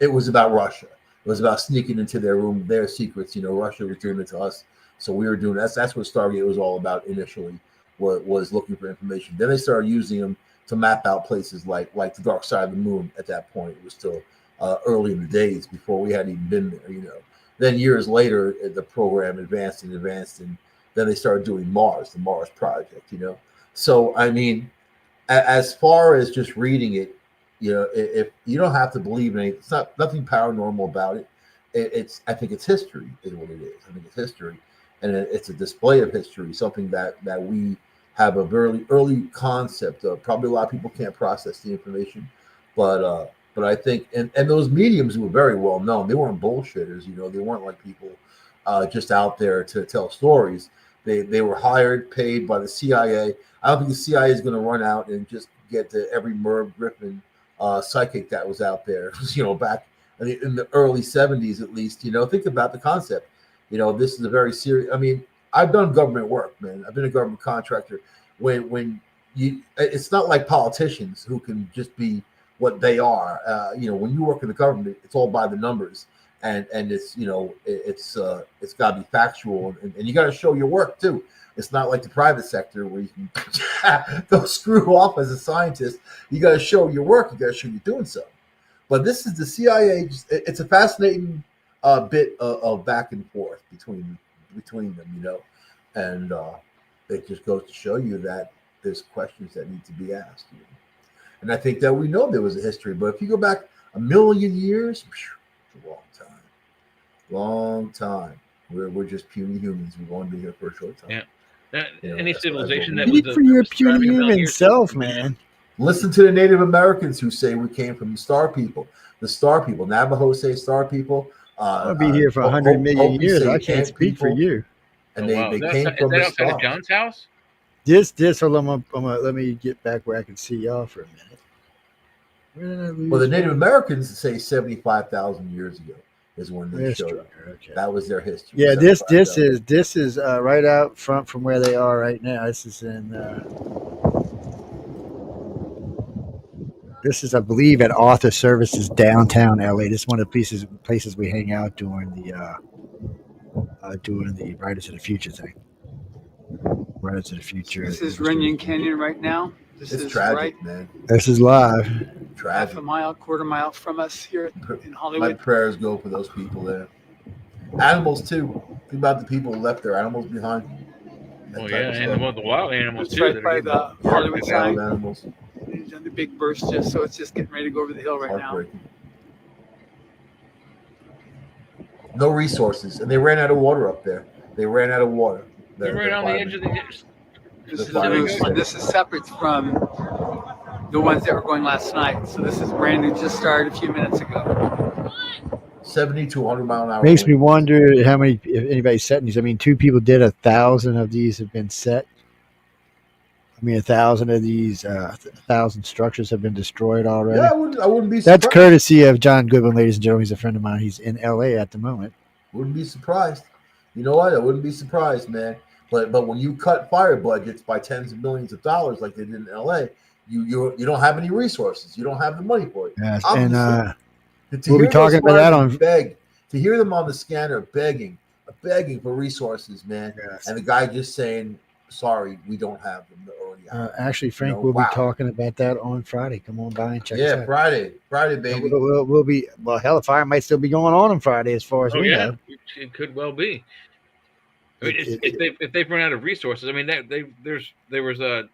it was about Russia. It was about sneaking into their room, their secrets. Russia was doing it to us, so we were doing that's what Stargate was all about initially. Was looking for information. Then they started using them to map out places like the dark side of the moon. At that point, it was still early in the days before we hadn't even been there. Then years later, the program advanced, and then they started doing Mars, the Mars Project. So I mean, as far as just reading it, if you don't have to believe in it, it's nothing paranormal about it. I think it's history is what it is. I think it's history, and it's a display of history, something that we have a very early concept of. Probably a lot of people can't process the information, but I think and those mediums were very well known. They weren't bullshitters, they weren't like people just out there to tell stories. They were hired, paid by the CIA. I don't think the CIA is going to run out and just get to every Merv Griffin psychic that was out there, back in the early 70s at least. Think about the concept. This is a very serious. I mean, I've done government work, man. I've been a government contractor. When it's not like politicians who can just be what they are. When you work in the government, it's all by the numbers, and it's it's got to be factual, and you got to show your work too. It's not like the private sector where you can go screw off as a scientist. You got to show your work. You got to show you're doing something. But this is the CIA. It's a fascinating bit of back and forth between them, and it just goes to show you that there's questions that need to be asked. And I think that we know there was a history, but if you go back a million years, it's a long time. We're just puny humans. We've only been here for a short time. Yeah. Any civilization that was for your puny human self, man. Listen to the Native Americans who say we came from the Star People. The Star People. Navajo say Star People. I'll be here for 100 million years. I can't speak for you. And they came from the outside of John's house? Hold on, let me get back where I can see y'all for a minute. Where did I lose? Well, the Native Americans say 75,000 years ago is when they showed up. Okay. That was their history. Yeah, this is right out front from where they are right now. This is in this is, I believe, at Author Services downtown LA. This is one of the places we hang out during the Writers of the Future thing. Writers of the Future. This is Runyon Canyon right now. It's tragic, man. This is live. Tragic. Half a mile, quarter mile from us here in Hollywood. My prayers go for those people there. Animals too. Think about the people who left their animals behind. Oh yeah, and the wild animals it's too. Right by the Hollywood sign. Animals. He's done the big burst, so it's just getting ready to go over the hill right now. No resources, and they ran out of water up there. They ran out of water. They're right on the edge of the ditch. This is separate from the ones that were going last night. So this is brand new, just started a few minutes ago. 70 to 100 mile an hour. Makes me wonder how many, if anybody's setting these. I mean, 2 people did 1,000 of these have been set. I mean, 1,000 of these, 1,000 structures have been destroyed already. Yeah, I wouldn't be surprised. That's courtesy of John Goodwin, ladies and gentlemen. He's a friend of mine. He's in LA at the moment. Wouldn't be surprised. You know what? I wouldn't be surprised, man. But when you cut fire budgets by tens of millions of dollars like they did in LA, you don't have any resources. You don't have the money for it. Yes, and we'll be talking about that on to hear them on the scanner begging for resources, man. Yes. And the guy just saying, "Sorry, we don't have them." Actually, Frank, we'll be talking about that on Friday. Come on by and check us out. Friday, baby. We'll be the fire might still be going on Friday, as far as we know. It could well be. I mean, if they've run out of resources, I mean, there was a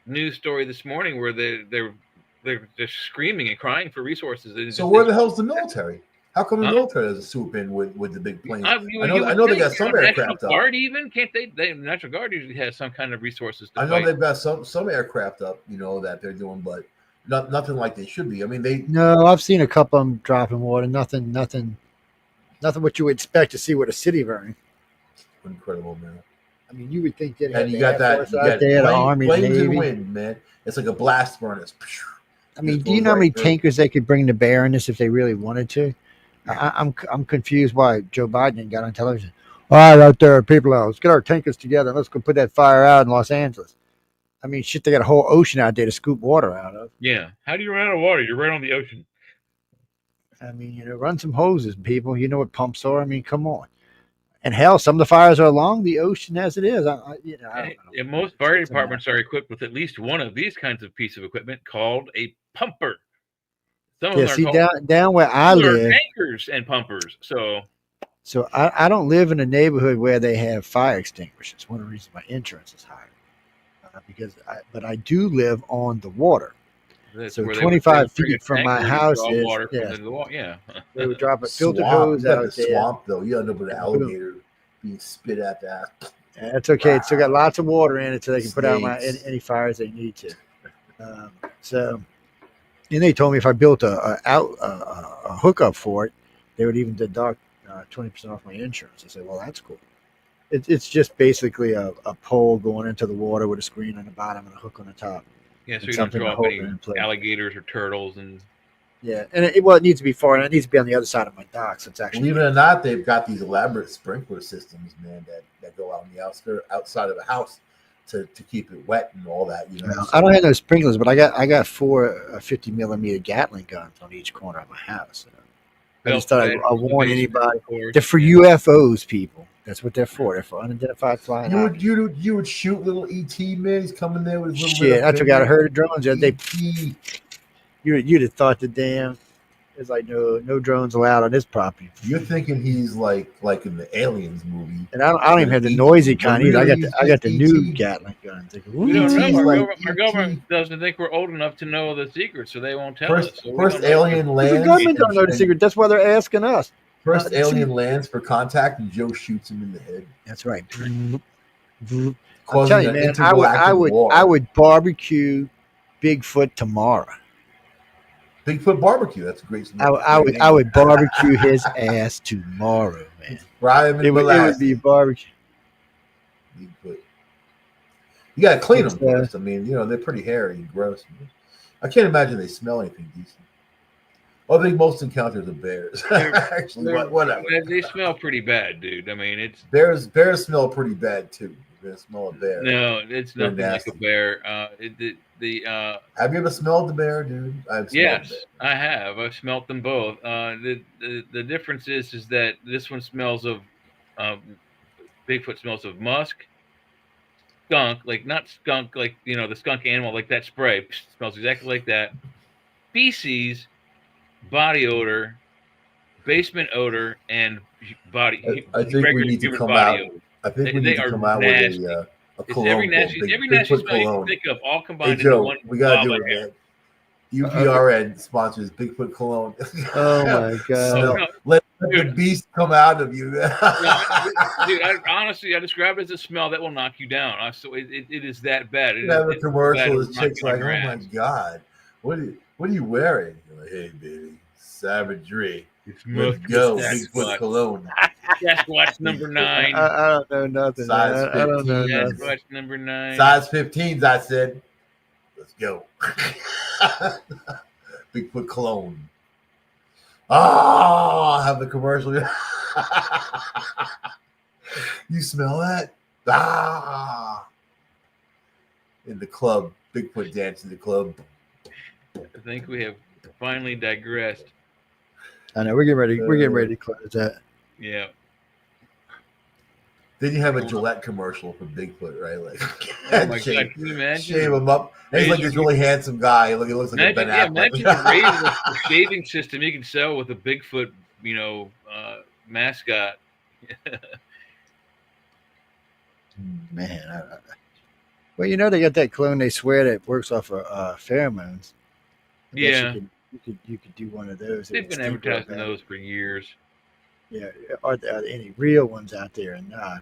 news story this morning where they're just screaming and crying for resources. So where the hell's the military? How come the military doesn't swoop in with the big planes? I know they got some aircraft up. Guard even can't they? The National Guard usually has some kind of resources. I know they've got some aircraft up, that they're doing, but nothing like they should be. I mean, No, I've seen a couple of them dropping water. Nothing what you would expect to see with a city burning. Incredible, man. I mean, you would think that. And you got that. You got Army, planes Navy. in wind, man. It's like a blast furnace. I mean, do you know how many tankers they could bring to bear in this if they really wanted to? I'm confused why Joe Biden got on television. All right, out there, people, let's get our tankers together. Let's go put that fire out in Los Angeles. I mean, shit, they got a whole ocean out there to scoop water out of. Yeah. How do you run out of water? You're right on the ocean. I mean, run some hoses, people. You know what pumps are. I mean, come on. And hell, some of the fires are along the ocean as it is. I don't know. And most fire departments are equipped with at least one of these kinds of piece of equipment called a pumper. Some of them see, down where I live, tankers and pumpers. So I don't live in a neighborhood where they have fire extinguishers. One of the reasons my insurance is higher, but I do live on the water. So 25 feet from my house is they would drop a filter hose out there. Swamp though, you end up with an alligator being spit at that. That's okay. It's still got lots of water in it, so they can put out any fires they need to. So, and they told me if I built a hookup for it, they would even deduct 20% off my insurance. I said, well, that's cool. It's just basically a pole going into the water with a screen on the bottom and a hook on the top. Yeah, so you don't draw up any alligators or turtles and. Yeah, and it needs to be far, and it needs to be on the other side of my dock. So it's actually. Believe it or not, they've got these elaborate sprinkler systems, man, that go out on the outside of the house to keep it wet and all that. You know, so I don't have no sprinklers, but I got 4 50 millimeter Gatling guns on each corner of my house. I just thought I warn anybody. They're for UFOs, people. That's what they're for. They're for unidentified flying objects. You would shoot little ET, man. He's coming there with little. Shit, I took out a herd of drones. You'd have thought the damn. There's like no drones allowed on this property. You're thinking he's like in the Aliens movie. And I don't even have the noisy kind either. I got the new Gatling guns. We don't know. Our government doesn't think we're old enough to know the secret, so they won't tell us. So first alien lands. The government don't know the secret. That's why they're asking us. First alien lands for contact, and Joe shoots him in the head. That's right. I'm telling you, man, I would barbecue Bigfoot tomorrow. Bigfoot barbecue. That's a great. I would barbecue his ass tomorrow, man. It would be barbecue. Bigfoot. You gotta clean them first. I mean, they're pretty hairy and gross. I can't imagine they smell anything decent. I think most encounters are bears. Actually, whatever. They smell pretty bad, dude. I mean, it's bears smell pretty bad too. They smell a bear. No, it's nothing like a bear. Have you ever smelled the bear, dude? Yes, I have. I've smelled them both. The difference is that this one smells of Bigfoot smells of musk, skunk, not skunk like the skunk animal, like that spray smells exactly like that. Feces, body odor, basement odor, and body. I think we need to come out. I think we need to come out with a cologne. Every nasty smell you can think of, all combined into one. We gotta do it, man. UPRN sponsors Bigfoot cologne. Oh my god! Let the beast come out of you. Dude, honestly, I describe it as a smell that will knock you down. So it is that bad. You have a commercial. This chick's like, "Oh my god, what are you wearing?" You're like, "Hey, baby, savagery. Let's go, Bigfoot cologne." Sasquatch number 9. I don't know nothing. I don't know nothing. Sasquatch number 9. Size 15s, I said. Let's go. Bigfoot cologne. Oh, have the commercial. You smell that? In the club. Bigfoot dance in the club. I think we have finally digressed. I know we're getting ready. We're getting ready to close that. Yeah. Then you have a Gillette commercial for Bigfoot, right? Like, oh my god, can you imagine? Shave him up. And he's like this really handsome guy. Look, he looks like a Ben Affleck. Imagine the shaving system you can sell with a Bigfoot, mascot. Man, well, they got that clone. They swear that works off of pheromones. Yeah, you could do one of those. They've been advertising those for years. Yeah, are there any real ones out there or not?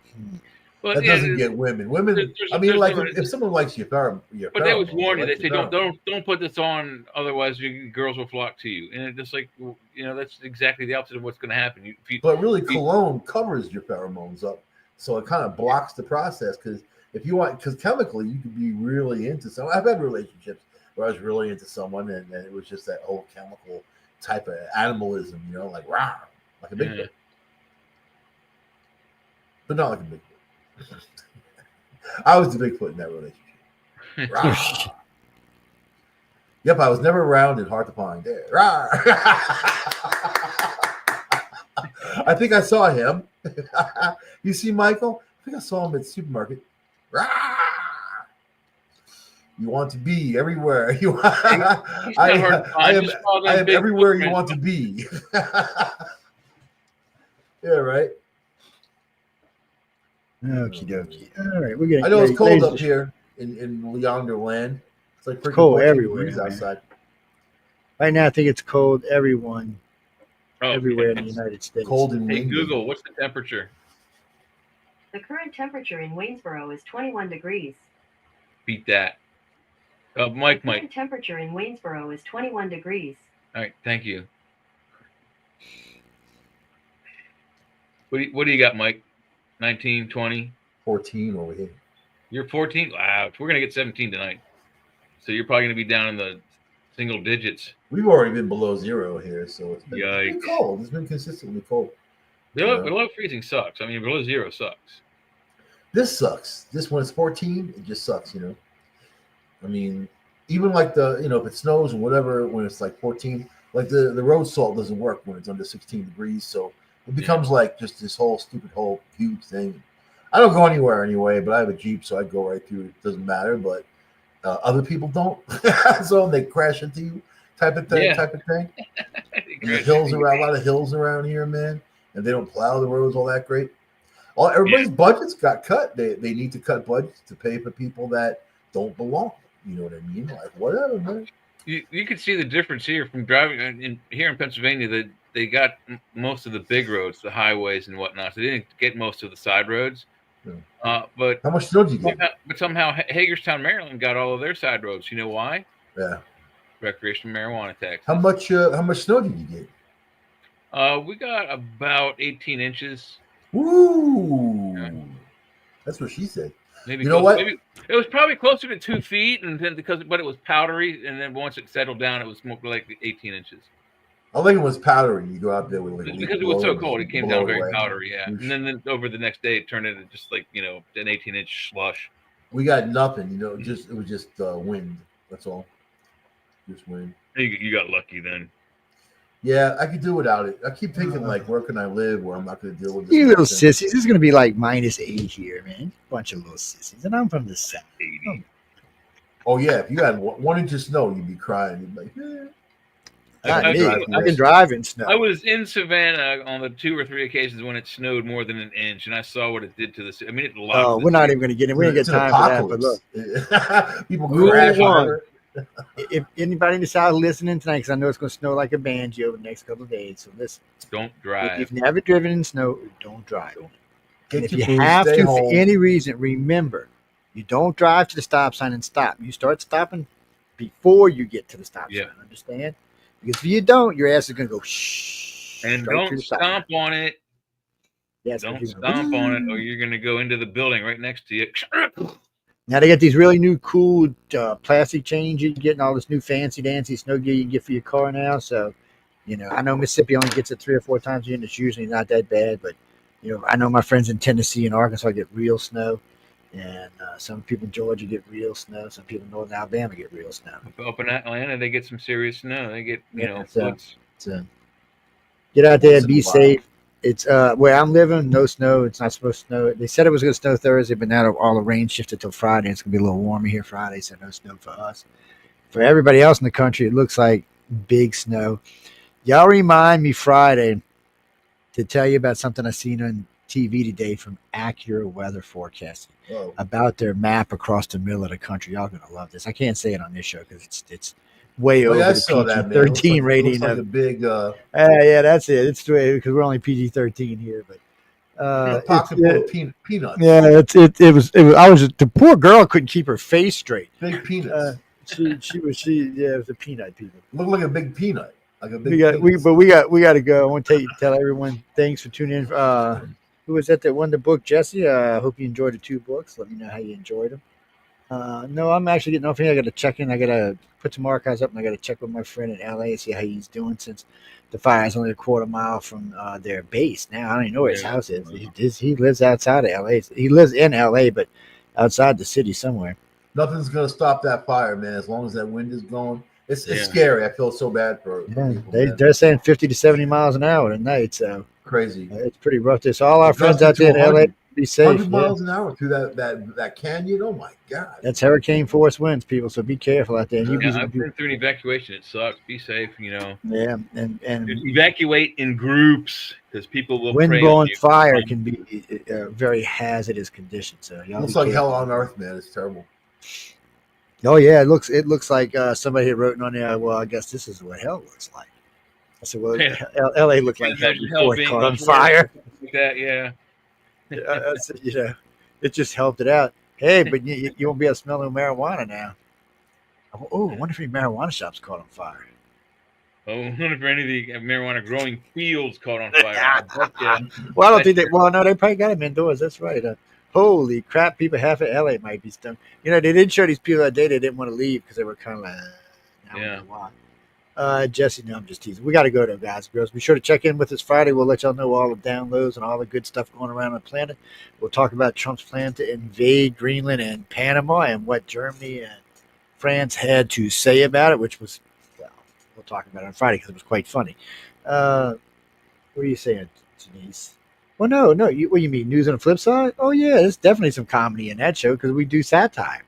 Well, that doesn't get women. Women, I mean, like if someone likes your but they was warning. They say don't put this on, otherwise girls will flock to you. And it's just like that's exactly the opposite of what's going to happen. But really, cologne covers your pheromones up, so it kind of blocks the process. Because because chemically you could be really into someone. I've had relationships where I was really into someone, and it was just that whole chemical type of animalism, like rah, like a Bigfoot. but not like a Bigfoot. I was the Bigfoot in that relationship. Yep, I was never around and hard to find. There. I think I saw him. You see Michael? I think I saw him at the supermarket. You want to be everywhere. I am everywhere you want to be. Yeah, right. Okie dokie. All right, we're getting. I know it's cold up here in Yonder Land. It's like freaking cold everywhere outside. Right now, I think it's cold everywhere in the United States. Cold and windy. Hey Google, what's the temperature? The current temperature in Waynesboro is 21 degrees. Beat that. Mike. The current temperature in Waynesboro is 21 degrees. All right, thank you. What do you got, Mike? 19, 20? 14 over here. You're 14? Wow. We're going to get 17 tonight. So you're probably going to be down in the single digits. We've already been below zero here, so it's been cold. It's been consistently cold. Below freezing sucks. I mean, below zero sucks. This sucks. This when it's 14, it just sucks, I mean, even like if it snows or whatever, when it's like 14, like the road salt doesn't work when it's under 16 degrees. So it becomes like just this whole huge thing. I don't go anywhere anyway, but I have a Jeep, so I go right through. It doesn't matter, but other people don't. So they crash into you type of thing. And the hills around, a lot of hills around here, man. And they don't plow the roads all that great. Everybody's budgets got cut. They need to cut budgets to pay for people that don't belong. You know what I mean? Like, whatever, man. You can see the difference here from driving here in Pennsylvania. That they got most of the big roads, the highways and whatnot. So they didn't get most of the side roads. Yeah. But how much snow did you get? But somehow Hagerstown, Maryland, got all of their side roads. You know why? Yeah. Recreational marijuana tax. How much snow did you get? We got about 18 inches. Woo! Yeah. That's what she said. Maybe you know what? Maybe it was probably closer to 2 feet, and then but it was powdery, and then once it settled down, it was more like 18 inches. I think it was powdery. You go out there with because it was so cold, it came down very powdery. Yeah, and then over the next day, it turned into just like an 18-inch slush. We got nothing. It was just wind. That's all. Just wind. You got lucky then. Yeah, I could do without it. I keep thinking, like, where can I live where I'm not going to deal with this? You little sissies. This is going to be like -8 here, man. Bunch of little sissies. And I'm from the South. 80. Oh, yeah. If you had 1 inch of snow, you'd be crying. You'd be like, I can drive in snow. I was in Savannah on the 2 or 3 occasions when it snowed more than an inch, and I saw what it did to the. I mean, it locked. We're not even going to get in. We ain't got time for that. But look, people crash. If anybody in the South listening tonight, because I know it's going to snow like a banjo over the next couple of days, so listen. Don't drive. If you've never driven in snow, don't drive. And if you food, have to, home. for any reason, remember, you don't drive to the stop sign and stop. You start stopping before you get to the stop sign. Understand? Because if you don't, your ass is going to go shh. And don't stomp on it. Yes, don't stomp on it, or you're going to go into the building right next to you. Now they got these really new cool plastic chains you can get, and all this new fancy dancy snow gear you can get for your car now. So, I know Mississippi only gets it 3 or 4 times a year, and it's usually not that bad. But, I know my friends in Tennessee and Arkansas get real snow, and some people in Georgia get real snow. Some people in Northern Alabama get real snow. Up in Atlanta, they get some serious snow. They get, so get out there and be safe. It's where I'm living, no snow. It's not supposed to snow. They said it was going to snow Thursday, but now all the rain shifted till Friday. It's going to be a little warmer here Friday, so no snow for us. For everybody else in the country, it looks like big snow. Y'all remind me Friday to tell you about something I seen on TV today from Accurate Weather Forecasting about their map across the middle of the country. Y'all going to love this. I can't say it on this show because it's way over the PG-13 rating. Like a big. Yeah, that's it. It's because we're only PG-13 here, but pocket full of peanuts. Yeah, it was. I was the poor girl couldn't keep her face straight. Big peanuts. It was a peanut. People look like a big peanut. Like a big. We got to go. I want to tell everyone thanks for tuning in. Who was that won the book, Jesse? I hope you enjoyed the 2 books. Let me know how you enjoyed them. No, I'm actually getting off here. I got to check in. I got to put some archives up, and I got to check with my friend in LA and see how he's doing since the fire is only a quarter mile from their base. Now I don't even know where his house is. He lives outside of LA. He lives in LA, but outside the city somewhere. Nothing's gonna stop that fire, man. As long as that wind is going, it's scary. I feel so bad for people. They're saying 50 to 70 miles an hour at night, so crazy. It's pretty rough. This all our friends out there in LA be safe. 100 miles an hour through that canyon. Oh my god! That's hurricane force winds, people. So be careful out there. I've been through an evacuation. It sucks. Be safe. Yeah, and evacuate in groups because people will. Wind blowing fire can be a very hazardous condition. So looks like hell on earth, man. It's terrible. Oh yeah, it looks like somebody had written on there. Well, I guess this is what hell looks like. I said, well, L.A. looked like hell before it caught on fire. Like that, yeah. It just helped it out. Hey, but you won't be able to smell no marijuana now. Oh, I wonder if any marijuana shops caught on fire. Oh, I wonder if any of the marijuana growing fields caught on fire. Well, I don't think they. Well, no, they probably got them indoors. That's right. Holy crap! People half of LA might be stoned. They didn't show these people that day. They didn't want to leave because they were kind of like, Jesse, no, I'm just teasing. We got to go though, guys and girls. Be sure to check in with us Friday. We'll let y'all know all the downloads and all the good stuff going around the planet. We'll talk about Trump's plan to invade Greenland and Panama and what Germany and France had to say about it, which was, well, we'll talk about it on Friday because it was quite funny. What are you saying, Denise? Well, no. What do you mean? News on the flip side? Oh, yeah, there's definitely some comedy in that show because we do satire.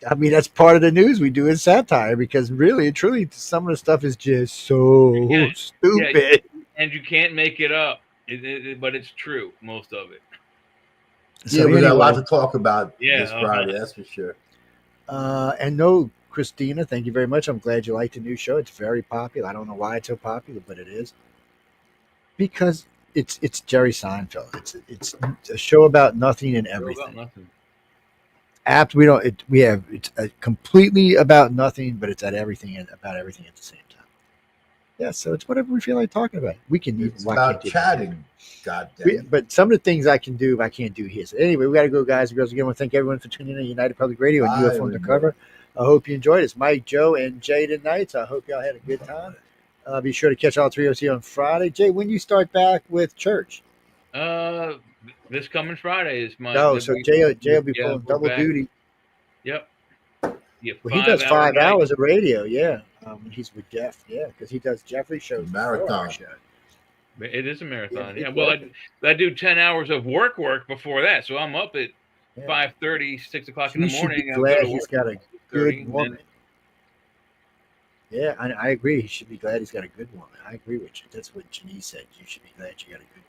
I mean, that's part of the news we do is satire because really and truly, some of the stuff is just so stupid. And you can't make it up, but it's true, most of it. So we got a lot to talk about this Friday, that's for sure. And no, Christina, thank you very much. I'm glad you liked the new show. It's very popular. I don't know why it's so popular, but it is. Because it's Jerry Seinfeld. It's a show about nothing and everything. It's completely about nothing, but it's at everything and about everything at the same time. Yeah, so it's whatever we feel like talking about. We can It's about chatting. God damn. But some of the things I can do, I can't do here. So anyway, we got to go, guys and girls. Again, I want to thank everyone for tuning in to United Public Radio and UFO Undercover. I hope you enjoyed it. It's Mike, Joe, and Jay tonight. So I hope y'all had a good time. Be sure to catch all three of us here on Friday. Jay, when you start back with church? This coming Friday is my. No, so Jay will be pulling double duty. Yep. Well, he does 5 hours of radio, yeah. He's with Jeff, yeah, because he does Jeffrey shows. Marathon. It is a marathon. Yeah. Well, I do 10 hours of work before that, so I'm up at 5:30, 6 o'clock in the morning. I'm glad he's got a good woman. Yeah, I agree. He should be glad he's got a good woman. I agree with you. That's what Janice said. You should be glad you got a good.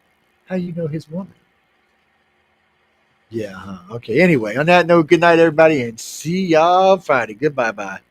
How you know his woman? Yeah. Huh? Okay. Anyway, on that note, good night, everybody, and see y'all Friday. Goodbye. Bye.